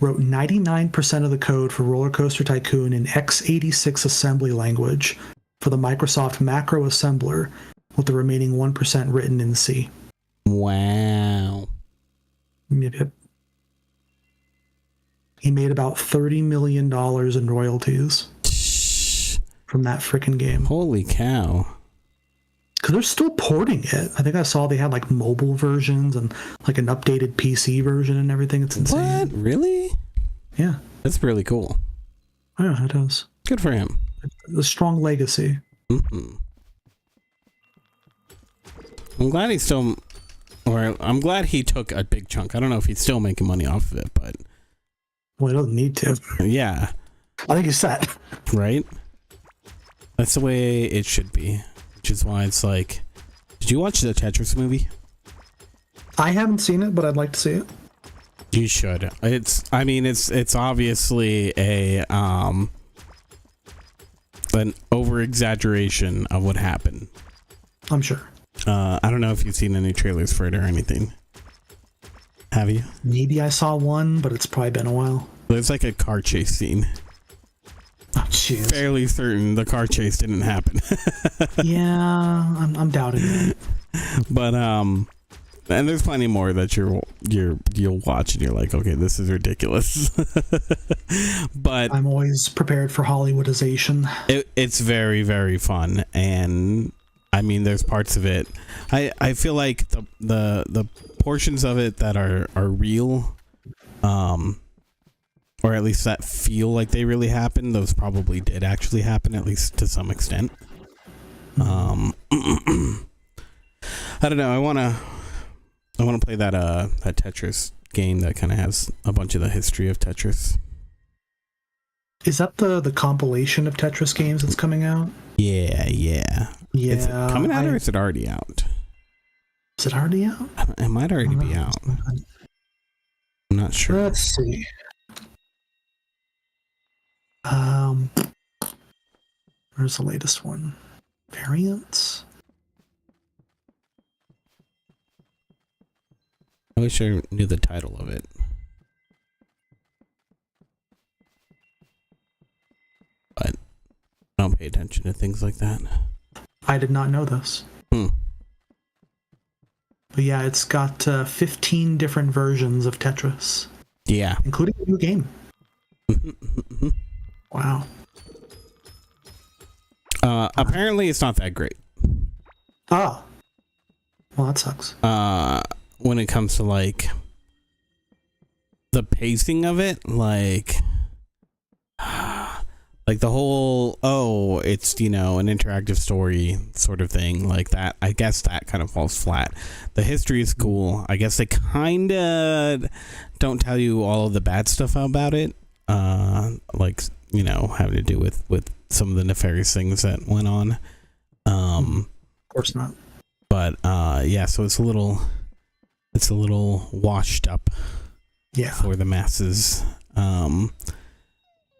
wrote 99% of the code for Roller Coaster Tycoon in x86 assembly language for the Microsoft Macro Assembler, with the remaining 1% written in C. Wow. Yep. He made about $30 million in royalties from that freaking game. Holy cow. Because they're still porting it. I think I saw they had like mobile versions and like an updated PC version and everything. It's insane. What? Really? Yeah. That's really cool. Yeah, it is. Good for him. A strong legacy. I'm glad I'm glad he took a big chunk. I don't know if he's still making money off of it, but Well, he doesn't need to. yeah. I think he's set. Right? That's the way it should be. Which is why it's like, did you watch the Tetris movie? I haven't seen it, but I'd like to see it. You should. It's obviously an over exaggeration of what happened. I'm sure. I don't know if you've seen any trailers for it or anything. Have you? Maybe I saw one, but it's probably been a while. There's like a car chase scene. Oh, jeez. Fairly certain the car chase didn't happen. Yeah, I'm doubting it. But and there's plenty more that you'll watch and you're like, okay, this is ridiculous. But I'm always prepared for Hollywoodization. it's very, very fun, and I mean, there's parts of it. I feel like the portions of it that are real, or at least that feel like they really happened, those probably did actually happen, at least to some extent. I don't know. I wanna play that Tetris game that kind of has a bunch of the history of Tetris. Is that the compilation of Tetris games that's coming out? Yeah. Yeah. Is it coming out or is it already out? Is it already out? It might already be out. I'm not sure. Let's see. Where's the latest one? Variants? I wish I knew the title of it. But I don't pay attention to things like that. I did not know this. But yeah, it's got 15 different versions of Tetris. Yeah. Including a new game. Wow. Apparently it's not that great. Oh. Well, that sucks. When it comes to like the pacing of it, like Like the whole, oh, it's, you know, an interactive story sort of thing like that. I guess that kind of falls flat. The history is cool. I guess they kind of don't tell you all of the bad stuff about it. Like, you know, having to do with some of the nefarious things that went on. Of course not. But yeah, so it's a little washed up for the masses.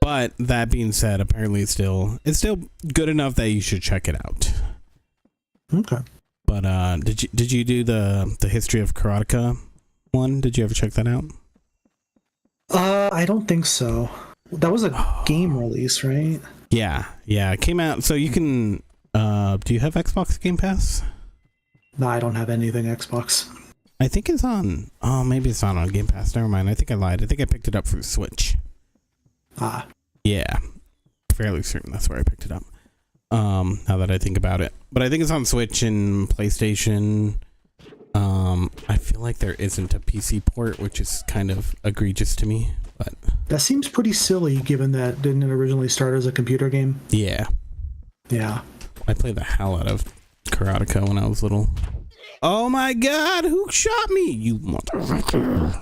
But that being said, apparently it's still good enough that you should check it out. Okay. But did you do the history of Karateka one? Did you ever check that out? I don't think so. That was a game release, right? Yeah, it came out. So you can. Do you have Xbox Game Pass? No, I don't have anything Xbox. I think it's on. Oh, maybe it's not on Game Pass. Never mind. I think I lied. I think I picked it up for Switch. Ah. Yeah, fairly certain that's where I picked it up. Now that I think about it, but I think it's on Switch and PlayStation. I feel like there isn't a PC port, which is kind of egregious to me. But that seems pretty silly, given that didn't it originally start as a computer game? Yeah. I played the hell out of Karateka when I was little. Oh my God! Who shot me? You motherfucker!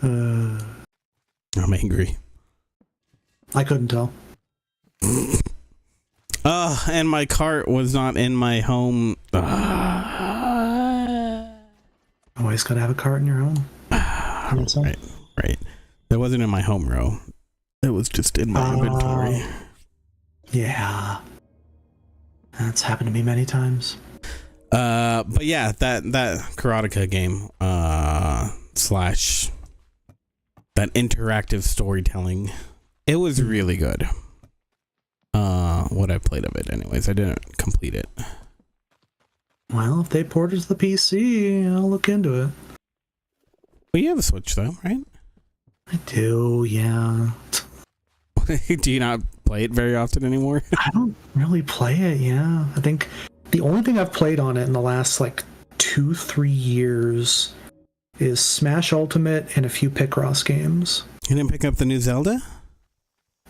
I'm angry. I couldn't tell. And my cart was not in my home. Always gotta have a cart in your home. Right. That wasn't in my home row. It was just in my inventory. Yeah. That's happened to me many times. But yeah, that Karateka game, / that interactive storytelling, it was really good. What I played of it anyways. I didn't complete it. Well, if they port it to the PC, I'll look into it. Well, you have a Switch though, right? I do, yeah. Do you not play it very often anymore? I don't really play it, yeah. I think the only thing I've played on it in the last, 2-3 years is Smash Ultimate and a few Picross games. You didn't pick up the new Zelda?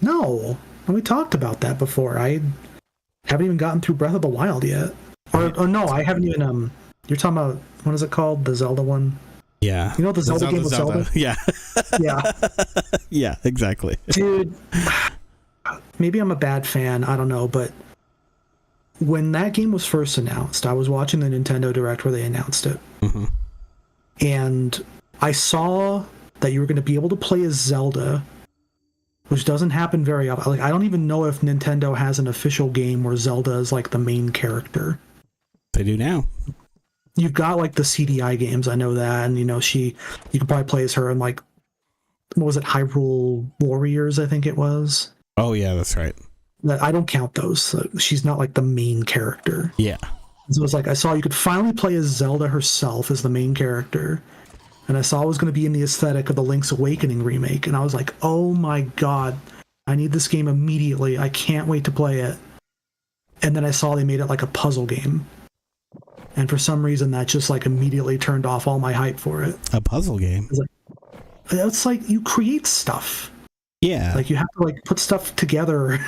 No. We talked about that before. I haven't even gotten through Breath of the Wild yet. Or no, I haven't even, you're talking about, what is it called? The Zelda one? Yeah. You know the Zelda game with Zelda? Yeah. Yeah. Yeah, exactly. Dude, maybe I'm a bad fan, I don't know, but when that game was first announced, I was watching the Nintendo Direct where they announced it. Mm-hmm. And I saw that you were going to be able to play as Zelda, which doesn't happen very often. I don't even know if Nintendo has an official game where Zelda is the main character. They do now. You've got the CDI games, I know that, and you can probably play as her in what was it, Hyrule Warriors, I think it was. Oh yeah, that's right. I don't count those. So she's not the main character. Yeah. So it's I saw you could finally play as Zelda herself as the main character. And I saw it was going to be in the aesthetic of the Link's Awakening remake. And I was like, oh my God, I need this game immediately. I can't wait to play it. And then I saw they made it a puzzle game. And for some reason, that just immediately turned off all my hype for it. A puzzle game? It's you create stuff. Yeah. You have to put stuff together,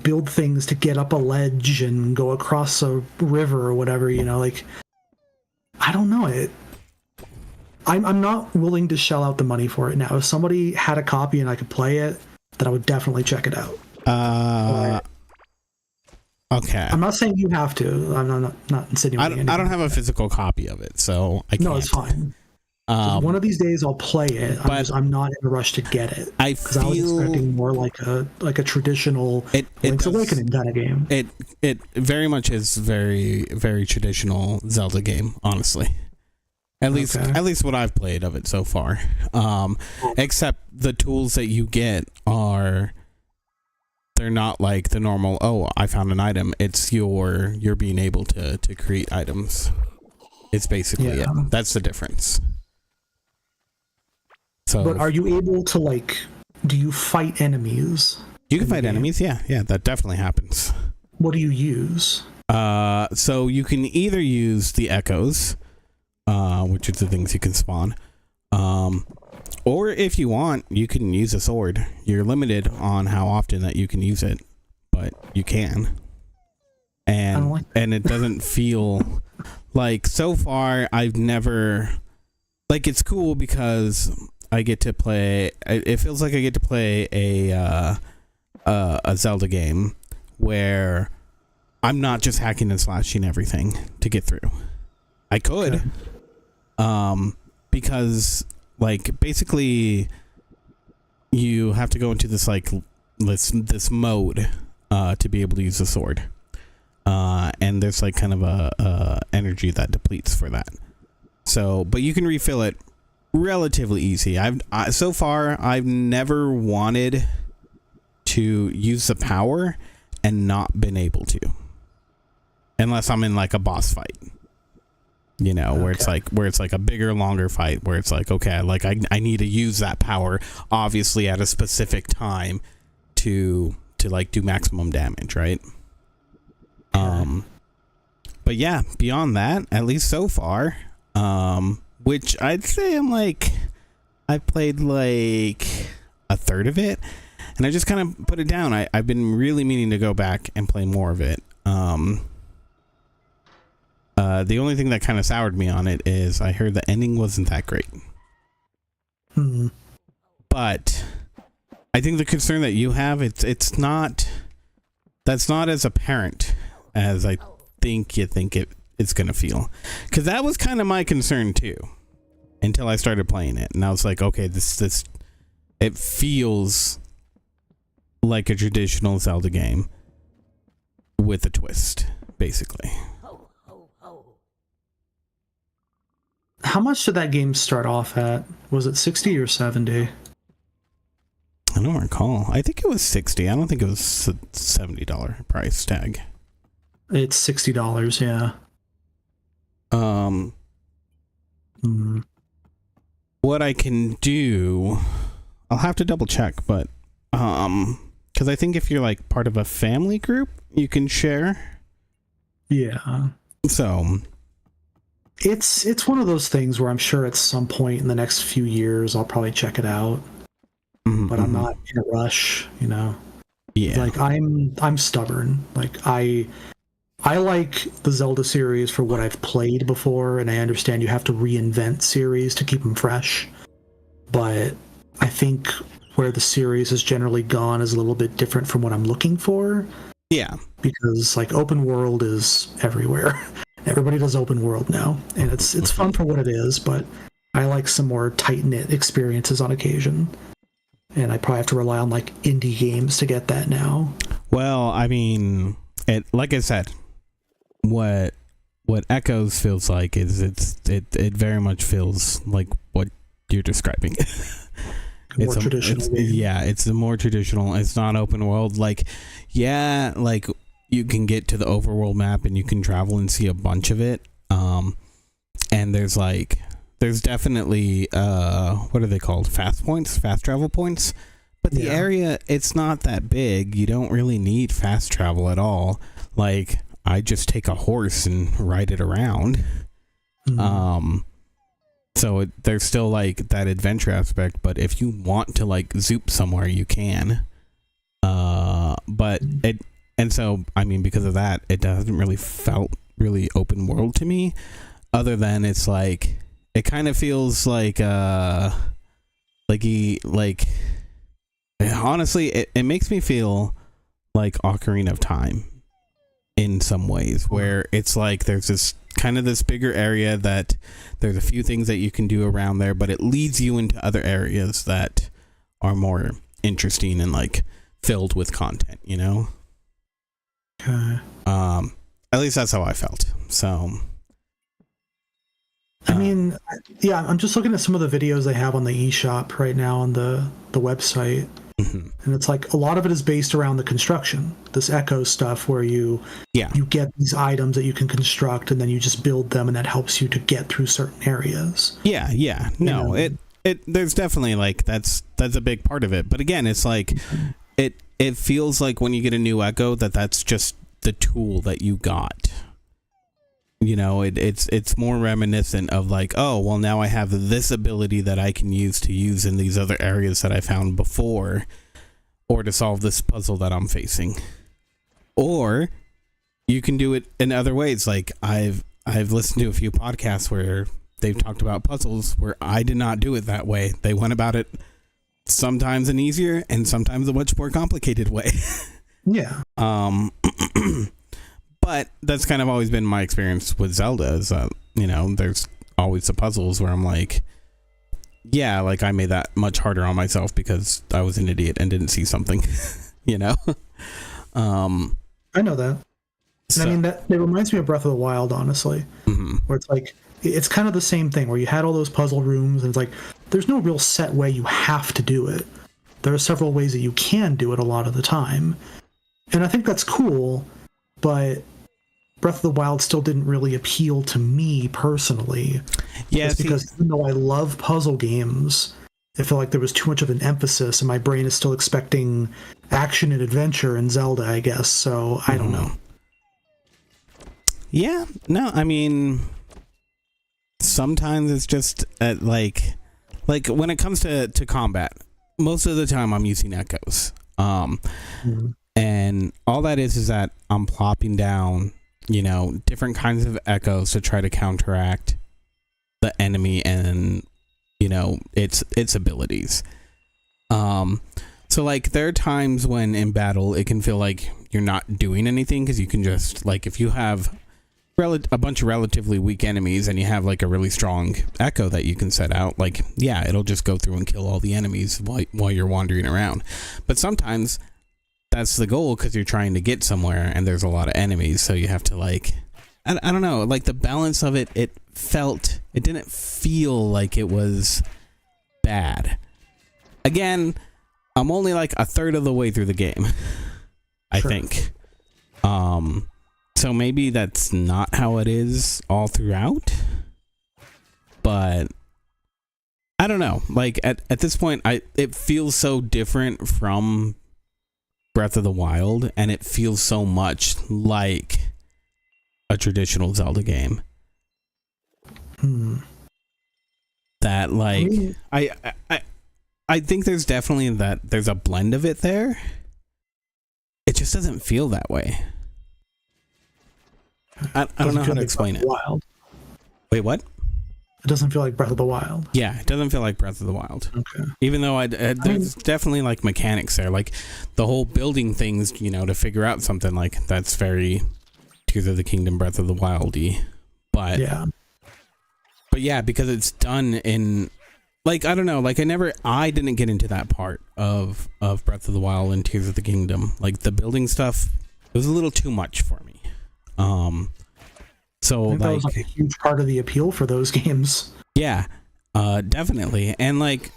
build things to get up a ledge and go across a river or whatever, I don't know it. I'm not willing to shell out the money for it now. If somebody had a copy and I could play it, then I would definitely check it out. Okay. I'm not saying you have to. I'm not insinuating anything. I don't have a physical copy of it, so I can't. No, it's fine. One of these days I'll play it. I'm not in a rush to get it. Because I was expecting more like a traditional Link's Awakening kind of game. It very much is very, very traditional Zelda game, honestly. At least what I've played of it so far. Except the tools that you get they're not like the normal, oh, I found an item. It's you're being able to create items. It's basically it. That's the difference. So, but are you able to do you fight enemies? You can fight enemies, yeah, that definitely happens. What do you use? So you can either use the echoes, which are the things you can spawn, Or if you want, you can use a sword. You're limited on how often that you can use it, but you can. And it doesn't feel like, so far I've never, like, it's cool because I get to play, it feels like I get to play a Zelda game where I'm not just hacking and slashing everything to get through. I could, because, like, basically you have to go into this, like, this mode to be able to use the sword, and there's like kind of a energy that depletes for that. So, but you can refill it relatively easy. So far I've never wanted to use the power and not been able to, unless I'm in like a boss fight, you know, where it's like a bigger, longer fight where it's like, okay, like I need to use that power obviously at a specific time to like do maximum damage, right? But yeah, beyond that, at least so far, which I'd say I played like a third of it, and I just kind of put it down. I've been really meaning to go back and play more of it. The only thing that kind of soured me on it is I heard the ending wasn't that great. But I think the concern that you have, that's not as apparent as I think it's gonna feel, because that was kind of my concern too, until I started playing it, and I was like, okay, this it feels like a traditional Zelda game with a twist, basically. How much did that game start off at? Was it 60 or 70? I don't recall. I think it was 60. I don't think it was a $70 price tag. It's $60, yeah. What I can do, I'll have to double check, but because I think if you're like part of a family group, you can share. Yeah. So it's one of those things where I'm sure at some point in the next few years I'll probably check it out. But I'm not in a rush, you know. Yeah. Like I'm stubborn. Like I like the Zelda series for what I've played before, and I understand you have to reinvent series to keep them fresh. But I think where the series has generally gone is a little bit different from what I'm looking for. Yeah. Because like open world is everywhere. Everybody does open world now, and it's fun for what it is, but I like some more tight-knit experiences on occasion. And I probably have to rely on like indie games to get that now. Well, I mean, like I said, what Echoes feels like is it very much feels like what you're describing. More traditional game. Yeah, it's a more traditional. It's not open world. Like, yeah, like you can get to the overworld map and you can travel and see a bunch of it. And there's definitely what are they called? Fast travel points. But the area, it's not that big. You don't really need fast travel at all. Like, I just take a horse and ride it around. So there's still like that adventure aspect, but if you want to like zoop somewhere, you can. And so I mean, because of that, it doesn't really felt really open world to me, other than it's like it kind of feels like honestly, it makes me feel like Ocarina of Time in some ways, where it's like there's this kind of this bigger area that there's a few things that you can do around there, but it leads you into other areas that are more interesting and like filled with content, you know? Okay. At least that's how I felt. So I mean, yeah, I'm just looking at some of the videos they have on the eShop right now on the website. And it's like a lot of it is based around the construction, this Echo stuff where you get these items that you can construct and then you just build them, and that helps you to get through certain areas. Yeah. No, it there's definitely like that's a big part of it. But again, it's like it feels like when you get a new Echo that's just the tool that you got. it's more reminiscent of like, oh well, now I have this ability that I can use in these other areas that I found before, or to solve this puzzle that I'm facing. Or you can do it in other ways. Like I've listened to a few podcasts where they've talked about puzzles where I did not do it that way. They went about it sometimes an easier and sometimes a much more complicated way. Yeah. But that's kind of always been my experience with Zelda is that, there's always the puzzles where I'm like, yeah, like I made that much harder on myself because I was an idiot and didn't see something, I know that. And I mean, that it reminds me of Breath of the Wild, honestly, where it's like, it's kind of the same thing where you had all those puzzle rooms and it's like, there's no real set way you have to do it. There are several ways that you can do it a lot of the time. And I think that's cool, but Breath of the Wild still didn't really appeal to me personally. Yeah, because even though I love puzzle games, I feel like there was too much of an emphasis and my brain is still expecting action and adventure in Zelda, I guess. So I don't know. Yeah, no, I mean, sometimes it's just like when it comes to combat, most of the time I'm using echoes. And all that is that I'm plopping down, different kinds of echoes to try to counteract the enemy and, its abilities. So like there are times when in battle it can feel like you're not doing anything because you can just like, if you have a bunch of relatively weak enemies and you have like a really strong echo that you can set out, like, yeah, it'll just go through and kill all the enemies while you're wandering around. But sometimes that's the goal because you're trying to get somewhere and there's a lot of enemies, so you have to like, I don't know, like the balance of it didn't feel like it was bad. Again, I'm only like a third of the way through the game, I think. So maybe that's not how it is all throughout, but I don't know. Like at this point, it feels so different from Breath of the Wild, and it feels so much like a traditional Zelda game. That like I think there's definitely there's a blend of it there. It just doesn't feel that way. I don't know how to explain it. Wild. Wait, what? It doesn't feel like Breath of the Wild. Yeah, it doesn't feel like Breath of the Wild. Okay. Even though there's definitely like mechanics there, like the whole building things, to figure out something, like that's very Tears of the Kingdom, Breath of the Wildy. But yeah, because it's done in like, I don't know, like I didn't get into that part of Breath of the Wild and Tears of the Kingdom. Like the building stuff, it was a little too much for me. So that was like a huge part of the appeal for those games. Yeah, definitely. And like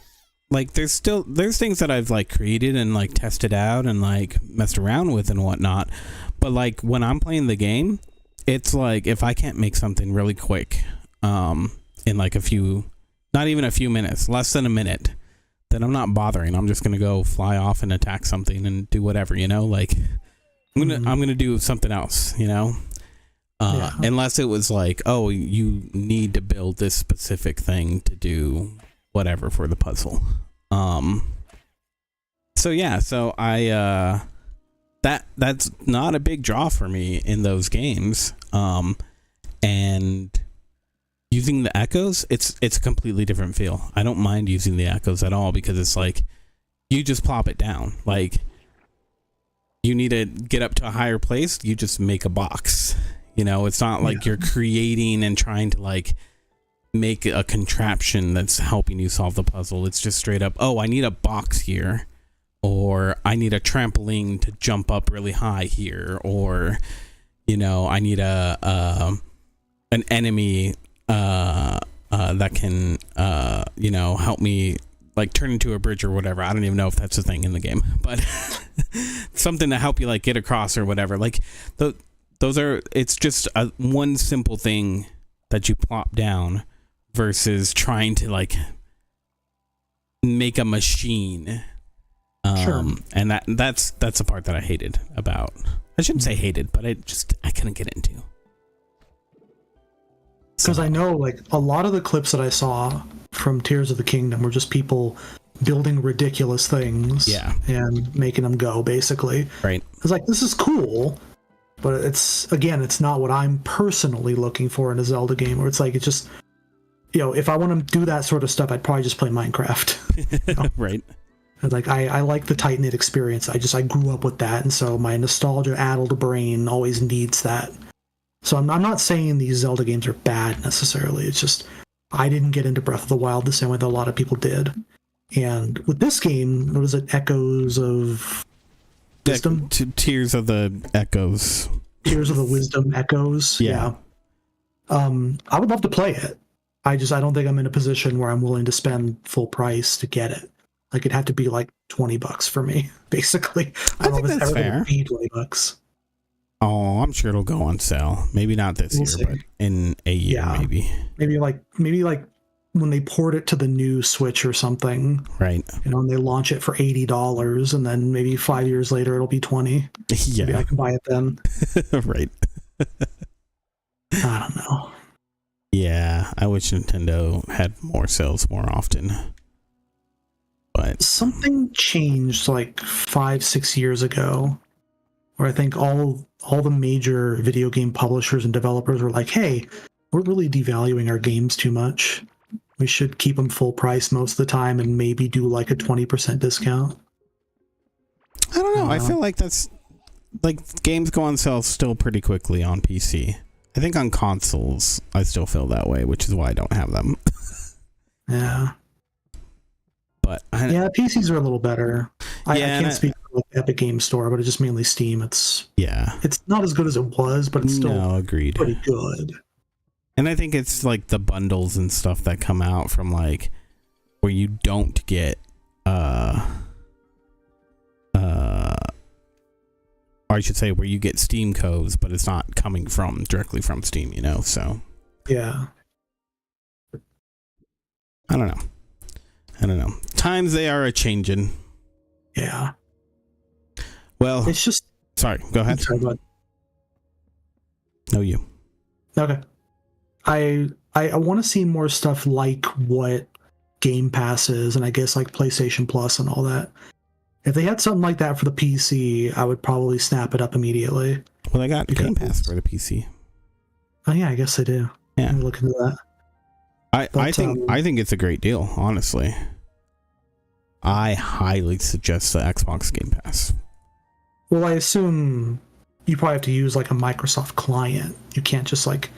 there's things that I've like created and like tested out and like messed around with and whatnot. But like when I'm playing the game, it's like if I can't make something really quick, in like not even a few minutes, less than a minute, then I'm not bothering. I'm just gonna go fly off and attack something and do whatever, like I'm gonna do something else, unless it was like, oh, you need to build this specific thing to do whatever for the puzzle. So yeah, so I that's not a big draw for me in those games. And using the echoes, it's a completely different feel. I don't mind using the echoes at all because it's like you just plop it down. Like you need to get up to a higher place, you just make a box. It's not like you're creating and trying to like make a contraption that's helping you solve the puzzle. It's just straight up, oh, I need a box here, or I need a trampoline to jump up really high here, or I need an enemy that can help me like turn into a bridge or whatever. I don't even know if that's a thing in the game, but something to help you like get across or whatever. Like it's just one simple thing that you plop down versus trying to like make a machine. And that's the part that I hated about. I shouldn't say hated, but I couldn't get into. Because I know, like, a lot of the clips that I saw from Tears of the Kingdom were just people building ridiculous things, Yeah. and making them go, basically. Right. It's like, this is cool, but it's not what I'm personally looking for in a Zelda game, where it's like, it's just, if I want to do that sort of stuff, I'd probably just play Minecraft. Right. Like, I like the tight-knit experience. I grew up with that, and so my nostalgia-addled brain always needs that. So I'm not saying these Zelda games are bad necessarily. It's just I didn't get into Breath of the Wild the same way that a lot of people did. And with this game, what is it? Echoes of Wisdom? Tears of the Echoes. Tears of the Wisdom Echoes. Yeah. I would love to play it. I don't think I'm in a position where I'm willing to spend full price to get it. Like, it'd have to be like $20 for me, basically. I don't know if it's ever going to be $20. Oh, I'm sure it'll go on sale. Maybe not this year, but in a year, maybe. Maybe like when they port it to the new Switch or something. Right. And they launch it for $80, and then maybe 5 years later it'll be $20. Yeah. Maybe I can buy it then. Right. I don't know. Yeah, I wish Nintendo had more sales more often. But something changed like 5-6 years ago, where I think all the major video game publishers and developers were like, hey, we're really devaluing our games too much. We should keep them full price most of the time and maybe do like a 20% discount. I don't know. I feel like that's like games go on sale still pretty quickly on PC. I think on consoles, I still feel that way, which is why I don't have them. Yeah. But PCs are a little better. I can't speak for the Epic Game Store, but it's just mainly Steam. It's not as good as it was, but it's still agreed. Pretty good. And I think it's like the bundles and stuff that come out from like where you don't get or I should say where you get Steam codes, but it's not coming directly from Steam, so yeah. I don't know. Times they are a changing. Yeah. Well, it's just sorry, go ahead. Sorry, go ahead. No, you. Okay. I want to see more stuff like what Game Pass is, and I guess like PlayStation Plus and all that. If they had something like that for the PC, I would probably snap it up immediately. Well, they got Game Pass for the PC. Oh yeah, I guess they do. Yeah, look into that. I think it's a great deal, honestly. I highly suggest the Xbox Game Pass. Well, I assume you probably have to use like a Microsoft client. You can't just like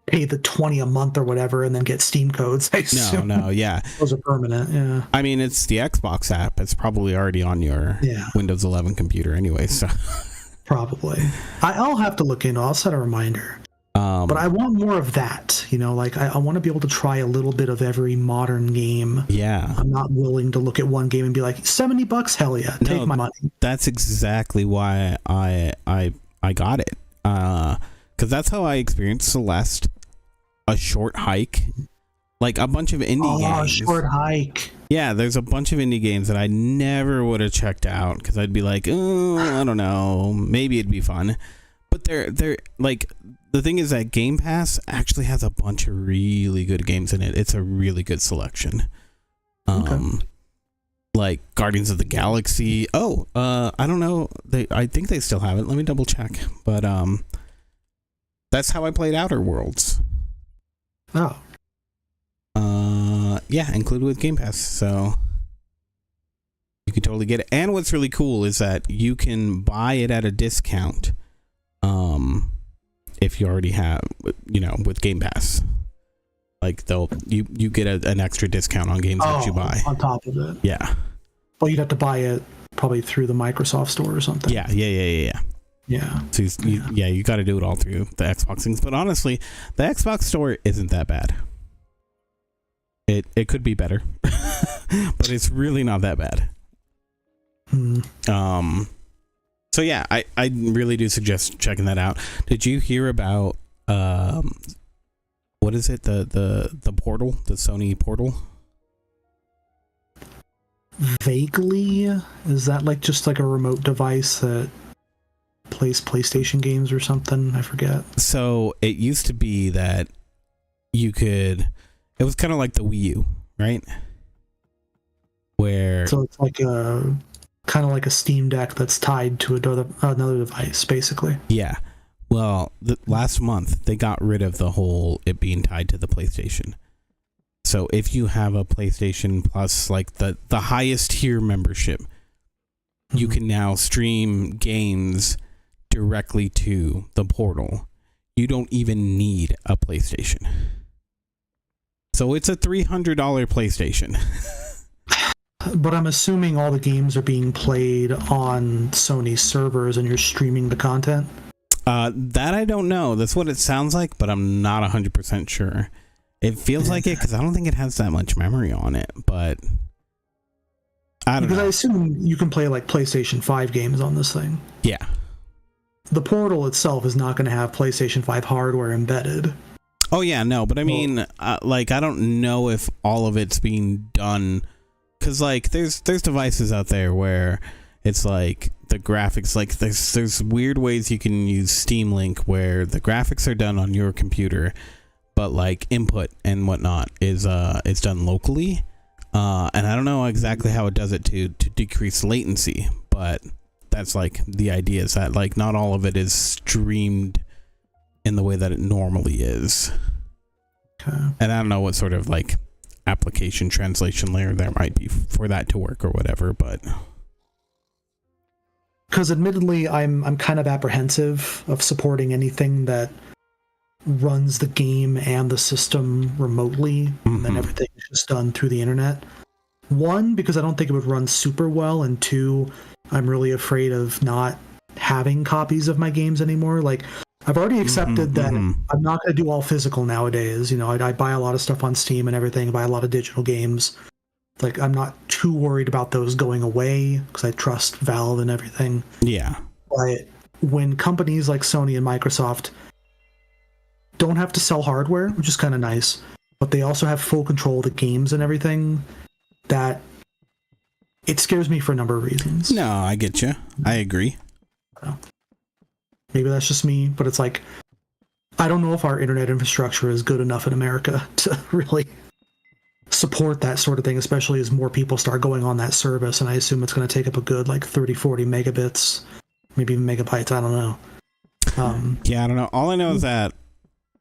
pay the $20 a month or whatever and then get Steam codes. No, yeah. Those are permanent, yeah. I mean, it's the Xbox app. It's probably already on your Windows 11 computer anyway, so. Probably. I'll have to look into it. I'll set a reminder. But I want more of that, like I want to be able to try a little bit of every modern game. Yeah. I'm not willing to look at one game and be like, $70, hell yeah, take my money. That's exactly why I got it. Because that's how I experienced Celeste. A short hike, like a bunch of indie games. Short hike. Yeah, there's a bunch of indie games that I never would have checked out because I'd be like, oh, I don't know, maybe it'd be fun. But they're like, the thing is that Game Pass actually has a bunch of really good games in it. It's a really good selection. Like Guardians of the Galaxy. I don't know. I think they still have it. Let me double check. But that's how I played Outer Worlds. Oh. Yeah, included with Game Pass, so you can totally get it. And what's really cool is that you can buy it at a discount, if you already have, with Game Pass. Like you get an extra discount on games that you buy on top of it. Yeah. Well, you'd have to buy it probably through the Microsoft Store or something. Yeah. Yeah. So you got to do it all through the Xbox things. But honestly, the Xbox Store isn't that bad. It could be better, but it's really not that bad. So yeah, I really do suggest checking that out. Did you hear about what is it, the Portal, the Sony Portal? Vaguely, is that like just like a remote device that plays PlayStation games or something. I forget. So it used to be that you could. It was kind of like the Wii U, right? Where So it's like a kind of like a Steam Deck that's tied to another device, basically. yeah. Well, last month they got rid of the whole it being tied to the PlayStation. So if you have a PlayStation Plus, like the highest tier membership, you Mhm. can now stream games directly to the portal. You don't even need a PlayStation. So it's a $300 PlayStation. But I'm assuming all the games are being played on Sony's servers, and you're streaming the content. That I don't know. That's what it sounds like, but I'm not 100% sure. It feels like it because I don't think it has that much memory on it, but I don't Because I know. assume you can play like PlayStation 5 games on this thing. Yeah. The portal itself is not going to have PlayStation 5 hardware embedded. Oh yeah, no, but I mean, like I don't know if all of it's being done because like there's devices out there where it's like the graphics, like there's weird ways you can use Steam Link where the graphics are done on your computer, but like input and whatnot is it's done locally, and I don't know exactly how it does it to decrease latency, but that's like the idea is that like not all of it is streamed in the way that it normally is. Okay. And I don't know what sort of like application translation layer there might be for that to work or whatever, but Because admittedly, I'm kind of apprehensive of supporting anything that runs the game and the system remotely, and then Mhm. everything is just done through the internet. One, because I don't think it would run super well, and two, I'm really afraid of not having copies of my games anymore. Like, I've already accepted that mhm. I'm not going to do all physical nowadays. You know, I buy a lot of stuff on Steam and everything, I buy a lot of digital games. Like, I'm not too worried about those going away because I trust Valve and everything. Yeah. But when companies like Sony and Microsoft don't have to sell hardware, which is kind of nice, but they also have full control of the games and everything, that it scares me for a number of reasons. No, I get you. I agree. Maybe that's just me, but it's like, I don't know if our internet infrastructure is good enough in America to really support that sort of thing, especially as more people start going on that service, and I assume it's going to take up a good like 30-40 megabits, maybe even megabytes, I don't know. Yeah, I don't know. All I know is that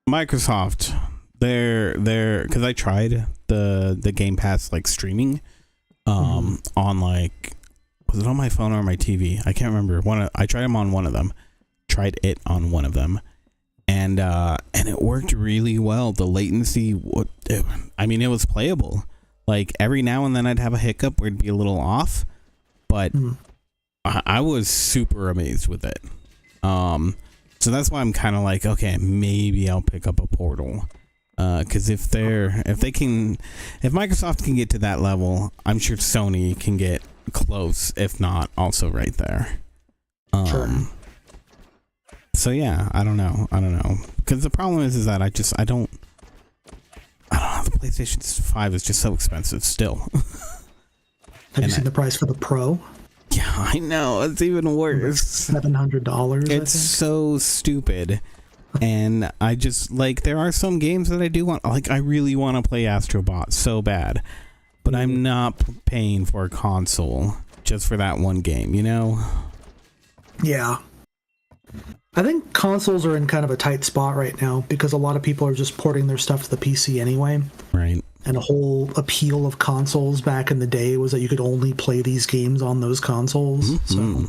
Microsoft, they're because I tried the Game Pass like streaming on like, was it on my phone or my TV? I can't remember. I tried them on one of them. Tried it on one of them. And it worked really well. The latency, I mean, it was playable. Like every now and then I'd have a hiccup where it'd be a little off, but I was super amazed with it. So that's why I'm kind of like, okay, maybe I'll pick up a Portal. Because if Microsoft can get to that level, I'm sure Sony can get close, if not also right there. Sure. So yeah, I don't know. Because the problem is that I don't know. The PlayStation 5 is just so expensive still. Have you seen the price for the Pro? Yeah, I know. It's even worse. $700. It's so stupid. And I just, like, there are some games that I do want. Like, I really want to play Astro Bot so bad. But I'm not paying for a console just for that one game, you know? Yeah. I think consoles are in kind of a tight spot right now because a lot of people are just porting their stuff to the PC anyway. Right. And the whole appeal of consoles back in the day was that you could only play these games on those consoles. So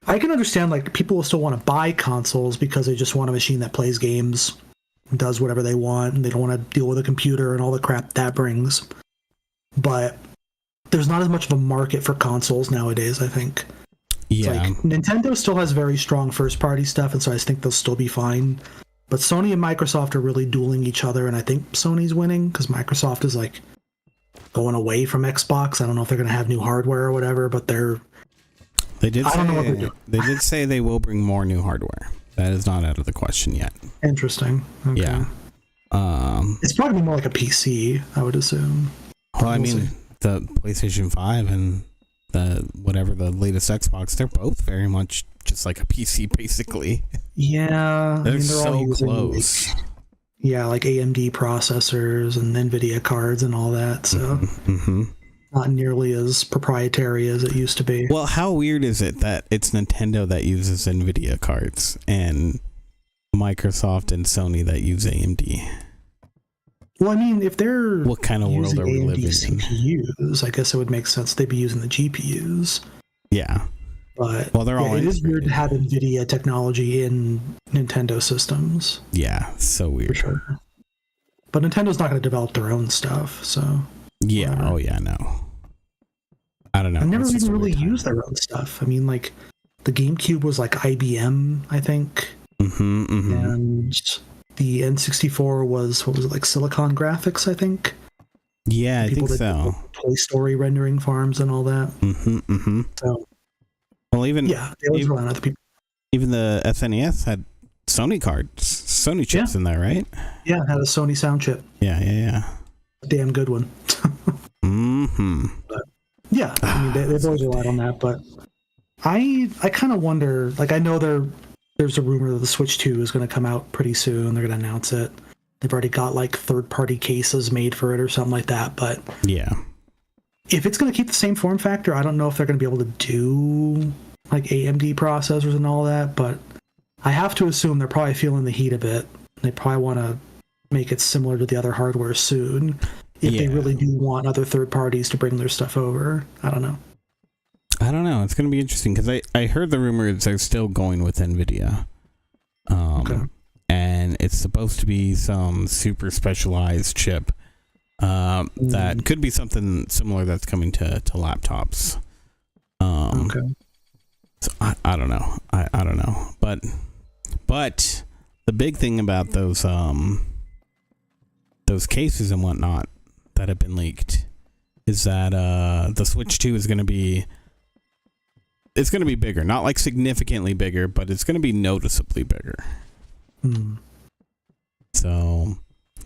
I can understand, like, people will still want to buy consoles because they just want a machine that plays games, does whatever they want, and they don't want to deal with a computer and all the crap that brings. But there's not as much of a market for consoles nowadays, I think. Yeah. Like, Nintendo still has very strong first-party stuff, and so I think they'll still be fine. But Sony and Microsoft are really dueling each other, and I think Sony's winning because Microsoft is, like, going away from Xbox. I don't know if they're going to have new hardware or whatever, but They did I don't know what they're say, doing. they did say they will bring more new hardware. That is not out of the question yet. interesting. Okay. Yeah. It's probably more like a PC, I would assume. Well, I We'll mean, see. the PlayStation 5 and the whatever the latest Xbox, they're both very much just like a PC, basically. Yeah, They're all so using, close. like AMD processors and NVIDIA cards and all that. So Mm-hmm. not nearly as proprietary as it used to be. Well, how weird is it that it's Nintendo that uses NVIDIA cards and Microsoft and Sony that use AMD? Well, I mean, if they're What kind of world using are we AMD living in? CPUs, I guess it would make sense they'd be using the GPUs. Yeah. But Well, they're all it is weird integrated. to have NVIDIA technology in Nintendo systems, Yeah, so for weird. sure. But Nintendo's not going to develop their own stuff, so Yeah. whatever. Oh, yeah. No. I don't know. I never It's just even a really weird time. used their own stuff. I mean, like, the GameCube was like IBM, I think, Mm-hmm, mm-hmm. and the N64 was, what was it, like Silicon Graphics, I think? Yeah, I People think that so. did Toy Story rendering farms and all that. Mm-hmm, mm-hmm. So, Well, even yeah, they always even- rely on other people. even the SNES had Sony cards, Sony chips in there, right? Yeah, it had a Sony sound chip. Yeah, yeah, yeah. Damn good one. Mm-hmm. Yeah, I mean, they've always relied on that, but I kind of wonder, like, I know there's a rumor that the Switch 2 is going to come out pretty soon. They're going to announce it. They've already got, like, third-party cases made for it or something like that, but Yeah. if it's going to keep the same form factor, I don't know if they're going to be able to do, like, AMD processors and all that, but I have to assume they're probably feeling the heat a bit. They probably want to make it similar to the other hardware soon, if they Yeah. really do want other third parties to bring their stuff over. I don't know. I don't know. It's going to be interesting because I heard the rumors they're still going with NVIDIA. Okay. And it's supposed to be some super specialized chip that could be something similar that's coming to laptops. Okay. So I don't know. I don't know. But the big thing about those cases and whatnot that have been leaked is that the Switch 2 is going to be bigger, not like significantly bigger, but it's going to be noticeably bigger. Hmm. So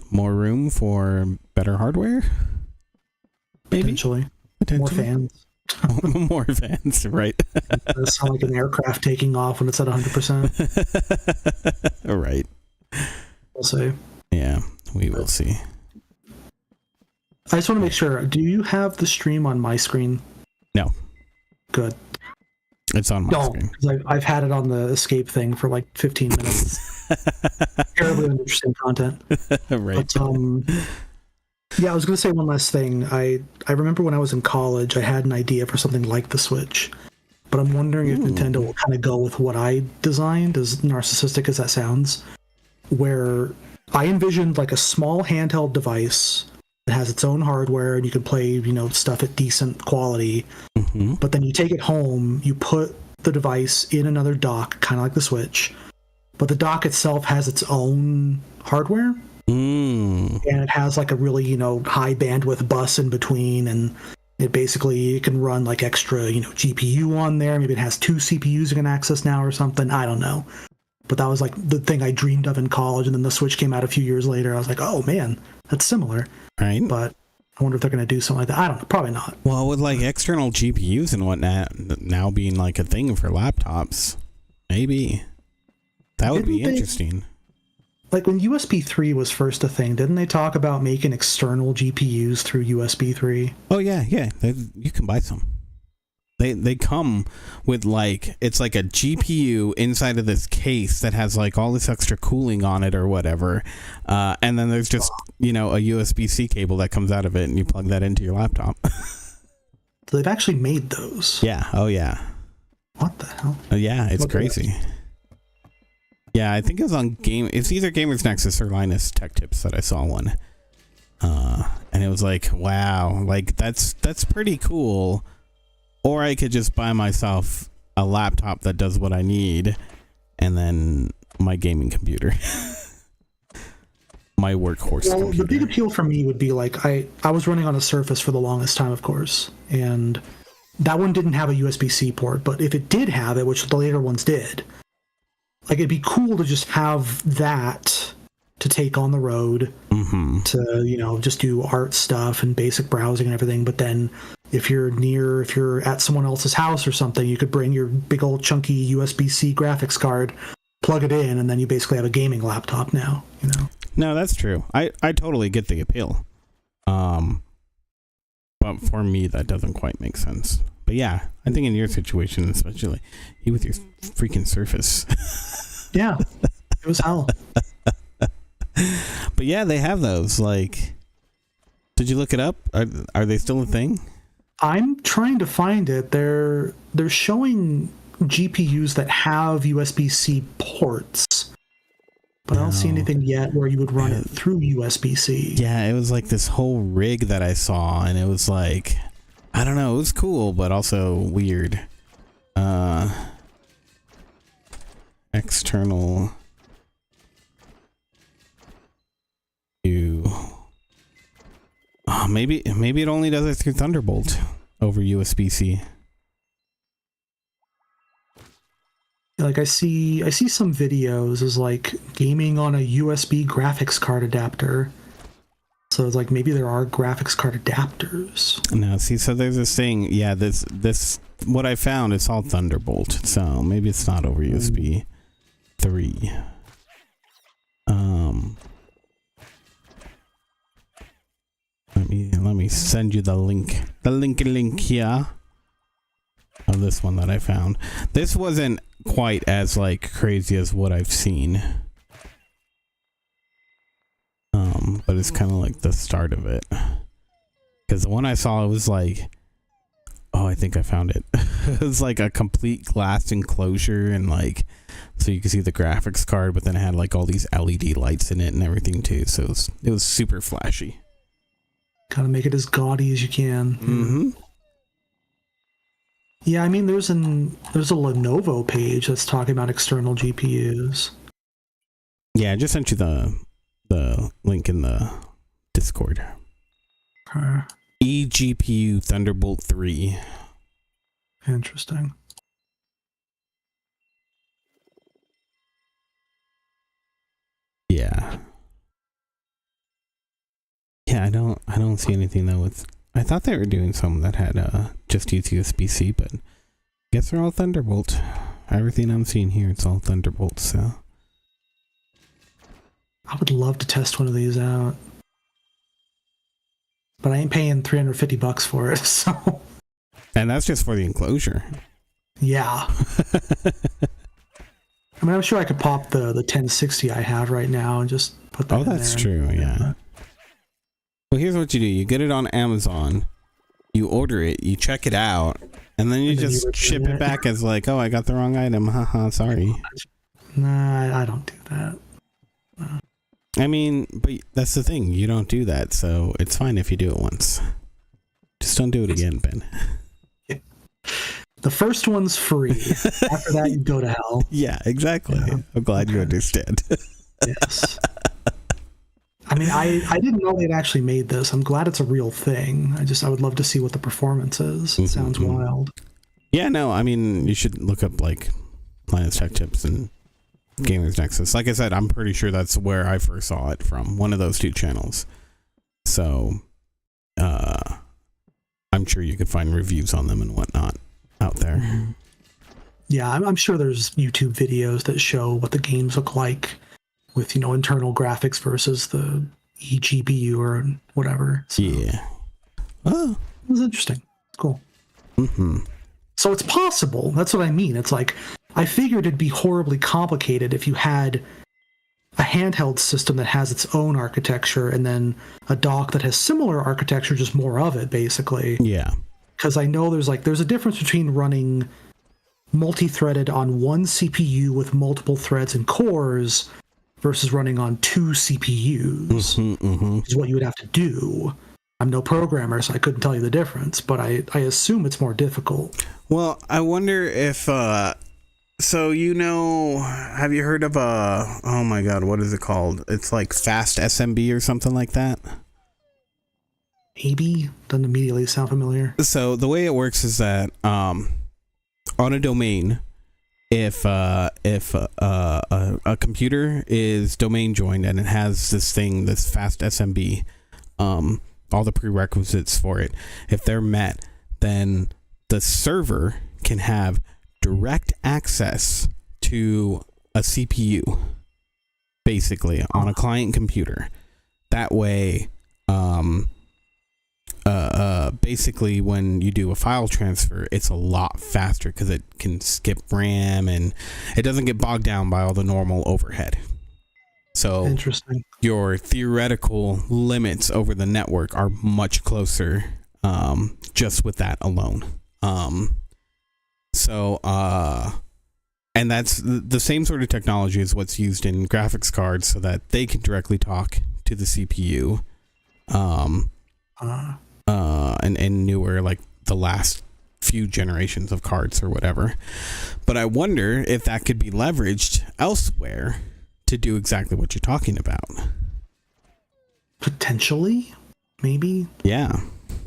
more room for better hardware, maybe. Potentially. More fans. More fans, right? It sound like an aircraft taking off when it's at 100%. Right. We'll see. Yeah, we will see. I just want to make sure. Do you have the stream on my screen? No. Good. It's on my No, screen. because I've had it on the escape thing for like 15 minutes. Terribly uninteresting content. Right. But, yeah, I was going to say one last thing. I remember when I was in college, I had an idea for something like the Switch. But I'm wondering if Nintendo will kind of go with what I designed, as narcissistic as that sounds, where I envisioned like a small handheld device that has its own hardware and you can play, stuff at decent quality. Mm-hmm. But then you take it home, you put the device in another dock, kind of like the Switch. But the dock itself has its own hardware. Mm. And it has like a really, high bandwidth bus in between, and it can run like extra, GPU on there. Maybe it has 2 CPUs you can access now or something. I don't know. But that was like the thing I dreamed of in college, and then the Switch came out a few years later. I was like, oh man, that's similar. Right. But I wonder if they're going to do something like that. I don't know. Probably not. Well, with like external GPUs and whatnot now being like a thing for laptops, maybe that would be Didn't they- interesting. Like when USB 3 was first a thing, didn't they talk about making external GPUs through USB 3? Oh yeah. You can buy some. They come with like, it's like a GPU inside of this case that has like all this extra cooling on it or whatever, and then there's just a USB-C cable that comes out of it, and you plug that into your laptop. So they've actually made those. Yeah. Oh yeah. What the hell? Yeah. It's Look at crazy. Yeah, I think it was on It's either Gamers Nexus or Linus Tech Tips that I saw one, and it was like, wow, like that's pretty cool. Or I could just buy myself a laptop that does what I need, and then my gaming computer, my workhorse Well, computer. the big appeal for me would be like I was running on a Surface for the longest time, of course, and that one didn't have a USB-C port. But if it did have it, which the later ones did, like it'd be cool to just have that to take on the road Mm-hmm. to just do art stuff and basic browsing and everything. But then if you're at someone else's house or something, you could bring your big old chunky USB-C graphics card, plug it in, and then you basically have a gaming laptop now, you know? No, that's true. I totally get the appeal. But for me, that doesn't quite make sense. But yeah, I think in your situation, especially you with your freaking Surface. Yeah, it was hell. But yeah, they have those. Like, did you look it up? Are they still a thing? I'm trying to find it. They're showing GPUs that have USB-C ports, but I don't see No. anything yet where you would run it through USB-C. Yeah, it was like this whole rig that I saw, and it was like, I don't know, it was cool, but also weird. External to maybe it only does it through Thunderbolt over USB-C. Like I see some videos as like gaming on a USB graphics card adapter. So it's like maybe there are graphics card adapters. No, see, so there's this thing. Yeah, this what I found, it's all Thunderbolt. So maybe it's not over USB 3. Let me send you the link. The link here of this one that I found. This wasn't quite as like crazy as what I've seen. But it's kind of like the start of it. Because the one I saw, it was like, oh, I think I found it. It was like a complete glass enclosure, and like, so you could see the graphics card, but then it had like all these LED lights in it and everything too. So it was super flashy. Kind of make it as gaudy as you can. Mm-hmm. Yeah, I mean, there's a Lenovo page that's talking about external GPUs. Yeah, I just sent you the link in the Discord. eGPU Thunderbolt 3. Interesting. Yeah. Yeah, I don't see anything though with. I thought they were doing some that had just use USB-C, but I guess they're all Thunderbolt. Everything I'm seeing here, it's all Thunderbolt. So I would love to test one of these out, but I ain't paying $350 for it. So and that's just for the enclosure. yeah. I mean, I'm sure I could pop the 1060 I have right now and just put that. Oh, that's true. Yeah. Well, here's what you do. You get it on Amazon, you order it, you check it out, and then you just ship it back as like, oh, I got the wrong item. Haha, sorry. Nah, I don't do that. No. I mean, but that's the thing. You don't do that, so it's fine if you do it once. Just don't do it again, Ben. The first one's free. After that, you go to hell. Yeah, exactly. Yeah. I'm glad you understand. Yes. I mean, I didn't know they'd actually made this. I'm glad it's a real thing. I would love to see what the performance is. It sounds wild. Yeah, no, I mean, you should look up like Linus Tech Tips and Gamers Nexus. Like I said, I'm pretty sure that's where I first saw it from, one of those two channels. So, I'm sure you could find reviews on them and whatnot out there. Yeah, I'm sure there's YouTube videos that show what the games look like with, internal graphics versus the eGPU or whatever. So, yeah. Oh. It was interesting. Cool. Mm-hmm. So it's possible. That's what I mean. It's like, I figured it'd be horribly complicated if you had a handheld system that has its own architecture and then a dock that has similar architecture, just more of it, basically. Yeah. Because I know there's a difference between running multi-threaded on one CPU with multiple threads and cores versus running on two CPUs, is what you would have to do. I'm no programmer, so I couldn't tell you the difference, but I assume it's more difficult. Well, I wonder if, have you heard of oh my god, what is it called? It's like Fast SMB or something like that. Maybe. Doesn't immediately sound familiar. So the way it works is that, on a domain, if a computer is domain joined and it has this Fast SMB, all the prerequisites for it, if they're met, then the server can have direct access to a CPU, basically, on a client computer. That way, basically when you do a file transfer, it's a lot faster because it can skip RAM and it doesn't get bogged down by all the normal overhead. So Interesting. your theoretical limits over the network are much closer, just with that alone. And that's the same sort of technology as what's used in graphics cards so that they can directly talk to the CPU. And newer, like the last few generations of cards or whatever. But I wonder if that could be leveraged elsewhere to do exactly what you're talking about. Potentially, maybe. Yeah.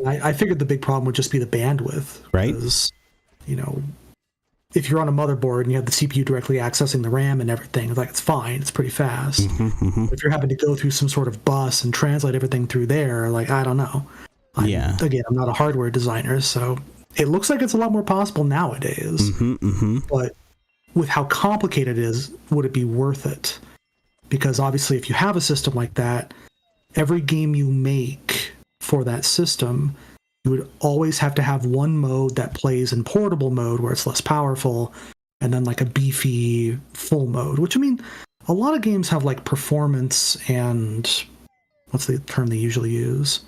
I figured the big problem would just be the bandwidth. Right. Because, you know, if you're on a motherboard and you have the CPU directly accessing the RAM and everything, like it's fine. It's pretty fast. If you're having to go through some sort of bus and translate everything through there, like, I don't know. I'm not a hardware designer, so it looks like it's a lot more possible nowadays. But with how complicated it is, would it be worth it? Because obviously, if you have a system like that, every game you make for that system, you would always have to have one mode that plays in portable mode where it's less powerful, and then like a beefy full mode, which, I mean, a lot of games have like performance and what's the term they usually use?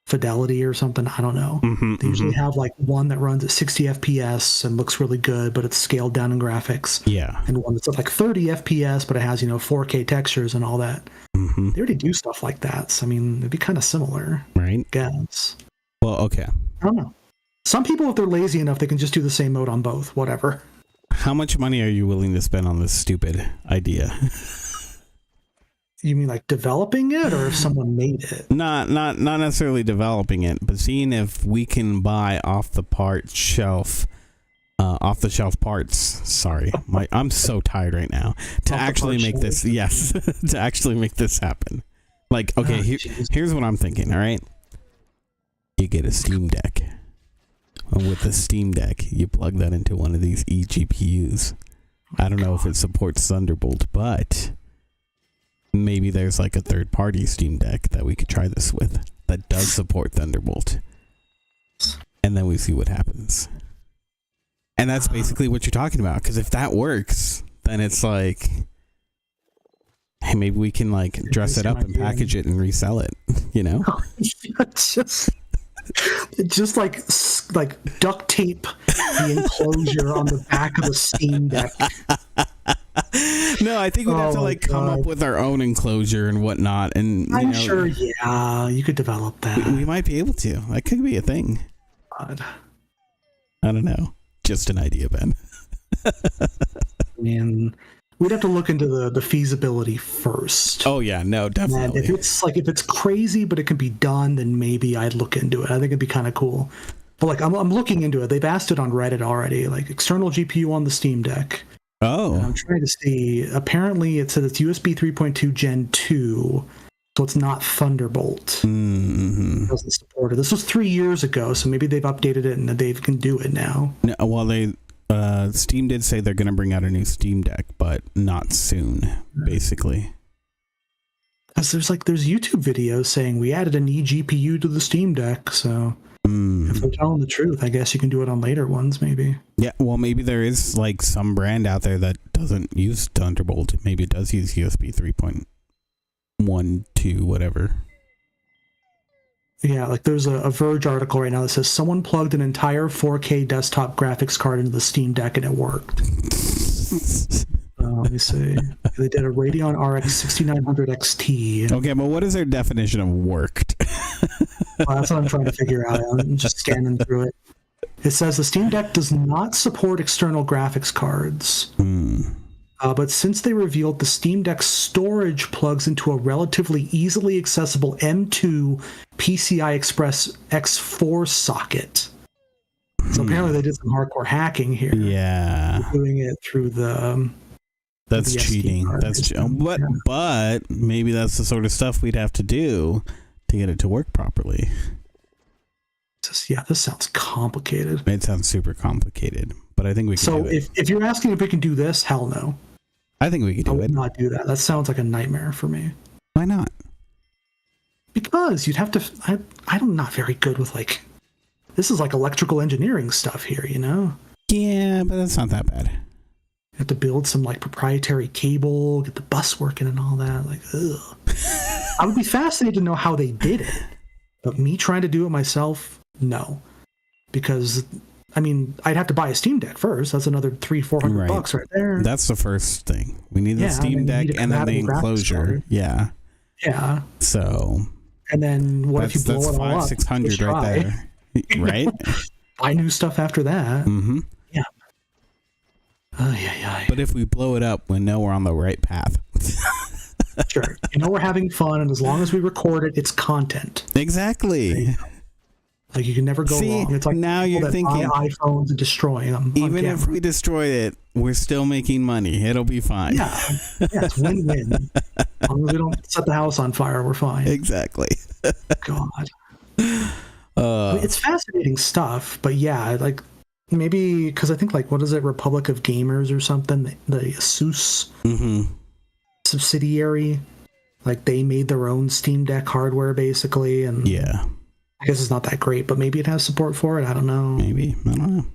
Fidelity or something. I don't know. They usually have like one that runs at 60 FPS and looks really good, but it's scaled down in graphics. Yeah. And one that's at like 30 FPS, but it has, 4K textures and all that. They already do stuff like that. So, I mean, it'd be kind of similar. Right. I guess. Well, okay. I don't know. Some people, if they're lazy enough, they can just do the same mode on both. Whatever. How much money are you willing to spend on this stupid idea? You mean like developing it, or if someone made it? Not necessarily developing it, but seeing if we can buy off the shelf parts. Sorry, I'm so tired right now to actually make this. Yes, to actually make this happen. Like, okay, here's what I'm thinking. All right, you get a Steam Deck. And with the Steam Deck, you plug that into one of these eGPUs. I don't know if it supports Thunderbolt, but maybe there's like a third-party Steam Deck that we could try this with that does support Thunderbolt. And then we see what happens. And that's basically what you're talking about. Because if that works, then it's like, hey, maybe we can like dress it up and package it and resell it, just like duct tape the enclosure on the back of the Steam Deck. No, I think we'd have to like come up with our own enclosure and whatnot. And I'm sure, yeah, you could develop that. We might be able to. That could be a thing. God. I don't know. Just an idea, Ben. I mean, we'd have to look into the feasibility first. Oh yeah, no, definitely. And if it's crazy but it can be done, then maybe I'd look into it. I think it'd be kind of cool. But like I'm looking into it. They've asked it on Reddit already, like external GPU on the Steam Deck. Oh. And I'm trying to see. Apparently it said it's USB 3.2 Gen 2, so it's not Thunderbolt. It doesn't support it. This was 3 years ago, so maybe they've updated it and they can do it now. No, well, Steam did say they're going to bring out a new Steam Deck, but not soon, basically. Because there's YouTube videos saying we added an eGPU to the Steam Deck, so if they're telling the truth, I guess you can do it on later ones, maybe. Yeah, well, maybe there is like some brand out there that doesn't use Thunderbolt. Maybe it does use USB 3.12, whatever. Yeah, like there's a Verge article right now that says someone plugged an entire 4K desktop graphics card into the Steam Deck and it worked. Let me see. They did a Radeon RX 6900 XT. Okay, but what is their definition of worked? Well, that's what I'm trying to figure out. I'm just scanning through it. It says the Steam Deck does not support external graphics cards. But since they revealed the Steam Deck storage plugs into a relatively easily accessible M2 PCI Express X4 socket. So apparently they did some hardcore hacking here. Yeah. Doing it through the... That's the cheating. But maybe that's the sort of stuff we'd have to do to get it to work properly. This sounds complicated. It sounds super complicated, but I think we can So do it. if you're asking if we can do this, hell no. I think we can I do would it. not do that. That sounds like a nightmare for me. Why not? Because you'd have to. I'm not very good with like. This is like electrical engineering stuff here, you know. Yeah, but it's not that bad. You have to build some like proprietary cable, get the bus working and all that. Like, ugh. I would be fascinated to know how they did it, but me trying to do it myself, no. Because I mean, I'd have to buy a Steam Deck first. That's another $300-400 Right. bucks right there. That's the first thing. We need the Yeah, Steam and then Deck you need a and then the compatible graphics enclosure. card. Yeah. Yeah, So and then what if you that's blow it all up? 500-600 right there. Right? Buy new stuff after that. Mm-hmm. Yeah. But if we blow it up, we know we're on the right path. Sure. You know we're having fun, and as long as we record it, it's content. Exactly. Like you can never go See, wrong. It's like now people you're that thinking- buy iPhones and destroying them. on Even if camera. we destroy it, we're still making money. It'll be fine. Yeah, it's win-win. As long as we don't set the house on fire, we're fine. Exactly. God, I mean, it's fascinating stuff. But yeah, like maybe because I think like what is it, Republic of Gamers or something? The ASUS Mm-hmm. subsidiary, like they made their own Steam Deck hardware basically, and Yeah. I guess it's not that great, but maybe it has support for it. I don't know. Maybe. I don't know.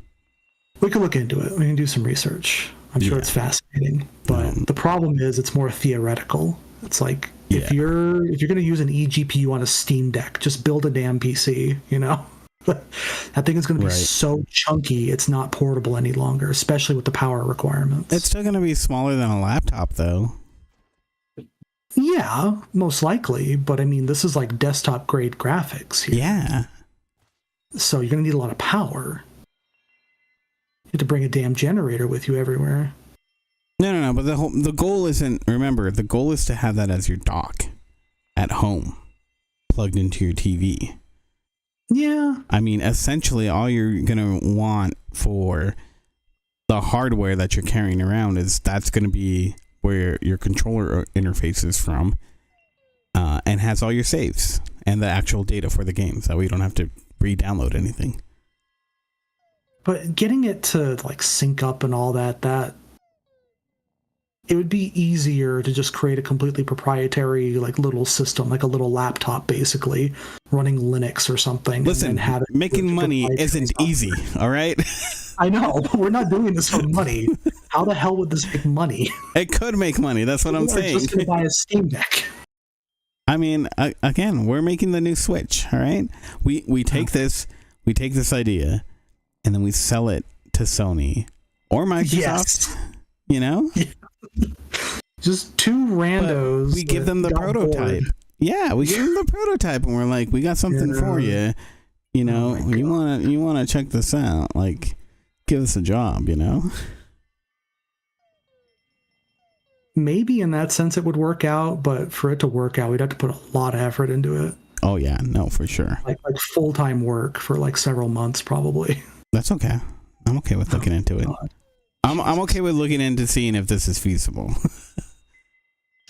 We can look into it. We can do some research. I'm sure Yeah. it's fascinating, but the problem is it's more theoretical. It's like if you're going to use an eGPU on a Steam Deck, just build a damn PC. You know, that thing is going to be Right. so chunky, it's not portable any longer, especially with the power requirements. It's still going to be smaller than a laptop, though. Yeah, most likely, but I mean, this is like desktop grade graphics here. Yeah. So you're going to need a lot of power. You have to bring a damn generator with you everywhere. No. But the goal isn't. Remember, the goal is to have that as your dock at home, plugged into your TV. Yeah, I mean, essentially, all you're gonna want for the hardware that you're carrying around is that's gonna be where your controller interface is from, and has all your saves and the actual data for the game, so we don't have to re-download anything. but getting it to like sync up and all that it would be easier to just create a completely proprietary like little system, like a little laptop basically running Linux or something. Listen, and then have it making with money proprietary isn't software. easy, all right? I know, but we're not doing this for money. How the hell would this make money? It could make money. That's what I'm We're saying. just going to buy a Steam Deck. I mean, again, we're making the new Switch, all right? We take this idea, and then we sell it to Sony or Microsoft. Yes. You know, Just two randos. we give that them the got prototype. bored. Yeah, we give them the prototype, and we're like, we got something for you. You know, Oh my you wanna check this out? Like, give us a job. You know. Maybe in that sense it would work out, but for it to work out, we'd have to put a lot of effort into it. Oh yeah, no, for sure. Like full-time work for like several months probably. That's okay. I'm okay with looking into it. God. I'm okay with looking into seeing if this is feasible.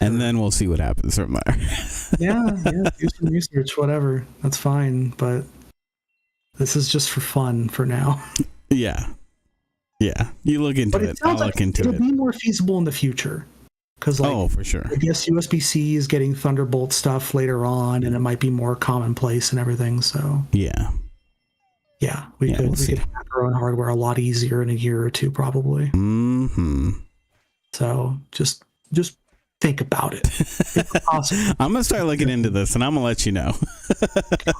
And then we'll see what happens from there. Yeah, do some research, whatever. That's fine, but this is just for fun for now. Yeah. You look into But it. it I'll sounds like look into it'll it. be more feasible in the future. Because like, Oh, for sure. I guess USB-C is getting Thunderbolt stuff later on, and it might be more commonplace and everything. So Yeah. yeah, we we'll could see. hack our own hardware a lot easier in a year or two, probably. Mm-hmm. So just think about it. It's possible. I'm gonna start looking into this, and I'm gonna let you know.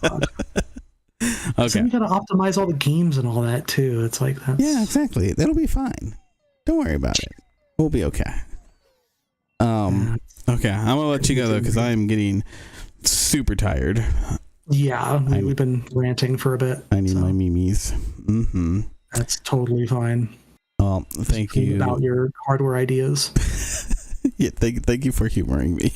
God. So Okay. you got to optimize all the games and all that too. It's like that's, Yeah, exactly. That'll be fine. Don't worry about it. We'll be okay. Okay. I'm gonna let you go though, because I am getting super tired. Yeah, we've been ranting for a bit. I need so my memes. Mm-hmm. That's totally fine. Well, thank Think you. about your hardware ideas. Yeah, thank you for humoring me.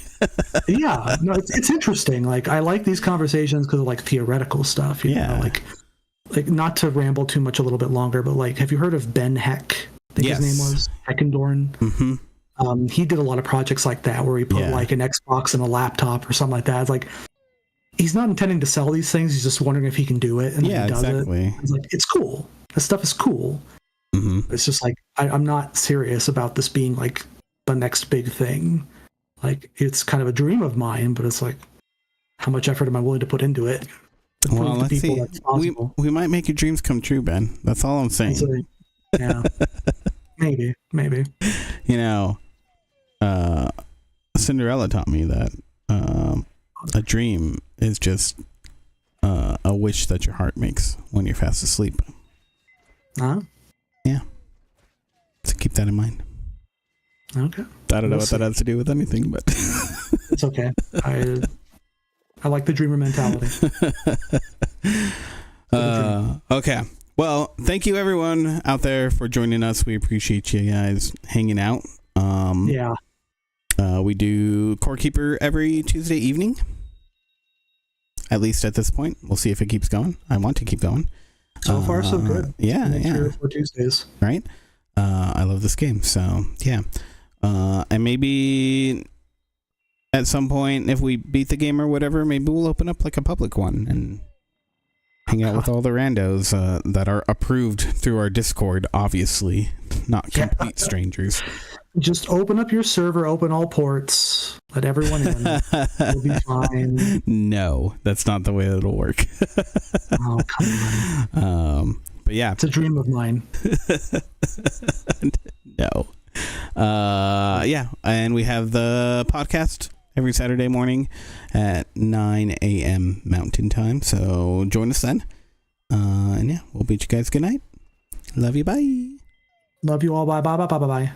Yeah, no, it's interesting. Like I like these conversations because of like theoretical stuff. You Yeah. know, like not to ramble too much a little bit longer, but like, have you heard of Ben Heck? I think Yes. his name was Heckendorn. Mm-hmm. He did a lot of projects like that where he put Yeah. like an Xbox in a laptop or something like that. It's like he's not intending to sell these things. He's just wondering if he can do it, and Yeah, he does exactly. it. It's like, it's cool. This stuff is cool. It's just like I'm not serious about this being like the next big thing. Like, it's kind of a dream of mine, but it's like, how much effort am I willing to put into it? To prove Well, to let's people see. that's possible. We might make your dreams come true, Ben. That's all I'm saying. So, yeah, maybe. You know, Cinderella taught me that a dream is just a wish that your heart makes when you're fast asleep. Huh? So keep that in mind. Okay, I don't know what that has to do with anything, but it's okay. I like the dreamer mentality. Okay. Well, thank you everyone out there for joining us. We appreciate you guys hanging out. Yeah. We do Core Keeper every Tuesday evening. At least at this point. We'll see if it keeps going. I want to keep going. So far, so good. Yeah, Next yeah. 3 or 4 Tuesdays. Right? I love this game. So, yeah. And maybe at some point, if we beat the game or whatever, maybe we'll open up like a public one and hang out with all the randos that are approved through our Discord, obviously. Not complete strangers. Just open up your server, open all ports, let everyone in. We'll be fine. No, that's not the way it'll work. Oh, come on. But yeah. It's a dream of mine. No. Yeah, and we have the podcast every Saturday morning at 9 a.m. Mountain Time, so join us then. And yeah, we'll bid you guys good night. Love you, bye. Love you all. Bye, bye, bye, bye, bye, bye.